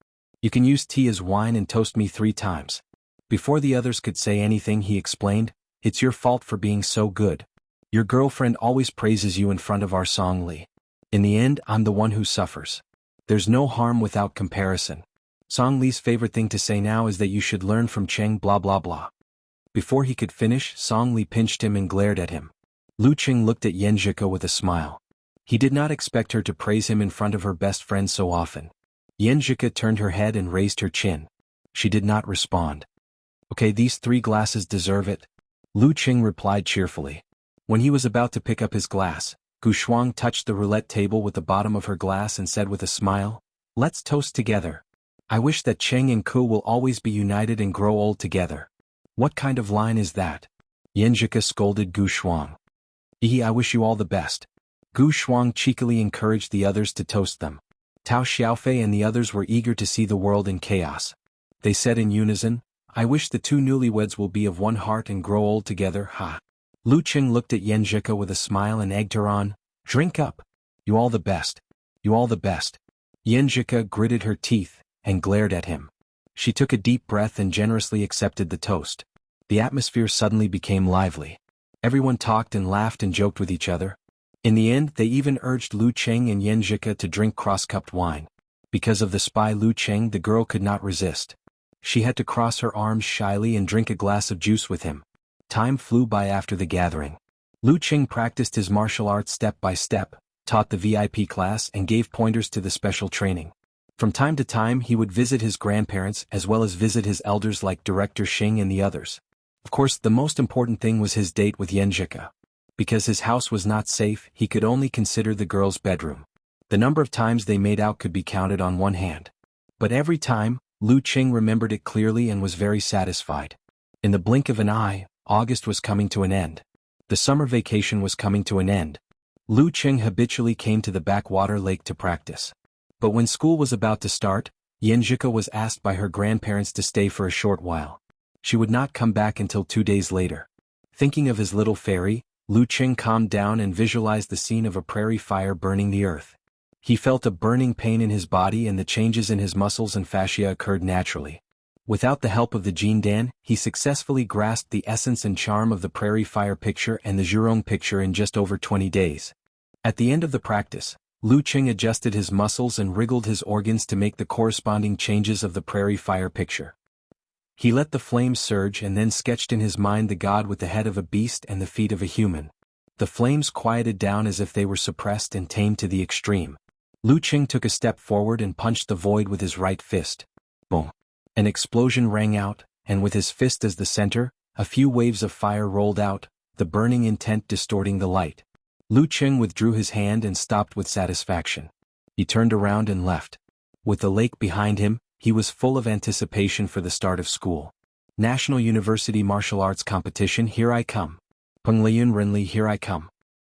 Speaker 1: You can use tea as wine and toast me 3 times. Before the others could say anything, he explained, it's your fault for being so good. Your girlfriend always praises you in front of our Song Li. In the end, I'm the one who suffers. There's no harm without comparison. Song Li's favorite thing to say now is that you should learn from Cheng blah blah blah. Before he could finish, Song Li pinched him and glared at him. Lu Qing looked at Xianxia with a smile. He did not expect her to praise him in front of her best friend so often. Xianxia turned her head and raised her chin. She did not respond. Okay, these 3 glasses deserve it. Lu Qing replied cheerfully. When he was about to pick up his glass, Xuanhuan touched the roulette table with the bottom of her glass and said with a smile, let's toast together. I wish that Cheng and Ku will always be united and grow old together. What kind of line is that? Xianxia scolded Xuanhuan. I wish you all the best. Xuanhuan cheekily encouraged the others to toast them. Tao Xiaofei and the others were eager to see the world in chaos. They said in unison, I wish the 2 newlyweds will be of one heart and grow old together, ha. Lu Qing looked at Xianxia with a smile and egged her on, drink up. You all the best. You all the best. Xianxia gritted her teeth and glared at him. She took a deep breath and generously accepted the toast. The atmosphere suddenly became lively. Everyone talked and laughed and joked with each other. In the end, they even urged Lu Qing and Xianxia to drink cross-cupped wine. Because of the spy Lu Qing, the girl could not resist. She had to cross her arms shyly and drink a glass of juice with him. Time flew by after the gathering. Lu Qing practiced his martial arts step by step, taught the VIP class and gave pointers to the special training. From time to time he would visit his grandparents as well as visit his elders like Director Xing and the others. Of course, the most important thing was his date with Xianxia. Because his house was not safe, he could only consider the girl's bedroom. The number of times they made out could be counted on one hand. But every time, Lu Qing remembered it clearly and was very satisfied. In the blink of an eye, August was coming to an end. The summer vacation was coming to an end. Lu Qing habitually came to the backwater lake to practice. But when school was about to start, Xianxia was asked by her grandparents to stay for a short while. She would not come back until 2 days later. Thinking of his little fairy, Lu Qing calmed down and visualized the scene of a prairie fire burning the earth. He felt a burning pain in his body and the changes in his muscles and fascia occurred naturally. Without the help of the Jindan, he successfully grasped the essence and charm of the prairie fire picture and the Zhurong picture in just over 20 days. At the end of the practice, Lu Qing adjusted his muscles and wriggled his organs to make the corresponding changes of the prairie fire picture. He let the flames surge and then sketched in his mind the god with the head of a beast and the feet of a human. The flames quieted down as if they were suppressed and tamed to the extreme. Lu Qing took a step forward and punched the void with his right fist. Boom! An explosion rang out, and with his fist as the center, a few waves of fire rolled out, the burning intent distorting the light. Lu Qing withdrew his hand and stopped with satisfaction. He turned around and left. With the lake behind him, he was full of anticipation for the start of school. National University Martial Arts Competition, here I come. Penglian Renli, here I come.